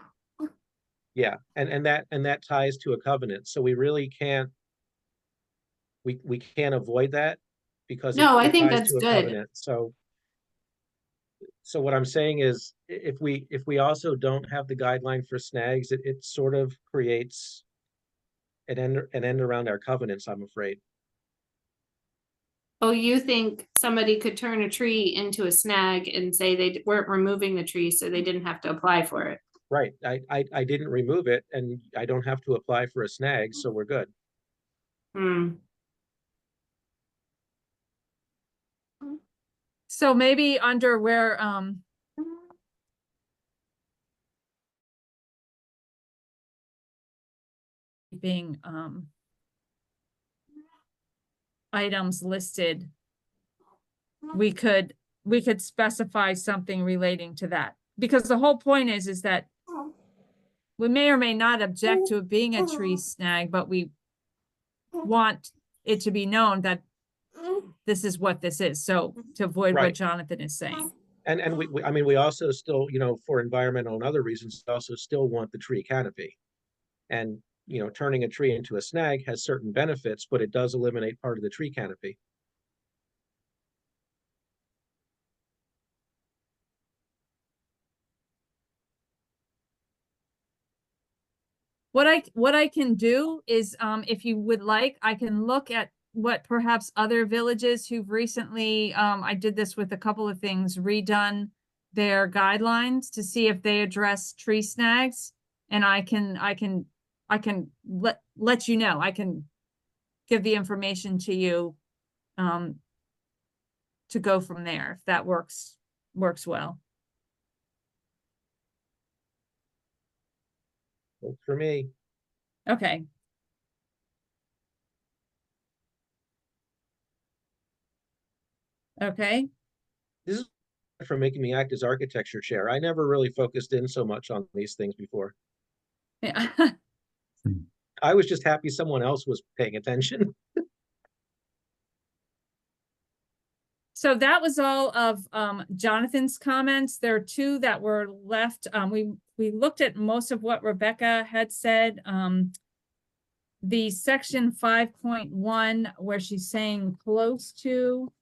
Yeah, and that ties to a covenant. So we really can't, we can't avoid that because No, I it think ties that's to a good. covenant. So what I'm saying is, if we also don't have the guideline for snags, it sort of creates an end around our covenants, I'm afraid. Oh, you think somebody could turn a tree into a snag and say they weren't removing the tree, so they didn't have to apply for it? Right, I didn't remove it and I don't have to apply for a snag, so we're good. So maybe under where, being, items listed, we could specify something relating to that. Because the whole point is that we may or may not object to it being a tree snag, but we want it to be known that this is what this is. So to avoid what Right. Jonathan is saying. And I mean, we also still, for environmental and other reasons, also still want the tree canopy. And, turning a tree into a snag has certain benefits, but it does eliminate part of the tree canopy. What I can do is, if you would like, I can look at what perhaps other villages who've recently, I did this with a couple of things, redone their guidelines to see if they address tree snags. And I can let you know, I can give the information to you, to go from there, if that works well. Works for me. Okay. Okay. This is for making me act as architecture chair. I never really focused in so much on these things before. Yeah. I was just happy someone else was paying attention. So that was all of Jonathan's comments. There are two that were left. We looked at most of what Rebecca had said. The section 5.1 where she's saying close to,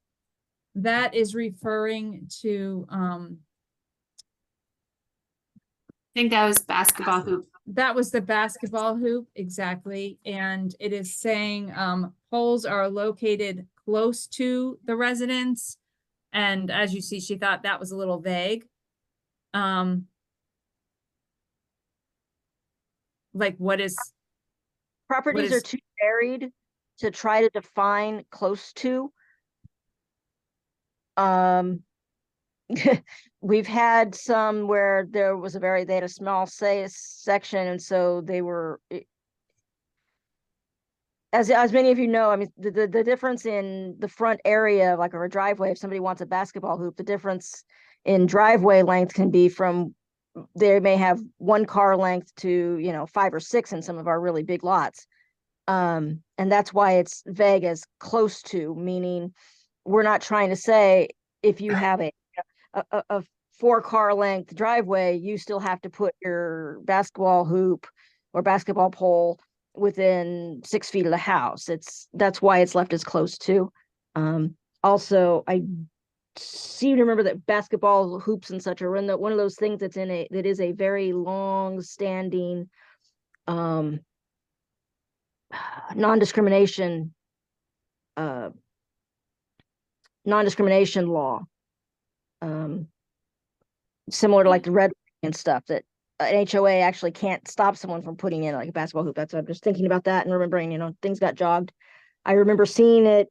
that is referring to I think that was basketball hoop. that was the basketball hoop, exactly. And it is saying poles are located close to the residence. And as you see, she thought that was a little vague. Like what is Properties are is- too varied to try to define close to. We've had some where there was they had a small section, and so they were, as many of you know, I mean, the difference in the front area, like or a driveway, if somebody wants a basketball hoop, the difference in driveway length can be from, they may have one car length to 5 or 6 in some of our really big lots. And that's why it's vague as close to, meaning we're not trying to say if you have a 4-car length driveway, you still have to put your basketball hoop or basketball pole within 6 feet of the house. That's why it's left as close to. Also, I seem to remember that basketball hoops and such are in one of those things that is a very long-standing non-discrimination law, similar to like the red and stuff, that an HOA actually can't stop someone from putting in like a basketball hoop. That's what I'm just thinking about that and remembering, things got jogged. I remember seeing it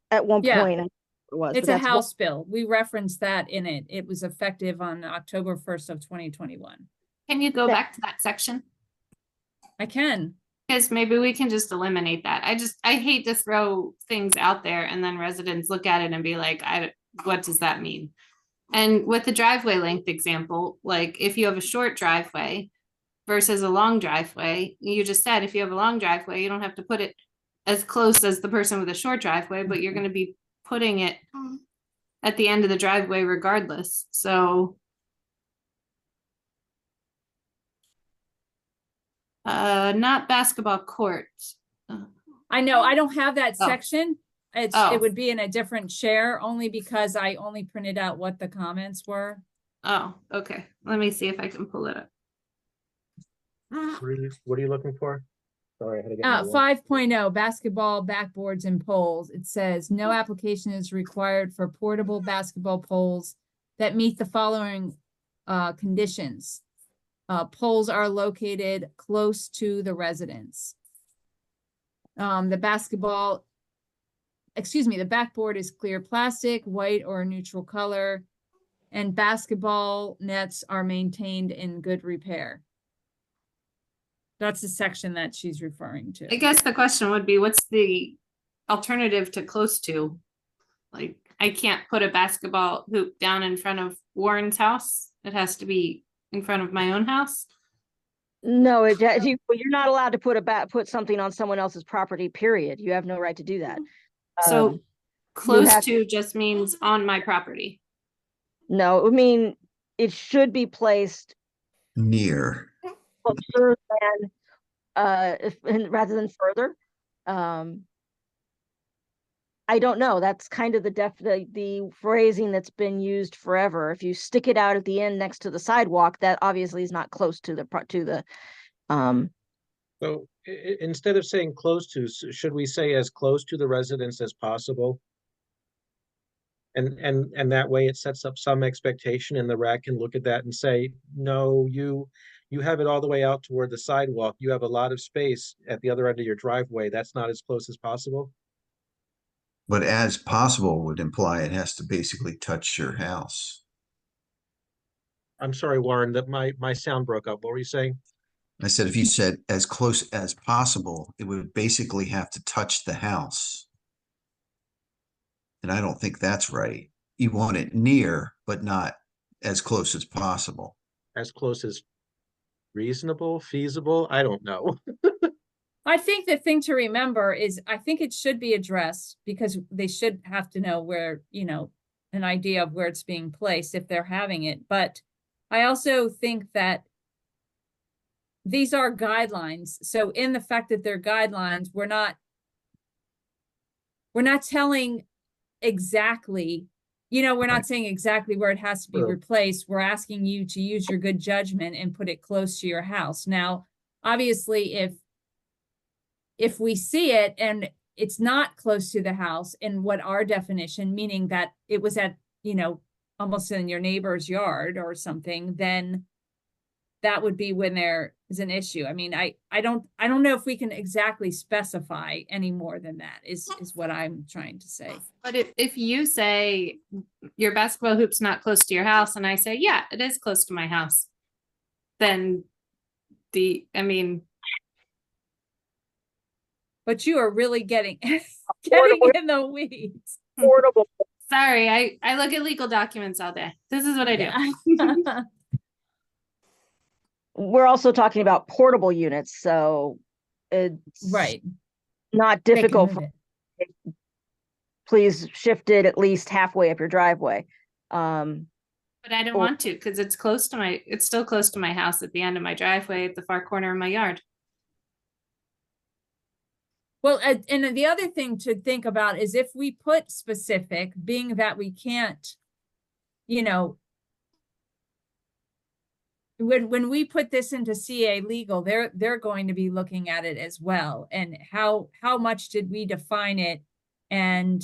at one Yeah. point. It's a House bill. We referenced that in it. It was effective on October 1st of 2021. Can you go back to that section? I can. Because maybe we can just eliminate that. I hate to throw things out there and then residents look at it and be like, what does that mean? And with the driveway length example, like if you have a short driveway versus a long driveway, you just said if you have a long driveway, you don't have to put it as close as the person with a short driveway, but you're going to be putting it at the end of the driveway regardless. So not basketball courts. I know, I don't have that Oh. section. It Oh. would be in a different share only because I only printed out what the comments were. Oh, okay. Let me see if I can pull it up. What are you looking for? Sorry, I had to get my watch. 5.0 basketball backboards and poles. It says no application is required for portable basketball poles that meet the following conditions. Poles are located close to the residence. The backboard is clear plastic, white or neutral color, and basketball nets are maintained in good repair. That's the section that she's referring to. I guess the question would be, what's the alternative to close to? Like, I can't put a basketball hoop down in front of Warren's house. It has to be in front of my own house. No, you're not allowed to put something on someone else's property, period. You have no right to do that. So close have- to just means on my property. No, I mean, it should be placed Near. closer than, rather than further. I don't know. That's kind of the phrasing that's been used forever. If you stick it out at the end next to the sidewalk, that obviously is not close to the. So instead of saying close to, should we say as close to the residence as possible? And that way it sets up some expectation, and the RAC can look at that and say, no, you have it all the way out toward the sidewalk. You have a lot of space at the other end of your driveway. That's not as close as possible. But as possible would imply it has to basically touch your house. I'm sorry, Warren, that my sound broke up. What were you saying? I said, if you said as close as possible, it would basically have to touch the house. And I don't think that's right. you want it near, but not as close as possible. As close as reasonable, feasible, I don't know. I think the thing to remember is I think it should be addressed because they should have to know where, you know, an idea of where it's being placed if they're having it. But I also think that these are guidelines. So in the fact that they're guidelines, we're not telling exactly, you know, we're not Right. saying exactly where it has to be True. replaced. We're asking you to use your good judgment and put it close to your house. Now, obviously, if we see it and it's not close to the house in what our definition, meaning that it was at, you know, almost in your neighbor's yard or something, then that would be when there is an issue. I mean, I don't know if we can exactly specify any more than that is what I'm trying to say. But if you say your basketball hoop's not close to your house, and I say, yeah, it is close to my house, then I mean, But you are really getting in the weeds. Portable. sorry, I look at legal documents all day. This is what I do. Yeah. We're also talking about portable units, so it's Right. not They can difficult. move it. Please shift it at least halfway up your driveway. But I don't want to because it's still close to my house at the end of my driveway at the far corner of my yard. Well, and the other thing to think about is if we put specific, being that we can't, you know, when we put this into CA legal, they're going to be looking at it as well. And how much did we define it? And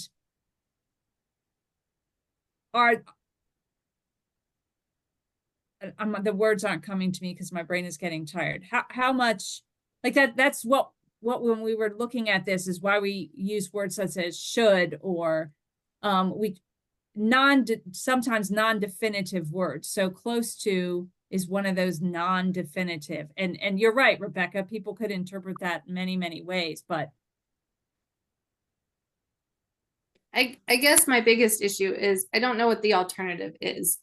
the words aren't coming to me because my brain is getting tired. How much like that's what when we were looking at this is why we use words such as should or sometimes non-definitive words. So close to is one of those non-definitive. And you're right, Rebecca, people could interpret that many, many ways, but I guess my biggest issue is I don't know what the alternative is.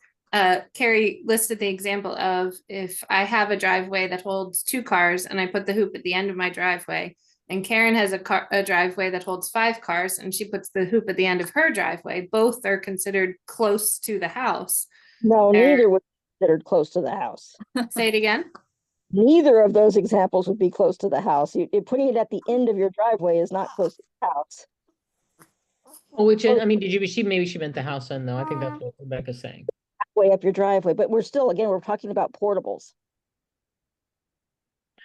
Carrie listed the example of if I have a driveway that holds 2 cars and I put the hoop at the end of my driveway, and Karen has a driveway that holds 5 cars and she puts the hoop at the end of her driveway, both are considered close to the house. No, neither would be considered close to the house. Say it again. Neither of those examples would be close to the house. Putting it at the end of your driveway is not close to the house. Well, which, I mean, maybe she meant the house end though. I think that's what Rebecca's saying. Way up your driveway, but we're talking about portables.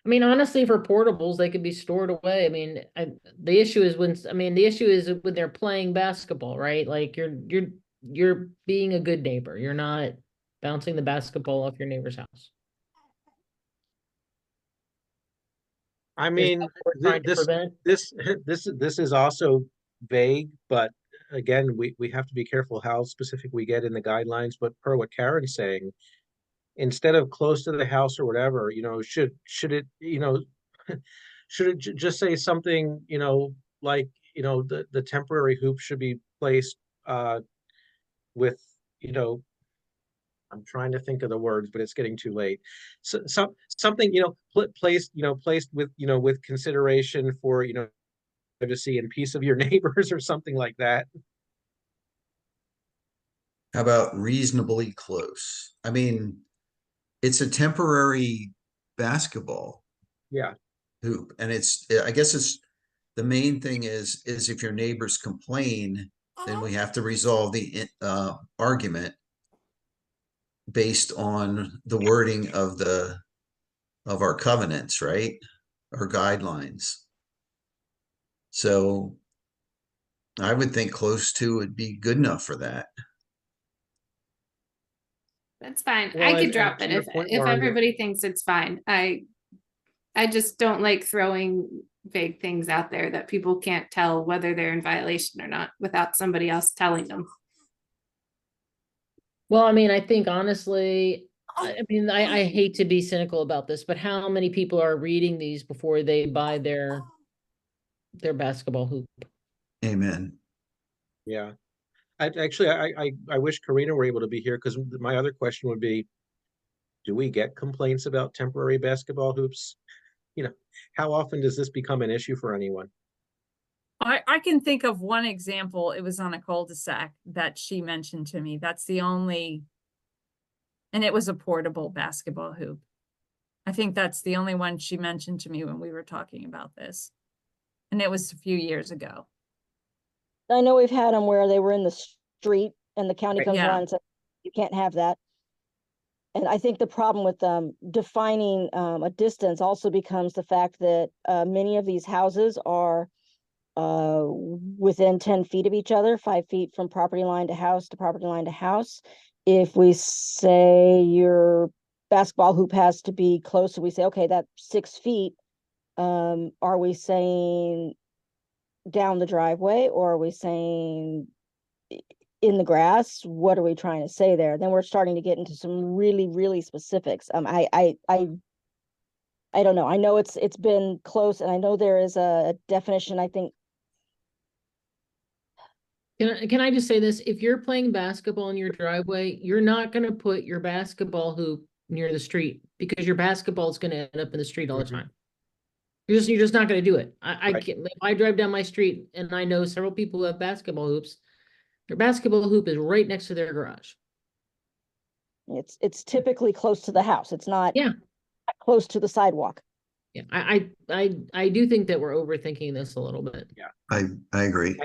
I mean, honestly, for portables, they could be stored away. I mean, the issue is when they're playing basketball, right? Like you're being a good neighbor. You're not bouncing the basketball off your neighbor's house. I mean, this is also vague, but again, we have to be careful how specific we get in the guidelines. But per what Karen's saying, instead of close to the house or whatever, you know, should it, you know, should it just say something, you know, like, you know, the temporary hoop should be placed with, you know, I'm trying to think of the words, but it's getting too late. So something, you know, placed with, you know, with consideration for, you know, privacy and peace of your neighbors or something like that. How about reasonably close? I mean, it's a temporary basketball hoop, and I guess it's the main thing is if your neighbors complain, then we have to resolve the argument based on the wording of our covenants, right? Or guidelines. So I would think close to would be good enough for that. That's fine. Well, I could drop it if Lauren, everybody thinks it's fine. I just don't like throwing vague things out there that people can't tell whether they're in violation or not without somebody else telling them. Well, I mean, I think honestly, I mean, I hate to be cynical about this, but how many people are reading these before they buy their basketball hoop? Amen. Yeah. I wish Karina were able to be here because my other question would be, do we get complaints about temporary basketball hoops? How often does this become an issue for anyone? I can think of one example. It was on a cul-de-sac that she mentioned to me. That's the only, and it was a portable basketball hoop. I think that's the only one she mentioned to me when we were talking about this. And it was a few years ago. I know we've had them where they were in the street and the county Right. comes Yeah. around and says, you can't have that. And I think the problem with defining a distance also becomes the fact that many of these houses are within 10 feet of each other, 5 feet from property line to house to property line to house. If we say your basketball hoop has to be close, so we say, okay, that's 6 feet. Are we saying down the driveway, or are we saying in the grass? What are we trying to say there? Then we're starting to get into some really, really specifics. I don't know. I know it's been close, and I know there is a definition, I think. Can I just say this? If you're playing basketball in your driveway, you're not gonna put your basketball hoop near the street because your basketball is gonna end up in the street all the Mhm. time. You're just not gonna do it. I Right. can't, if I drive down my street and I know several people who have basketball hoops, their basketball hoop is right next to their garage. It's typically close to the house. It's not Yeah. close to the sidewalk. Yeah, I do think that we're overthinking this a little bit. I agree.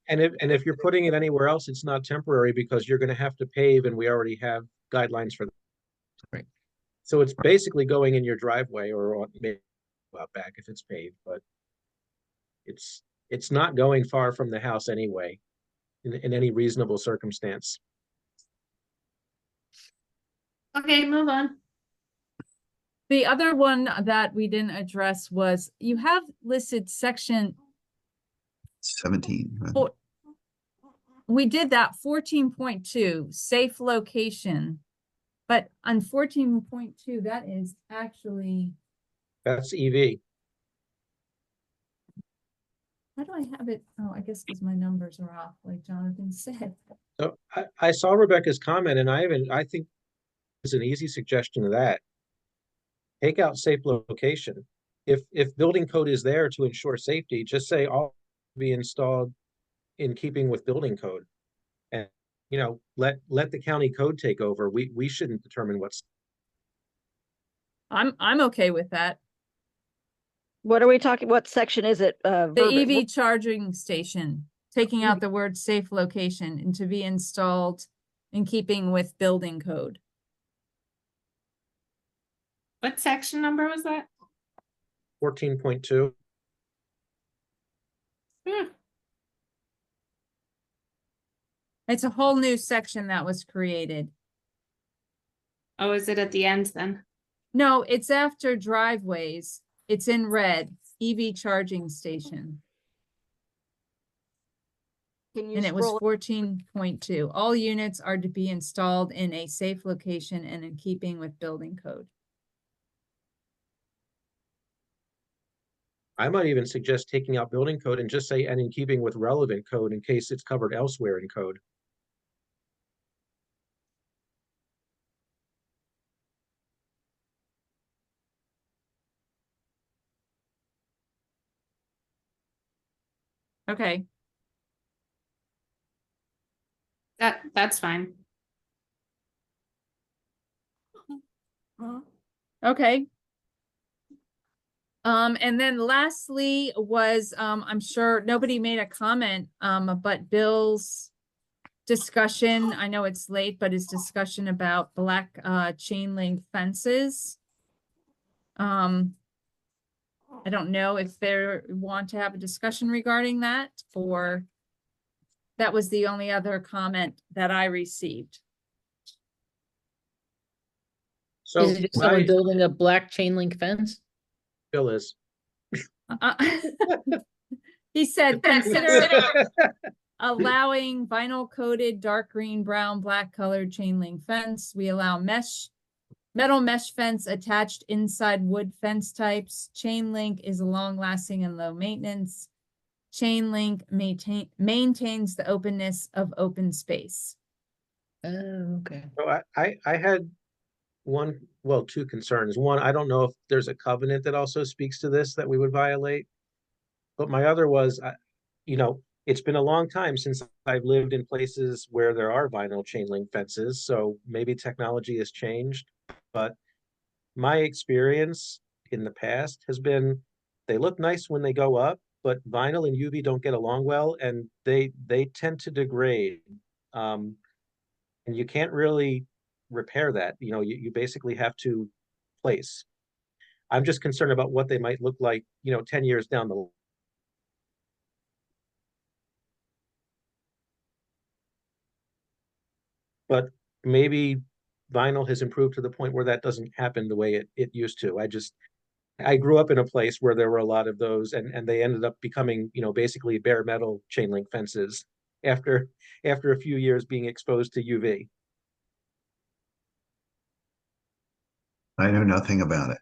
And if you're putting it anywhere else, it's not temporary because you're going to have to pave, and we already have guidelines for that. Right. So it's basically going in your driveway or maybe out back if it's paved, but it's not going far from the house anyway, in any reasonable circumstance. Okay, move on. The other one that we didn't address was you have listed section 17. right? four. We did that 14.2, safe location. But on 14.2, that is actually, That's EV. how do I have it? Oh, I guess because my numbers are off, like Jonathan said. So I saw Rebecca's comment, and I think it's an easy suggestion of that. Take out safe location. If building code is there to ensure safety, just say all be installed in keeping with building code. And let the county code take over. We shouldn't determine what's. I'm okay with that. What are we talking? What section is it? The Verbiage? EV charging station, taking out the word safe location and to be installed in keeping with building code. What section number was that? 14.2. Hmm. It's a whole new section that was created. Oh, is it at the end then? No, it's after driveways. It's in red, EV charging station. Can you And it was scroll? 14.2. All units are to be installed in a safe location and in keeping with building code. I might even suggest taking out building code and just say, and in keeping with relevant code in case it's covered elsewhere in code. Okay, That's fine. okay. And then lastly was, I'm sure nobody made a comment, but Bill's discussion, I know it's late, but his discussion about black, chain link fences. I don't know if they want to have a discussion regarding that, or that was the only other comment that I received. So Is it just someone my building a black chain link fence? bill is. He said, consider allowing vinyl coated dark green, brown, black colored chain link fence. We allow metal mesh fence attached inside wood fence types. Chain link is long lasting and low maintenance. chain link maintains the openness of open space. Oh, okay. So I had two concerns. One, I don't know if there's a covenant that also speaks to this that we would violate. But my other was, it's been a long time since I've lived in places where there are vinyl chain link fences, so maybe technology has changed. But my experience in the past has been they look nice when they go up, but vinyl and UV don't get along well, and they tend to degrade. Um, and you can't really repair that. You basically have to place. I'm just concerned about what they might look like, 10 years down the line. But maybe vinyl has improved to the point where that doesn't happen the way it used to. I grew up in a place where there were a lot of those, and they ended up becoming, basically bare metal chain link fences after a few years being exposed to UV. I know nothing about it.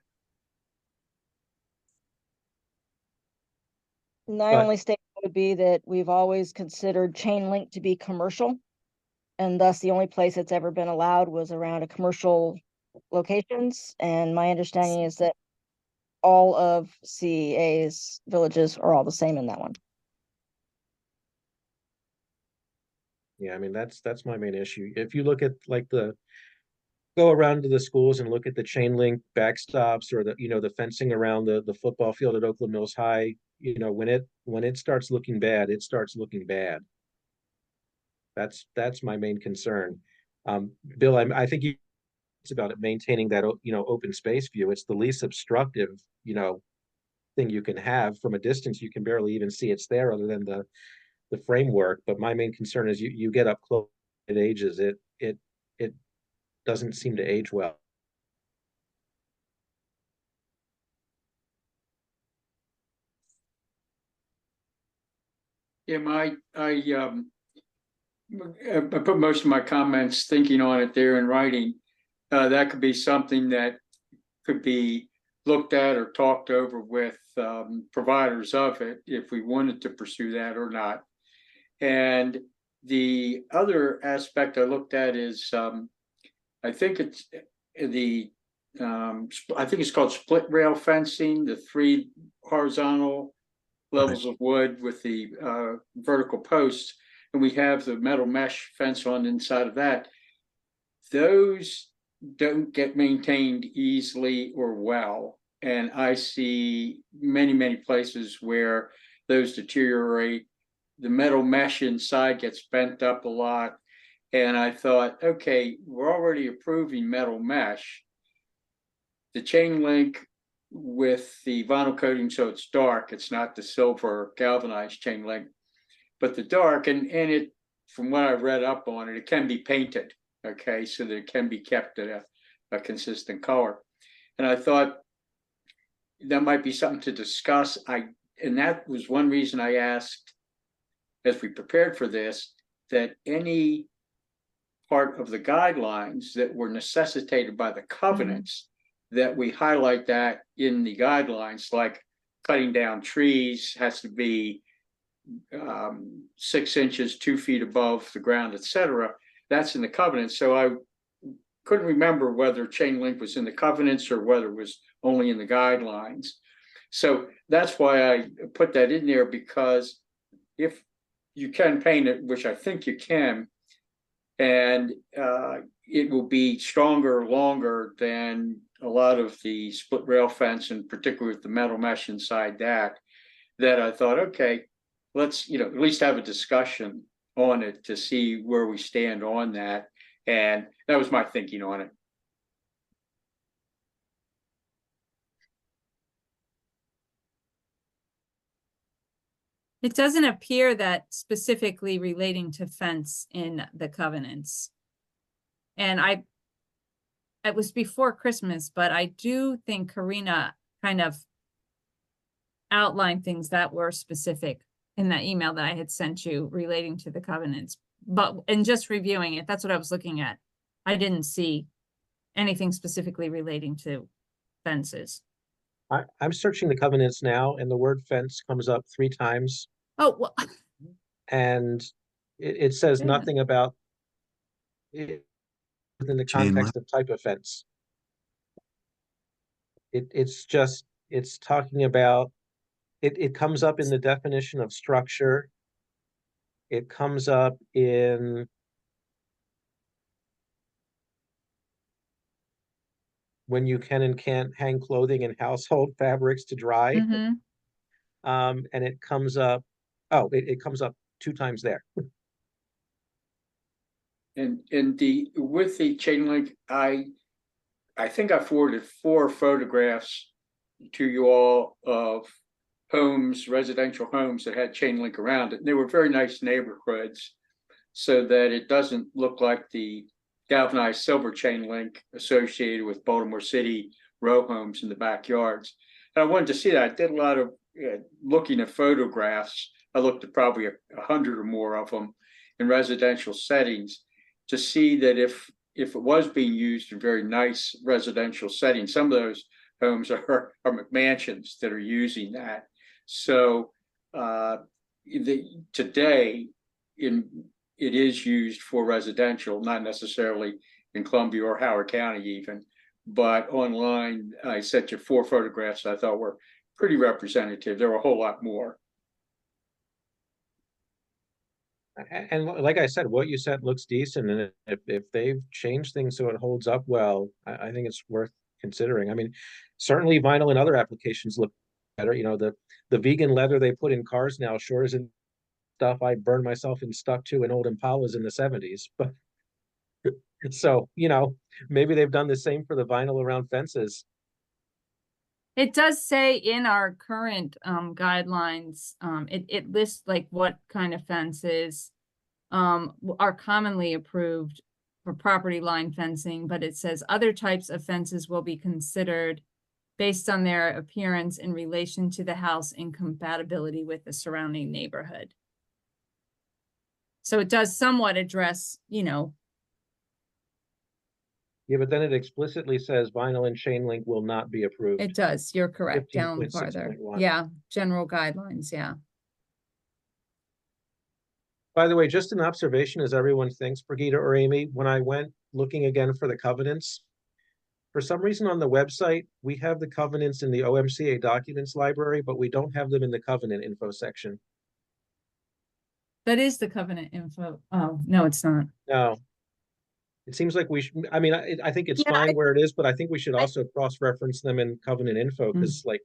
My But only statement would be that we've always considered chain link to be commercial. And thus the only place it's ever been allowed was around a commercial locations. And my understanding is that all of CEA's villages are all the same in that one. yeah, I mean, that's my main issue. If you look at go around to the schools and look at the chain link backstops or the fencing around the football field at Oakland Mills High, when it starts looking bad, it starts looking bad. That's my main concern. Bill, I think it's about it maintaining that open space view. It's the least obstructive thing you can have. From a distance you can barely even see it's there other than the framework. But my main concern is you get up close, it ages, it doesn't seem to age well. Yeah, I put most of my comments thinking on it there in writing. That could be something that could be looked at or talked over with providers of it if we wanted to pursue that or not. And the other aspect I looked at is I think it's I think it's called split rail fencing, the 3 horizontal levels of wood with the vertical posts, and we have the metal mesh fence on the inside of that. Those don't get maintained easily or well, and I see many places where those deteriorate. The metal mesh inside gets bent up a lot, and I thought, okay, we're already approving metal mesh. The chain link with the vinyl coating, so it's dark, it's not the silver galvanized chain link, but the dark, and it, from what I've read up on it, it can be painted, okay, so that it can be kept at a consistent color. And I thought that might be something to discuss. And that was one reason I asked, as we prepared for this, that any part of the guidelines that were necessitated by the covenants, that we highlight that in the guidelines, like cutting down trees has to be 6 inches, 2 feet above the ground, etc. That's in the covenants. So I couldn't remember whether chain link was in the covenants or whether it was only in the guidelines. So that's why I put that in there, because if you can paint it, which I think you can, and it will be stronger, longer than a lot of the split rail fence, and particularly with the metal mesh inside that I thought, okay, let's at least have a discussion on it to see where we stand on that. And that was my thinking on it. It doesn't appear that specifically relating to fence in the covenants. And it was before Christmas, but I do think Karina kind of outlined things that were specific in that email that I had sent you relating to the covenants. But in just reviewing it, that's what I was looking at. I didn't see anything specifically relating to fences. I'm searching the covenants now, and the word fence comes up 3 times. Oh, well, And it says Yeah. nothing about it within the Chain link. context of type of fence. It's talking about, it comes up in the definition of structure. It comes up in when you can and can't hang clothing and household fabrics to dry. mhm. And it comes up, oh, it comes up 2 times there. And with the chain link, I think I forwarded 4 photographs to you all of homes, residential homes that had chain link around it. And they were very nice neighborhoods, so that it doesn't look like the galvanized silver chain link associated with Baltimore City row homes in the backyards. And I wanted to see that. I did a lot of looking at photographs. I looked at probably 100 or more of them in residential settings to see that if it was being used in very nice residential settings. Some of those homes are McMansions that are using that. So today it is used for residential, not necessarily in Columbia or Howard County even, but online I sent you 4 photographs I thought were pretty representative. There were a whole lot more. And like I said, what you said looks decent, and if they've changed things so it holds up well, I think it's worth considering. I mean, certainly vinyl and other applications look better. You know, the vegan leather they put in cars now sure isn't stuff I burned myself and stuck to in old Impalas in the 70s. But so, you know, maybe they've done the same for the vinyl around fences. It does say in our current guidelines, it lists like what kind of fences are commonly approved for property line fencing, but it says other types of fences will be considered based on their appearance in relation to the house and compatibility with the surrounding neighborhood. So it does somewhat address, you know. Yeah, but then it explicitly says vinyl and chain link will not be approved. It does, you're correct, down farther. 15.6.1. Yeah, general guidelines, yeah. By the way, just an observation as everyone thinks, Brigitte or Amy, when I went looking again for the covenants, for some reason on the website, we have the covenants in the OMCA documents library, but we don't have them in the covenant info section. That is the covenant info. Oh, no, it's not. No. It seems like we should, I mean, I think it's Yeah, fine where it is, but I think we should also cross-reference them in covenant info, because like,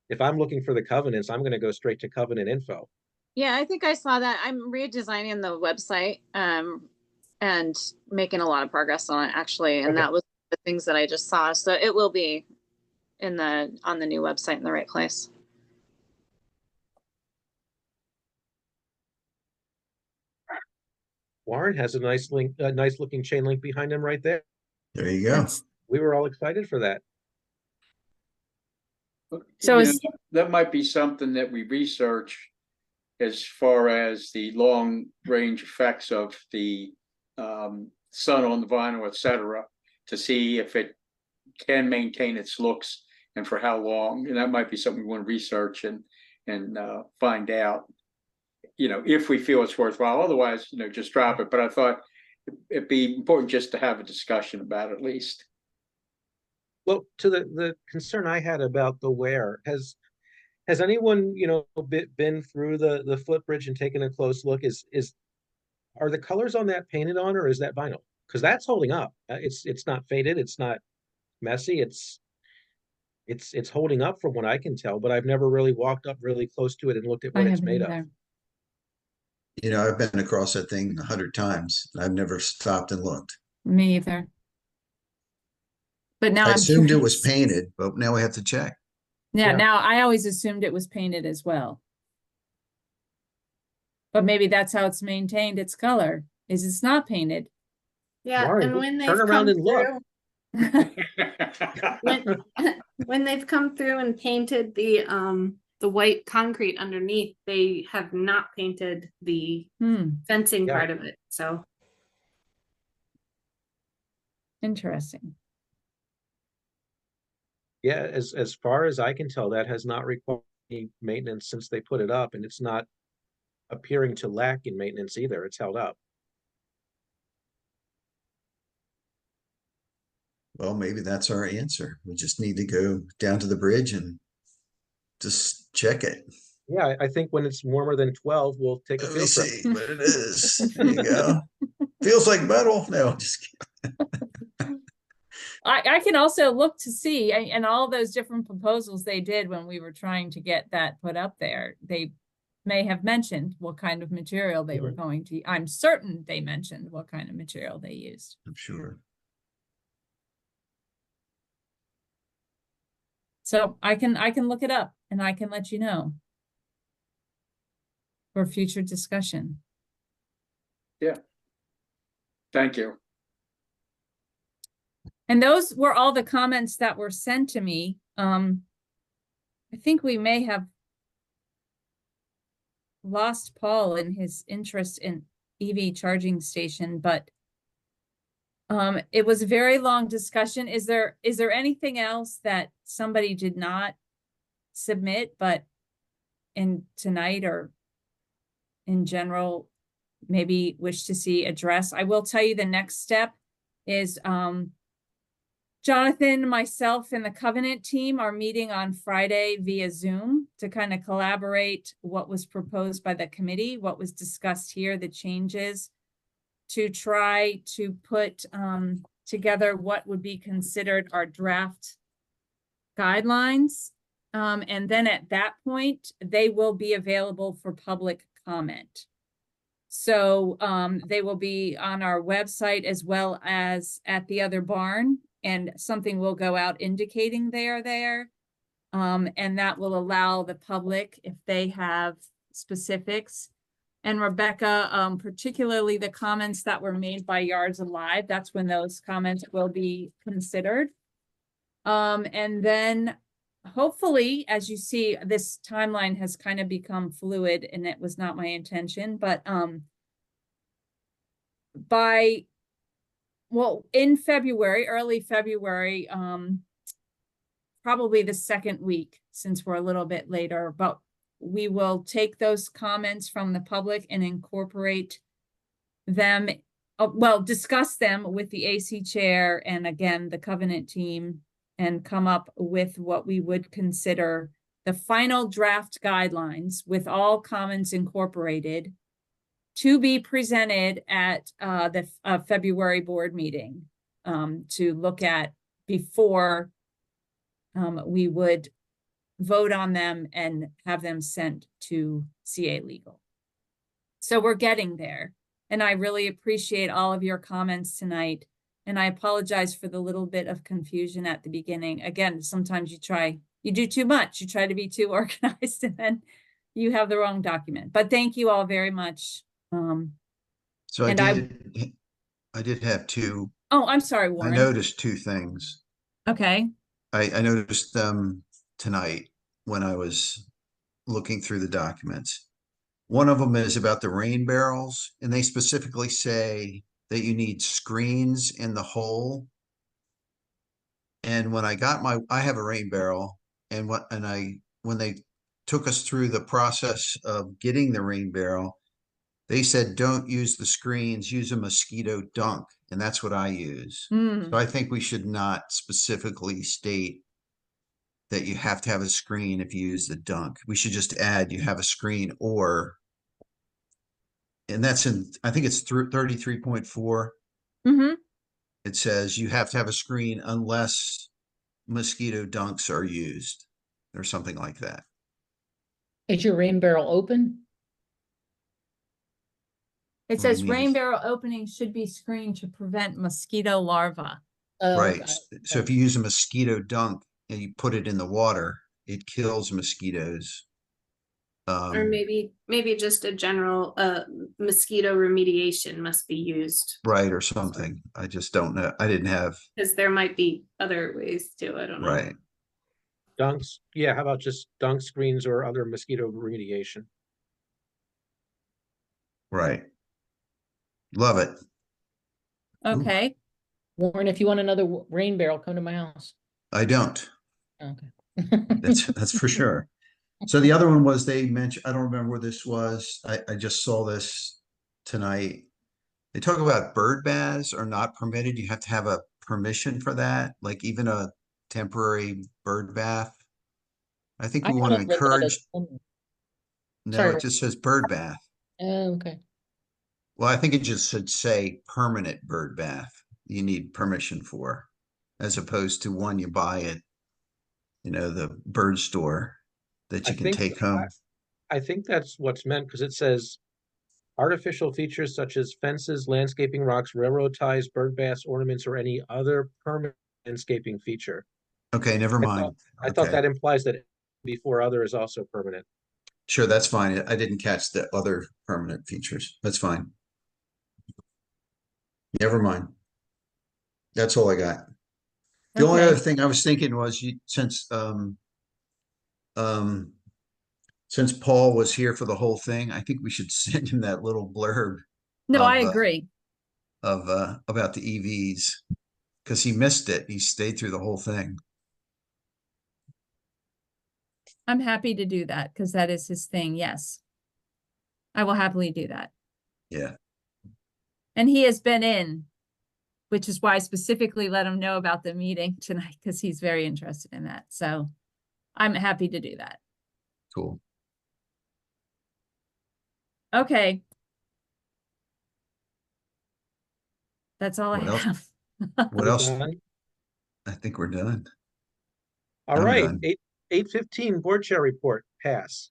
if I'm looking for the covenants, I'm gonna go straight to covenant info. Yeah, I think I saw that. I'm redesigning the website and making a lot of progress on it actually. And Okay. that was the things that I just saw. So it will be on the new website in the right place. Warren has a nice link, a nice looking chain link behind him right there. There you go. We were all excited for that. So You is- know, that might be something that we research as far as the long range effects of the sun on the vinyl, et cetera, to see if it can maintain its looks and for how long. And that might be something we want to research and find out, you know, if we feel it's worthwhile. Otherwise, you know, just drop it. But I thought it'd be important just to have a discussion about it at least. Well, to the concern I had about the wear, has anyone, you know, been through the footbridge and taken a close look? Are the colors on that painted on, or is that vinyl? Because that's holding up. It's not faded. It's not messy. It's holding up from what I can tell. But I've never really walked up really close to it and looked at I what it's haven't made either. of. You know, I've been across that thing 100 times. I've never stopped and looked. Me either. But now I I'm assumed it was curious. painted, but now we have to check. Yeah, Yeah. now I always assumed it was painted as well. But maybe that's how it's maintained its color, is it's not painted. Yeah, Warren, and when turn they've around come and look. through, when they've come through and painted the white concrete underneath, they have not painted the fencing Yeah. part of it. So Interesting. Yeah, as far as I can tell, that has not required any maintenance since they put it up, and it's not appearing to lack in maintenance either. It's held up. Well, maybe that's our answer. We just need to go down to the bridge and just check it. Yeah, I think when it's warmer than 12, we'll take a Let me field trip. see what it is. There you go. Feels like metal. No, just I can also look to see, and all those different proposals they did when we were trying to get that put up there, they may have mentioned what kind of material they were going to, I'm certain they mentioned what kind of material they used. I'm sure. So I can look it up and I can let you know for future discussion. Yeah. Thank you. And those were all the comments that were sent to me. I think we may have lost Paul in his interest in EV charging station, but it was a very long discussion. Is there anything else that somebody did not submit, but in tonight or in general, maybe wish to see address? I will tell you the next step is Jonathan, myself, and the Covenant team are meeting on Friday via Zoom to kind of collaborate what was proposed by the committee, what was discussed here, the changes, to try to put together what would be considered our draft guidelines. And then at that point, they will be available for public comment. So they will be on our website as well as at the other barn, and something will go out indicating they are there. And that will allow the public, if they have specifics. And Rebecca, particularly the comments that were made by Yards Alive, that's when those comments will be considered. And then hopefully, as you see, this timeline has kind of become fluid, and it was not my intention, but in February, early February, probably the second week, since we're a little bit later, but we will take those comments from the public and incorporate them, discuss them with the AC chair and again, the Covenant team, and come up with what we would consider the final draft guidelines with all comments incorporated to be presented at the February board meeting to look at before we would vote on them and have them sent to CA Legal. So we're getting there. And I really appreciate all of your comments tonight. And I apologize for the little bit of confusion at the beginning. Again, sometimes you do too much. You try to be too organized and then you have the wrong document. But thank you all very much. So I did have two. Oh, I'm sorry, Warren. I noticed two things. Okay. I noticed them tonight when I was looking through the documents. One of them is about the rain barrels, and they specifically say that you need screens in the hole. And when I got I have a rain barrel, and when they took us through the process of getting the rain barrel, they said, don't use the screens, use a mosquito dunk. And that's what I use. So I think we should not specifically state that you have to have a screen if you use the dunk. We should just add, you have a screen and that's I think it's 33.4. It says you have to have a screen unless mosquito dunks are used or something like that. Is your rain barrel open? It What do says you mean? rain barrel opening should be screened to prevent mosquito larvae. Oh, Right. okay. So if you use a mosquito dunk and you put it in the water, it kills mosquitoes. Or maybe just a general mosquito remediation must be used. Right, or something. I just don't know. I didn't have. Because there might be other ways too. I don't know. Right. Dunks. Yeah, how about just dunk screens or other mosquito remediation? Right. Love it. Okay. Warren, if you want another rain barrel, come to my house. I don't. Okay. That's for sure. So the other one was they mentioned, I don't remember where this was. I just saw this tonight. They talk about bird baths are not permitted. You have to have a permission for that, like even a temporary bird bath. I think I we thought want to it was listed as encourage, homeless. no, Sorry. it just says bird bath. Oh, okay. Well, I think it just should say permanent bird bath. You need permission for, as opposed to one you buy at, the bird store that I you can think take home. I think that's what's meant because it says artificial features such as fences, landscaping rocks, railroad ties, bird baths, ornaments, or any other permanent landscaping feature. Okay, never I mind. thought, I thought Okay, that implies that before other is also permanent. sure, that's fine. I didn't catch the other permanent features. That's fine. Never mind. That's all I got. The only Okay. other thing I was thinking was um since Paul was here for the whole thing, I think we should send him that little blurb No, I of agree. about the EVs because he missed it. He stayed through the whole thing. I'm happy to do that because that is his thing. Yes. I will happily do that. Yeah. And he has been in, which is why I specifically let him know about the meeting tonight because he's very interested in that. So I'm happy to do that. Cool. Okay. That's all What I else? have. What We else? done? I think we're done. All I'm right, done. 8:15 board chair report, pass.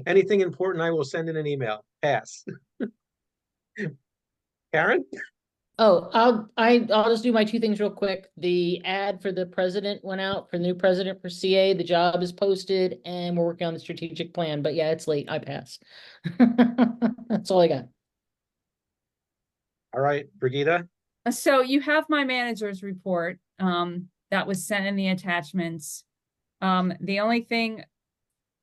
Anything important, I will send in an email, pass. Karen? Oh, I'll just do my two things real quick. The ad for the president went out for the new president for CA. The job is posted and we're working on the strategic plan, but yeah, it's late. I pass. That's all I got. All right, Brigida? So you have my manager's report, that was sent in the attachments. The only thing,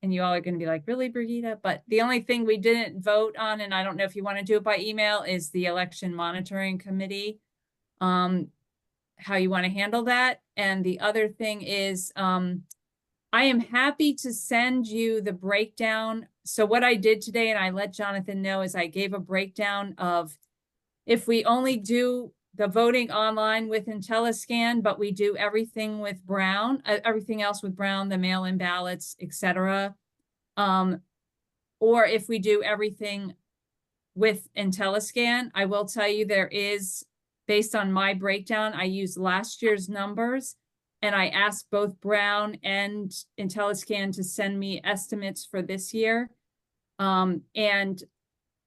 and you all are gonna be like, really, Brigida? But the only thing we didn't vote on, and I don't know if you want to do it by email, is the election monitoring committee. How you want to handle that. And the other thing is, I am happy to send you the breakdown. So what I did today, and I let Jonathan know, is I gave a breakdown of if we only do the voting online with IntelliScan, but we do everything with Brown, everything else with Brown, the mail-in ballots, etc. Or if we do everything with IntelliScan, I will tell you there is, based on my breakdown, I used last year's numbers and I asked both Brown and IntelliScan to send me estimates for this year. And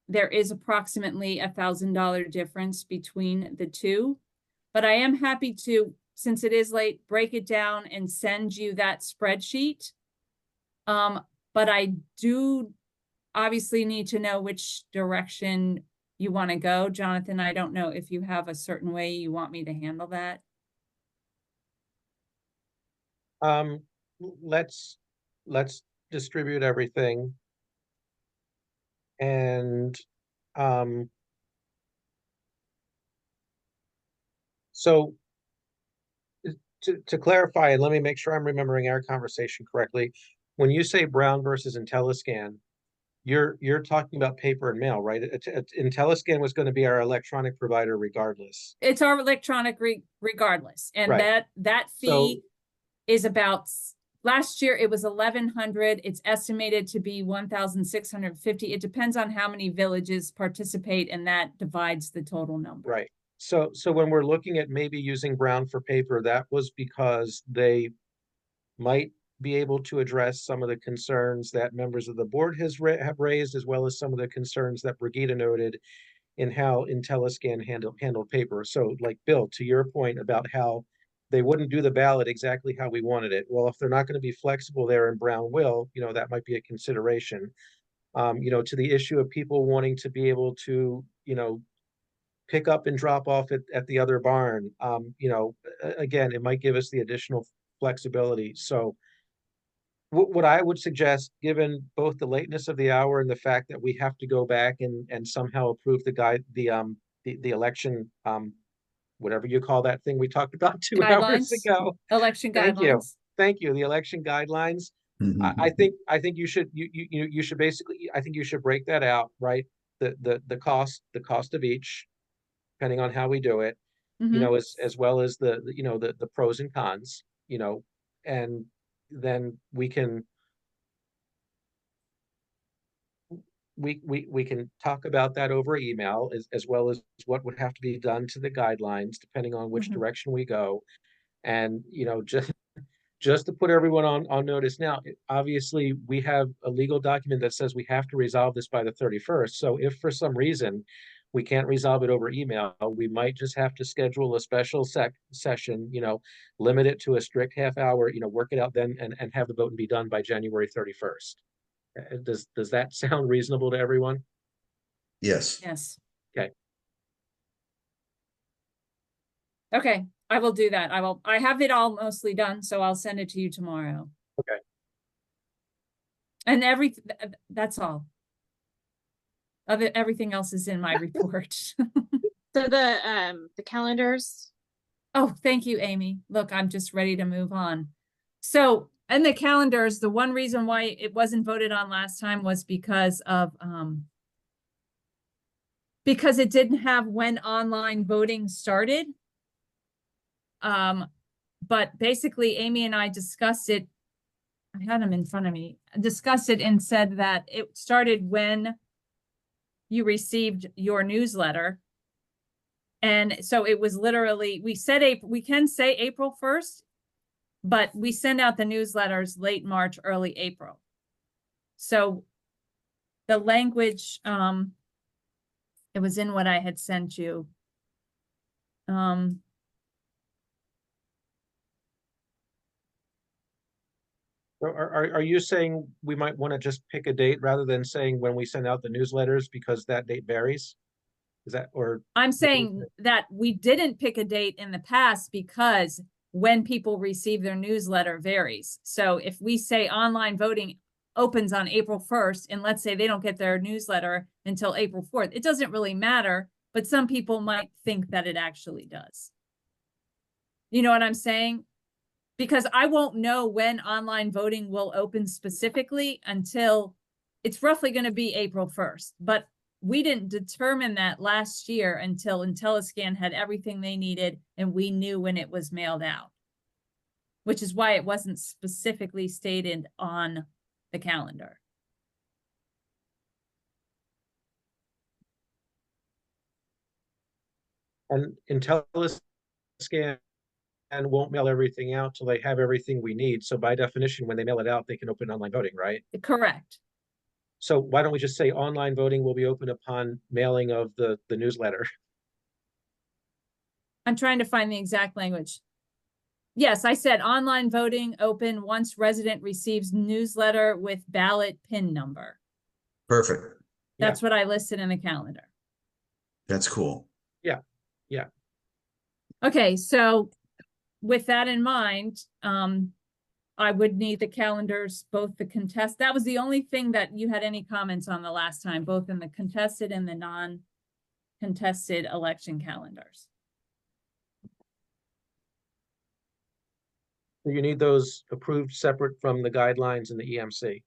there is approximately $1,000 difference between the two, but I am happy to, since it is late, break it down and send you that spreadsheet. But I do obviously need to know which direction you want to go. Jonathan, I don't know if you have a certain way you want me to handle that. Let's distribute everything. And so to clarify, and let me make sure I'm remembering our conversation correctly. When you say Brown versus IntelliScan, you're talking about paper and mail, right? IntelliScan was going to be our electronic provider regardless. It's our electronic regardless. And Right. that So fee is about, last year it was 1,100. It's estimated to be 1,650. It depends on how many villages participate, and that divides the total number. right. So when we're looking at maybe using Brown for paper, that was because they might be able to address some of the concerns that members of the board have raised, as well as some of the concerns that Brigida noted in how IntelliScan handled paper. So like Bill, to your point about how they wouldn't do the ballot exactly how we wanted it. Well, if they're not going to be flexible there and Brown will, that might be a consideration. To the issue of people wanting to be able to, pick up and drop off at the other barn. Again, it might give us the additional flexibility. So what I would suggest, given both the lateness of the hour and the fact that we have to go back and somehow approve the election, whatever you call that thing we talked about 2 hours Guidelines, ago. election Thank you. guidelines. thank you, the election guidelines. I think you should, you should basically, I think you should break that out, right? The cost of each, depending on how we do it, you know, as well as you know, the pros and cons, you know, and then we can we can talk about that over email as well as what would have to be done to the guidelines, depending on which direction we go. And, you know, just to put everyone on notice now, obviously we have a legal document that says we have to resolve this by the 31st. So if for some reason we can't resolve it over email, we might just have to schedule a special session, you know, limit it to a strict half hour, you know, work it out then and have the vote and be done by January 31st. Does that sound reasonable to everyone? Yes. Yes. Okay. Okay, I will do that. I have it all mostly done, so I'll send it to you tomorrow. Okay. And that's all. Everything else is in my report. So the calendars. Oh, thank you, Amy. Look, I'm just ready to move on. So, and the calendars, the one reason why it wasn't voted on last time was because it didn't have when online voting started. But basically Amy and I discussed it. I had them in front of me, discussed it and said that it started when you received your newsletter. And so it was literally, we can say April 1st, but we send out the newsletters late March, early April. So the language, it was in what I had sent you. Are you saying we might want to just pick a date rather than saying when we send out the newsletters because that date varies? Is that, or? I'm saying that we didn't pick a date in the past because when people receive their newsletter varies. So if we say online voting opens on April 1st, and let's say they don't get their newsletter until April 4th, it doesn't really matter, but some people might think that it actually does. You know what I'm saying? Because I won't know when online voting will open specifically until it's roughly going to be April 1st. But we didn't determine that last year until IntelliScan had everything they needed and we knew when it was mailed out, which is why it wasn't specifically stated on the calendar. And IntelliScan won't mail everything out till they have everything we need. So by definition, when they mail it out, they can open online voting, right? Correct. So why don't we just say online voting will be open upon mailing of the newsletter? I'm trying to find the exact language. Yes, I said online voting open once resident receives newsletter with ballot PIN number. Perfect. That's what I listed in the calendar. That's cool. Yeah. Yeah. Okay, so with that in mind, I would need the calendars, both the contest. That was the only thing that you had any comments on the last time, both in the contested and the non-contested election calendars. You need those approved separate from the guidelines in the EMC.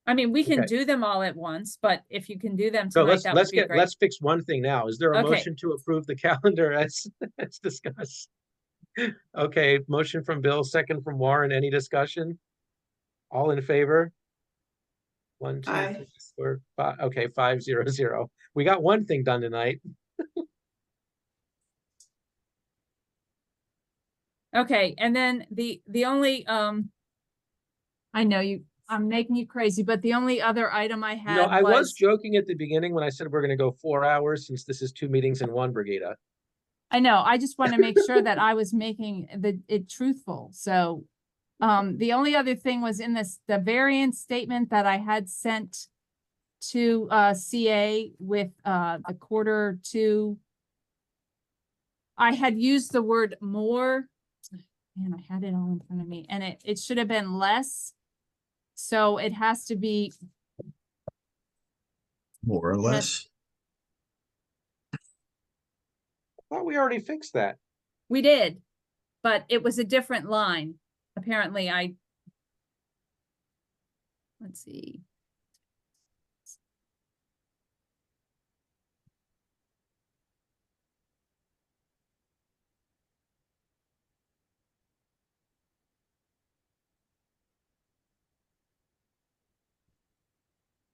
I mean, we can Okay. do them all at once, but if you can do them So tonight, that would be great. let's fix one thing now. Is there a Okay. motion to approve the calendar as discussed? Okay, motion from Bill, second from Warren. Any discussion? All in favor? 1, 2, Aye. 3, 4, 5. Okay, 5-0-0. We got one thing done tonight. Okay, and then the only I know I'm making you crazy, but the only other item I had No, I was was joking at the beginning when I said we're going to go 4 hours since this is 2 meetings in one, Brigida. I know, I just want to make sure that I was making it truthful. So the only other thing was in the variance statement that I had sent to CA with the Q2. I had used the word more. Man, I had it all in front of me, and it should have been less. So it has to be More or less. I thought we already fixed that. We did, but it was a different line. apparently let's see.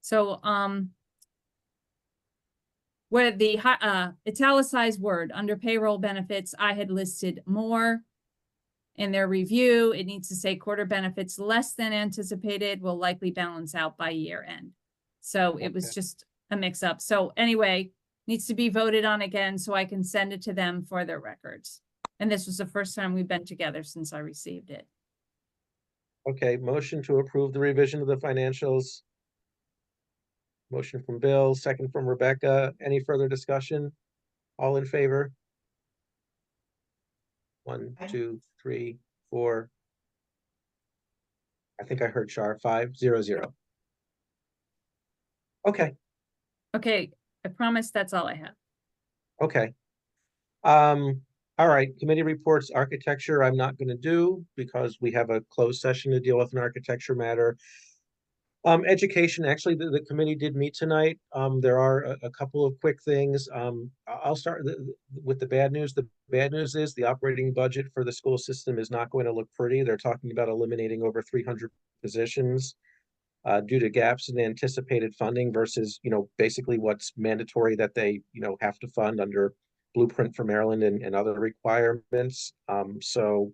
So, where the italicized word under payroll benefits, I had listed more in their review. It needs to say quarter benefits less than anticipated will likely balance out by year end. So it was Okay. just a mix up. So anyway, needs to be voted on again so I can send it to them for their records. And this was the first time we've been together since I received it. Okay, motion to approve the revision of the financials. Motion from Bill, second from Rebecca. Any further discussion? All in favor? 1, 2, 3, 4. I think I heard Char, 5, 0, 0. Okay, Okay, I promise that's all I have. okay. All right, committee reports, architecture, I'm not gonna do because we have a closed session to deal with an architecture matter. Education, actually, the committee did meet tonight. There are a couple of quick things. I'll start with the bad news. The bad news is the operating budget for the school system is not going to look pretty. They're talking about eliminating over 300 positions due to gaps in anticipated funding versus, basically what's mandatory that they, have to fund under Blueprint for Maryland and other requirements. So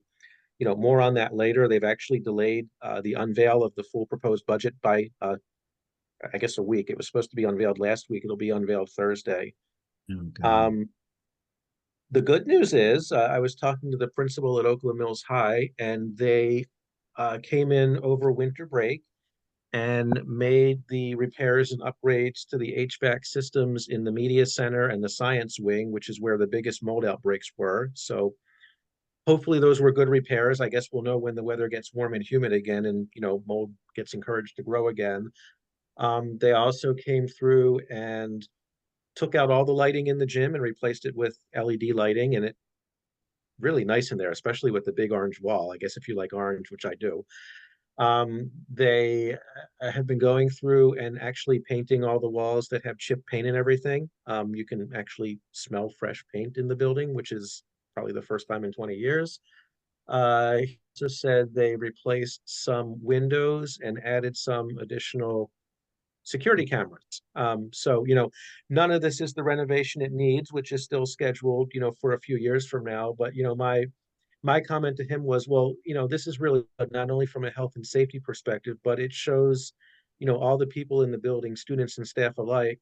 more on that later. They've actually delayed the unveil of the full proposed budget by, I guess, a week. It was supposed to be unveiled last week. It'll be unveiled Thursday. Okay. The good news is I was talking to the principal at Oakland Mills High, and they came in over winter break and made the repairs and upgrades to the HVAC systems in the media center and the science wing, which is where the biggest mold outbreaks were. So hopefully those were good repairs. I guess we'll know when the weather gets warm and humid again and, mold gets encouraged to grow again. They also came through and took out all the lighting in the gym and replaced it with LED lighting, and it really nice in there, especially with the big orange wall. I guess if you like orange, which I do. They have been going through and actually painting all the walls that have chip paint and everything. You can actually smell fresh paint in the building, which is probably the first time in 20 years. He also said they replaced some windows and added some additional security cameras. So, none of this is the renovation it needs, which is still scheduled, for a few years from now. But, my comment to him was, well, this is really not only from a health and safety perspective, but it shows, all the people in the building, students and staff alike,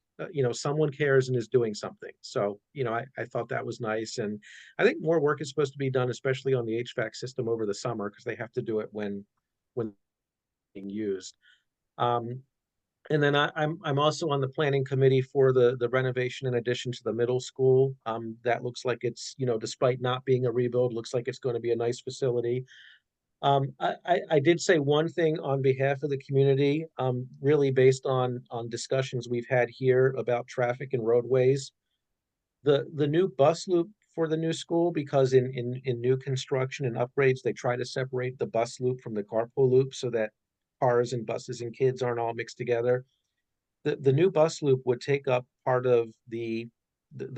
someone cares and is doing something. So, I thought that was nice. And I think more work is supposed to be done, especially on the HVAC system over the summer, because they have to do it when being used. And then I'm also on the planning committee for the renovation in addition to the middle school. That looks like it's, despite not being a rebuild, looks like it's going to be a nice facility. I did say one thing on behalf of the community, really based on discussions we've had here about traffic and roadways. The new bus loop for the new school, because in new construction and upgrades, they try to separate the bus loop from the carpool loop so that cars and buses and kids aren't all mixed together. The new bus loop would take up part of the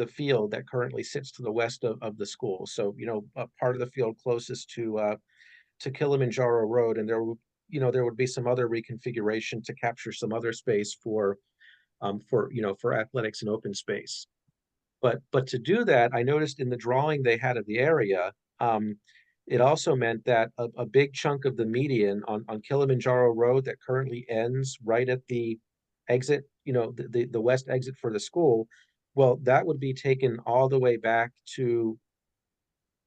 field that currently sits to the west of the school. So, a part of the field closest to Kilimanjaro Road, and there would be some other reconfiguration to capture some other space for athletics and open space. But to do that, I noticed in the drawing they had of the area, it also meant that a big chunk of the median on Kilimanjaro Road that currently ends right at the exit, the west exit for the school, well, that would be taken all the way back to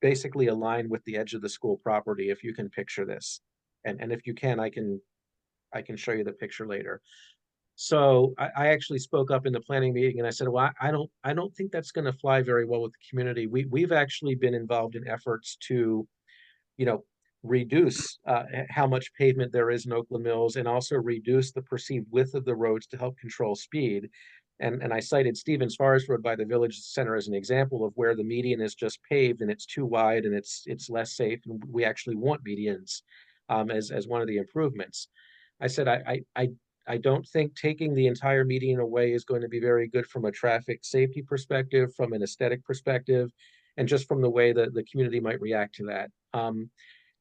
basically align with the edge of the school property, if you can picture this. And if you can, I can show you the picture later. So I actually spoke up in the planning meeting and I said, well, I don't think that's going to fly very well with the community. We've actually been involved in efforts to, reduce how much pavement there is in Oakland Mills and also reduce the perceived width of the roads to help control speed. And I cited Stevens Forest Road by the Village Center as an example of where the median is just paved and it's too wide and it's less safe. And we actually want medians. as one of the improvements. I said, I don't think taking the entire median away is going to be very good from a traffic safety perspective, from an aesthetic perspective, and just from the way that the community might react to that.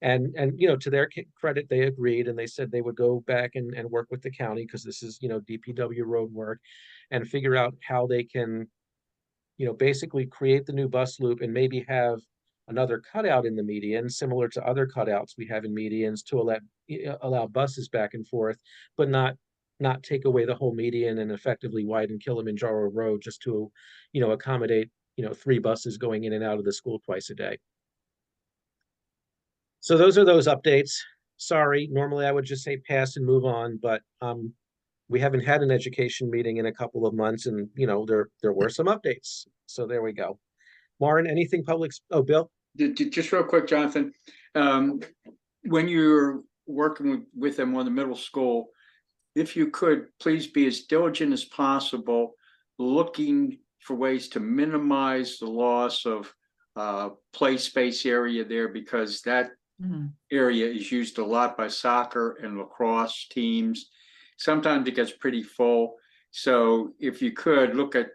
And you know, to their credit, they agreed, and they said they would go back and work with the county, because this is, you know, DPW road work, and figure out how they can, you know, basically create the new bus loop and maybe have another cutout in the median, similar to other cutouts we have in medians, to allow buses back and forth, but not take away the whole median and effectively widen Kilimanjaro Road just to, you know, accommodate, you know, 3 buses going in and out of the school twice a day. So those are those updates. Sorry, normally I would just say pass and move on, but we haven't had an education meeting in a couple of months, and you know, there were some updates. So there we go. Lauren, anything public? Oh, Bill? Just real quick, Jonathan. When you're working with them on the middle school, if you could please be as diligent as possible, looking for ways to minimize the loss of play space area there, because that area is used a lot by soccer and lacrosse teams. Sometimes it gets pretty full. So if you could look at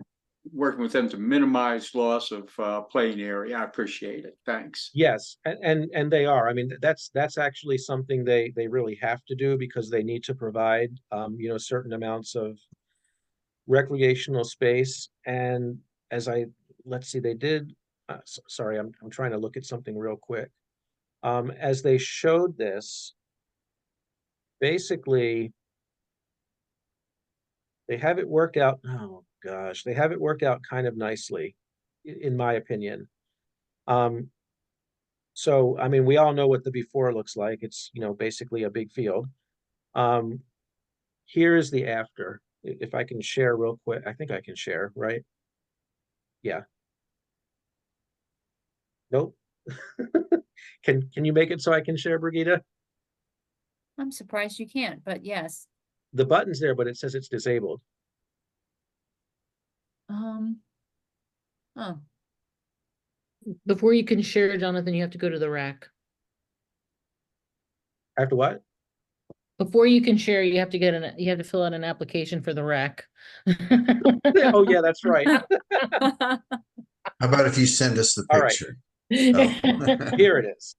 working with them to minimize loss of playing area, I appreciate it. Thanks. Yes, and they are. I mean, that's actually something they really have to do, because they need to provide you know, certain amounts of recreational space. And as let's see, they did. Sorry, I'm trying to look at something real quick. As they showed this, basically, they have it worked out. Oh gosh, they have it worked out kind of nicely, in my opinion. So, I mean, we all know what the before looks like. It's, you know, basically a big field. Here's the after. If I can share real quick, I think I can share, right? Yeah. Nope. Can you make it so I can share, Brigitte? I'm surprised you can't, but yes. The button's there, but it says it's disabled. Oh, Before you can share, Jonathan, you have to go to the rack. After what? Before you can share, you have to fill out an application for the rack. Oh yeah, that's right. How about if you send us the All right. picture? Oh. Here it is.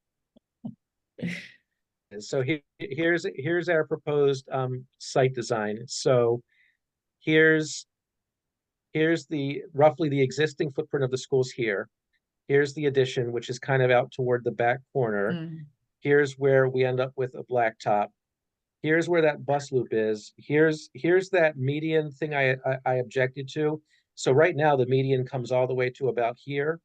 So here's our proposed site design. So here's the roughly the existing footprint of the schools here. Here's the addition, which is kind of out toward the back corner. Here's where we end up with a blacktop. Here's where that bus loop is. Here's that median thing I objected to. So right now the median comes all the way to about here,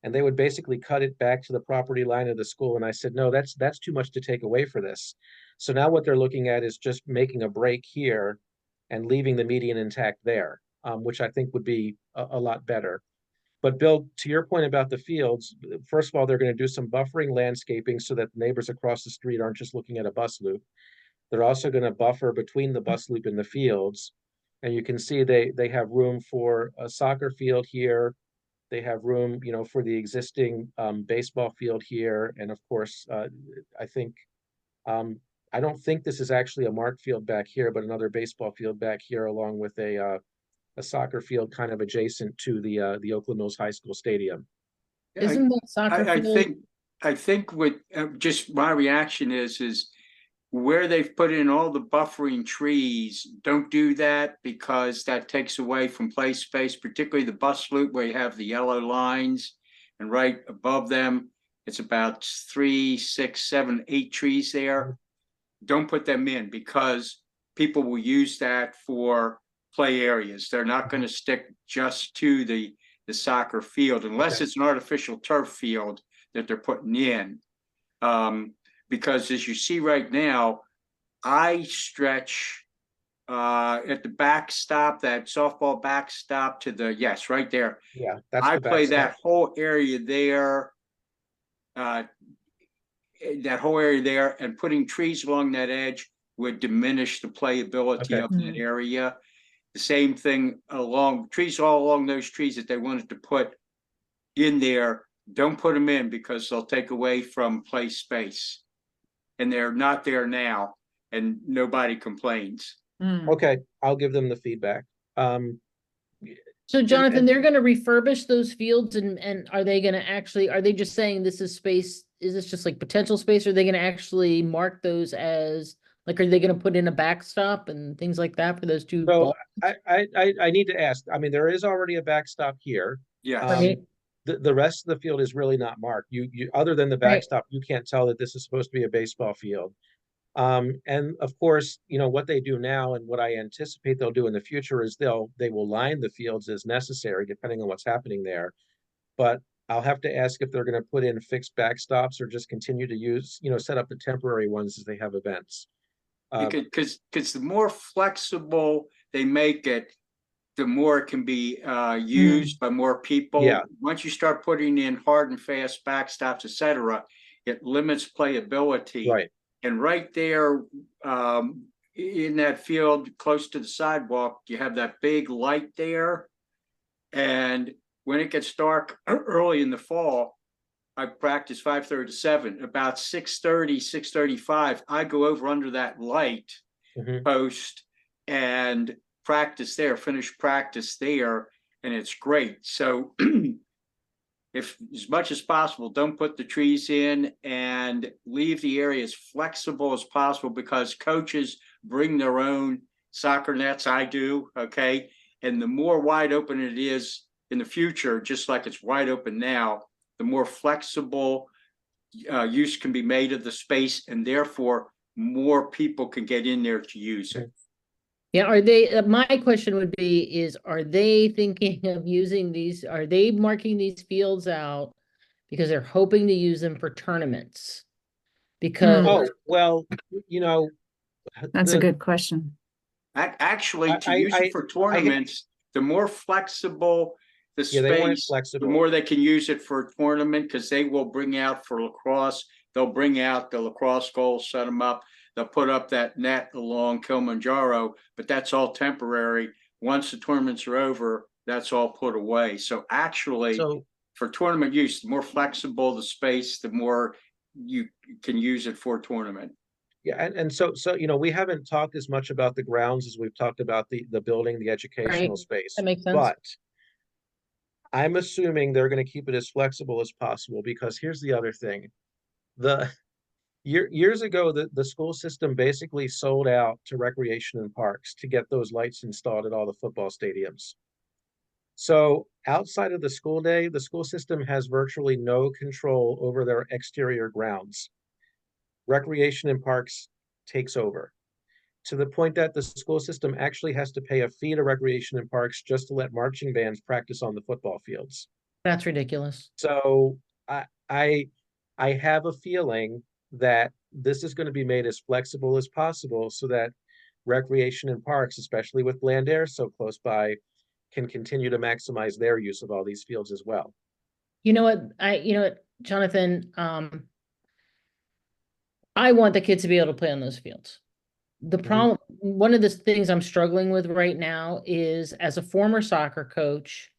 and they would basically cut it back to the property line of the school. And I said, no, that's too much to take away for this. So now what they're looking at is just making a break here and leaving the median intact there, which I think would be a lot better. But Bill, to your point about the fields, first of all, they're going to do some buffering landscaping so that neighbors across the street aren't just looking at a bus loop. They're also going to buffer between the bus loop and the fields. And you can see they have room for a soccer field here. They have room, you know, for the existing baseball field here. And of course, I think, I don't think this is actually a marked field back here, but another baseball field back here, along with a soccer field kind of adjacent to the Oakland Mills High School Stadium. Isn't that soccer field? I think what just my reaction is where they've put in all the buffering trees, don't do that, because that takes away from play space, particularly the bus loop where you have the yellow lines, and right above them, it's about 3, 6, 7, 8 trees there. Don't put them in, because people will use that for play areas. They're not going to stick just to the soccer field unless it's an artificial turf field that they're putting in. Because as you see right now, I stretch at the backstop, that softball backstop to the, yes, right there. Yeah, that's I the play backstop. that whole area there, and putting trees along that edge would diminish the playability of that area. The same thing along trees, all along those trees that they wanted to put in there. Don't put them in, because they'll take away from play space. and they're not there now, and nobody complains. Mm. Okay, I'll give them the feedback. So Jonathan, and- they're gonna refurbish those fields and are they gonna actually, are they just saying this is space? Is this just like potential space? Or are they gonna actually mark those as, like, are they gonna put in a backstop and things like that for those two So balls? I need to ask, I mean, there is already a backstop here. Yes. Right. The rest of the field is really not marked. You other than the Right. backstop, you can't tell that this is supposed to be a baseball field. And of course, you know, what they do now and what I anticipate they'll do in the future is they will line the fields as necessary, depending on what's happening there. But I'll have to ask if they're going to put in fixed backstops or just continue to use, you know, set up the temporary ones as they have events. Because the more flexible they make it, the more it can be used by more people. Yeah. Once you start putting in hard and fast backstops, etc., it limits playability. Right. And right there, in that field close to the sidewalk, you have that big light there. And when it gets dark early in the fall, I practice 5:30 to 7. About 6:30, 6:35, I go over under that light post and practice there, finish practice there, and it's great. So if as much as possible, don't put the trees in and leave the area as flexible as possible, because coaches bring their own soccer nets. I do, okay? And the more wide open it is in the future, just like it's wide open now, the more flexible use can be made of the space, and therefore more people can get in there to use it. Yeah, are they, my question would be, is, are they thinking of using these, are they marking these fields out because they're hoping to use them for tournaments? Because, Oh, well, you know, That's a good question. Actually, to I- use I- it for tournaments, the more flexible the Yeah, they want it space, the flexible. more they can use it for a tournament, because they will bring out for lacrosse, they'll bring out the lacrosse goals, set them up. They'll put up that net along Kilimanjaro, but that's all temporary. Once the tournaments are over, that's all put away. So actually, So for tournament use, the more flexible the space, the more you can use it for tournament. yeah, and so you know, we haven't talked as much about the grounds as we've talked about the building, the educational space. that makes sense. But I'm assuming they're going to keep it as flexible as possible, because here's the other thing. Years ago, the school system basically sold out to recreation and parks to get those lights installed at all the football stadiums. So outside of the school day, the school system has virtually no control over their exterior grounds. Recreation and parks takes over, to the point that the school system actually has to pay a fee to recreation and parks just to let marching bands practice on the football fields. That's ridiculous. So I have a feeling that this is going to be made as flexible as possible so that recreation and parks, especially with Bland Air so close by, can continue to maximize their use of all these fields as well. You know what, Jonathan, I want the kids to be able to play on those fields. The problem, one of the things I'm struggling with right now is, as a former soccer coach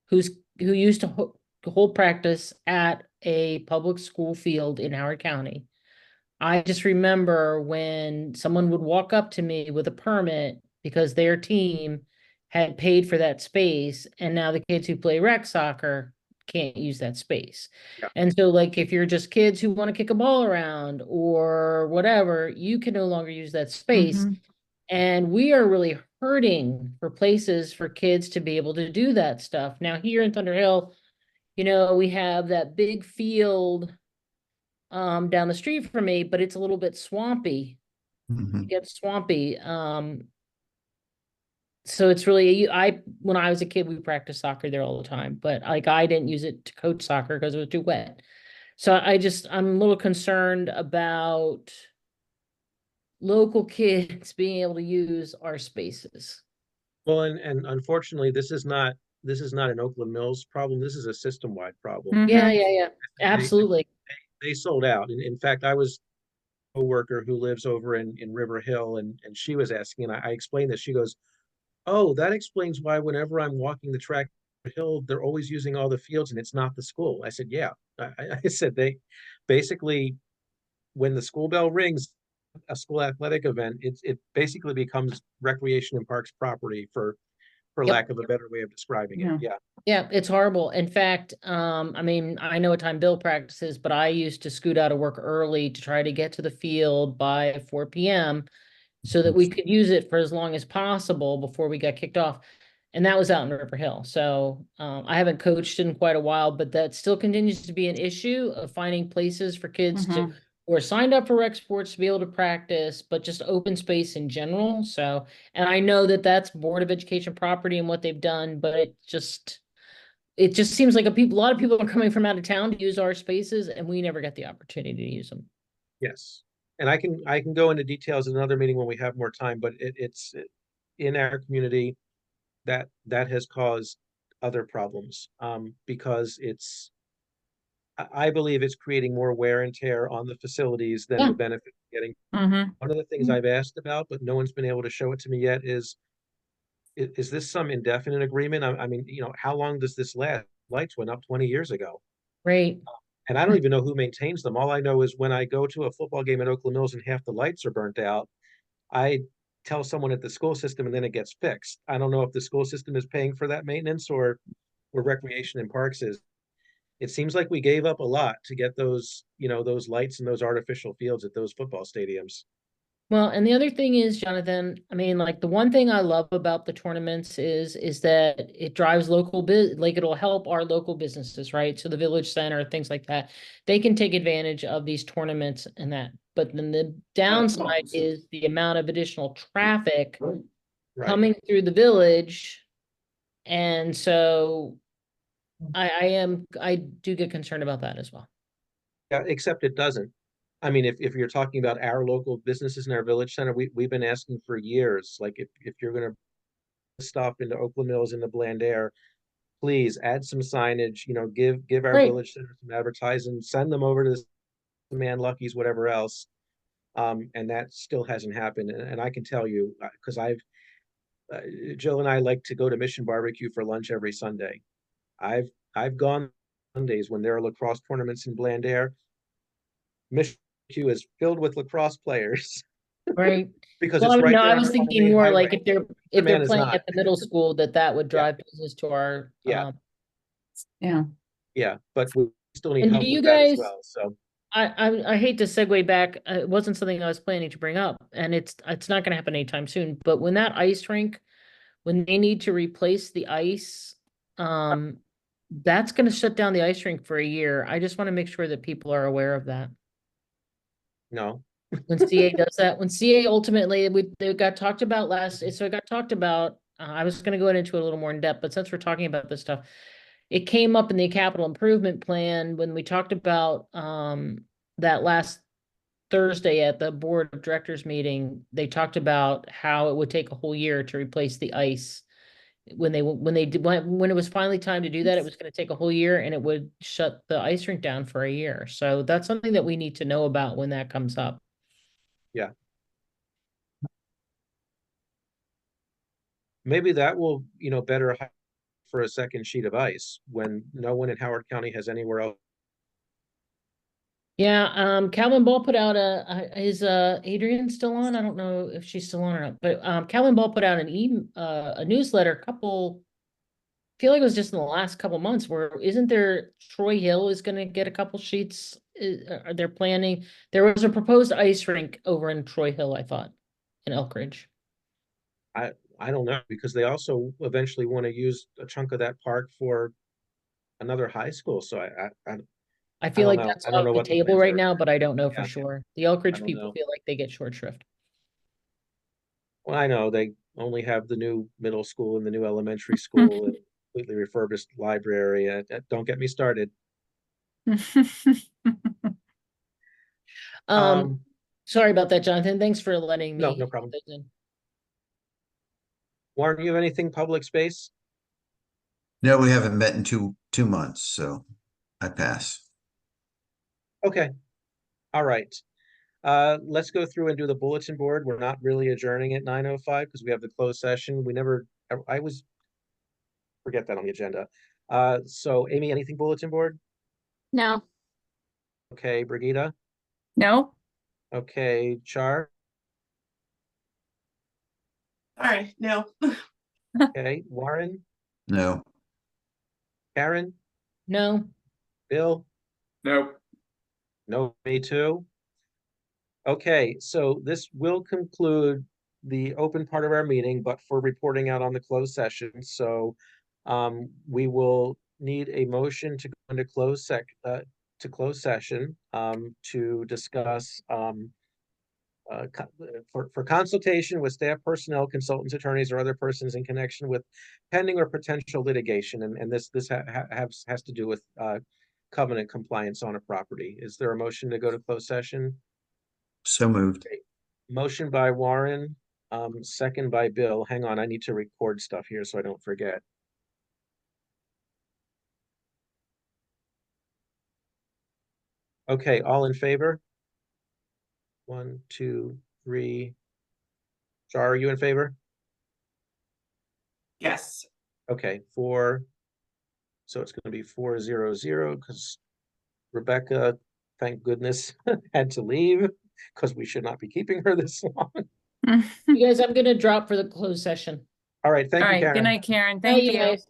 who used to hold practice at a public school field in Howard County, I just remember when someone would walk up to me with a permit because their team had paid for that space, and now the kids who play rec soccer can't use that space. Yeah. And so, like, if you're just kids who want to kick a ball around or whatever, you can no longer use that space. And we are really hurting for places for kids to be able to do that stuff. Now, here in Thunder Hill, you know, we have that big field down the street from me, but it's a little bit swampy. It gets swampy. So it's really, when I was a kid, we practiced soccer there all the time, but like, I didn't use it to coach soccer because it was too wet. So I'm a little concerned about local kids being able to use our spaces. Well, and unfortunately, this is not an Oakland Mills problem. This is a system-wide problem. Yeah, absolutely. They sold out. In fact, I was a worker who lives over in River Hill, and she was asking, and I explained this. She goes, "Oh, that explains why whenever I'm walking the track hill, they're always using all the fields and it's not the school." I said, "Yeah." I said they basically when the school bell rings, a school athletic event, it basically becomes recreation and parks property for Yep. lack of a better way of describing it. Yeah. Yeah, it's horrible. In fact, I mean, I know what time Bill practices, but I used to scoot out of work early to try to get to the field by 4 p.m. so that we could use it for as long as possible before we got kicked off. And that was out in River Hill. So I haven't coached in quite a while, but that still continues to be an issue of finding places for kids to who are signed up for rec sports to be able to practice, but just open space in general. So, and I know that that's Board of Education property and what they've done, but it just seems like a lot of people are coming from out of town to use our spaces, and we never get the opportunity to use them. Yes. And I can go into details in another meeting when we have more time, but it's in our community that has caused other problems, because I believe it's creating more wear and tear on the facilities than Yeah. the benefit of getting. Mhm. One of the things I've asked about, but no one's been able to show it to me yet, is this some indefinite agreement? I mean, how long does this last? Lights went up 20 years ago. Right. And I don't even know who maintains them. All I know is when I go to a football game at Oakland Mills and half the lights are burnt out, I tell someone at the school system and then it gets fixed. I don't know if the school system is paying for that maintenance or recreation and parks is. It seems like we gave up a lot to get those, those lights and those artificial fields at those football stadiums. Well, and the other thing is, Jonathan, I mean, like the one thing I love about the tournaments is that it drives like it'll help our local businesses, right? So the village center, things like that, they can take advantage of these tournaments and that. But then the downside is the amount of additional traffic Right. coming through the village. And so I do get concerned about that as well. Yeah, except it doesn't. I mean, if you're talking about our local businesses in our village center, we've been asking for years, like if you're gonna stuff into Oakland Mills, into Bland Air, please add some signage, give our Right. village center some advertising, send them over to the Man Lucky's, whatever else. And that still hasn't happened. And I can tell you, because Jill and I like to go to Mission Barbecue for lunch every Sunday. I've gone Sundays when there are lacrosse tournaments in Bland Air. Mission Barbecue is filled with lacrosse players. Right. Because Well, it's right no, there I on was the thinking main more like highway. if they're Man is playing not. at the middle school, that would drive business to our, Yeah. Yeah. Yeah, but we still need And help do you with that as guys- well, so. I hate to segue back. It wasn't something I was planning to bring up, and it's not going to happen anytime soon. But when that ice rink, when they need to replace the ice, that's going to shut down the ice rink for a year. I just want to make sure that people are aware of that. No. When CA does that, when CA ultimately, they got talked about so it got talked about, I was going to go into it a little more in depth, but since we're talking about this stuff, it came up in the capital improvement plan when we talked about, that last Thursday at the board of directors meeting. They talked about how it would take a whole year to replace the ice. When it was finally time to do that, it was going to take a whole year and it would shut the ice rink down for a year. So that's something that we need to know about when that comes up. Yeah. Maybe that will, better for a second sheet of ice when no one in Howard County has anywhere else. Yeah, Calvin Ball put out is Adrian still on? I don't know if she's still on or not, but Calvin Ball put out a newsletter I feel like it was just in the last couple months, where isn't there Troy Hill is gonna get a couple sheets? Are they planning? There was a proposed ice rink over in Troy Hill, I thought, in Elk Ridge. I don't know, because they also eventually want to use a chunk of that park for another high school. So I feel don't like know. that's I don't off know the what the table plans right are. now, but I don't know for Yeah. sure. The Elk Ridge don't people know. feel like they get short shrift. Well, I know they only have the new middle school and the new elementary school and completely refurbished library. Don't get me started. Sorry about that, Jonathan. Thanks for letting me. No problem. get those in. Warren, you have anything public space? No, we haven't met in two months, so I pass. Okay. All right. Let's go through and do the bulletin board. We're not really adjourning at 9:05 because we have the closed session. I was forget that on the agenda. So Amy, anything bulletin board? No. Okay, Brigida, No? Okay, Char, Sorry, no. okay, Warren, No. Karen, No, Bill, Nope. no, me too. Okay, so this will conclude the open part of our meeting, but for reporting out on the closed session, so we will need a motion to go into to close session to discuss for consultation with staff, personnel, consultants, attorneys, or other persons in connection with pending or potential litigation, and this has to do with covenant compliance on a property. Is there a motion to go to closed session? So moved. Motion by Warren, second by Bill. Hang on, I need to record stuff here so I don't forget. Okay, all in favor? 1, 2, 3. Char, are you in favor? Yes. Okay, 4. So it's going to be 4-0-0 because Rebecca, thank goodness, had to leave because we should not be keeping her this long. you guys, I'm gonna drop for the closed session. All right, thank All you, right, good Karen. night, Karen. Bye, Thank you you. guys.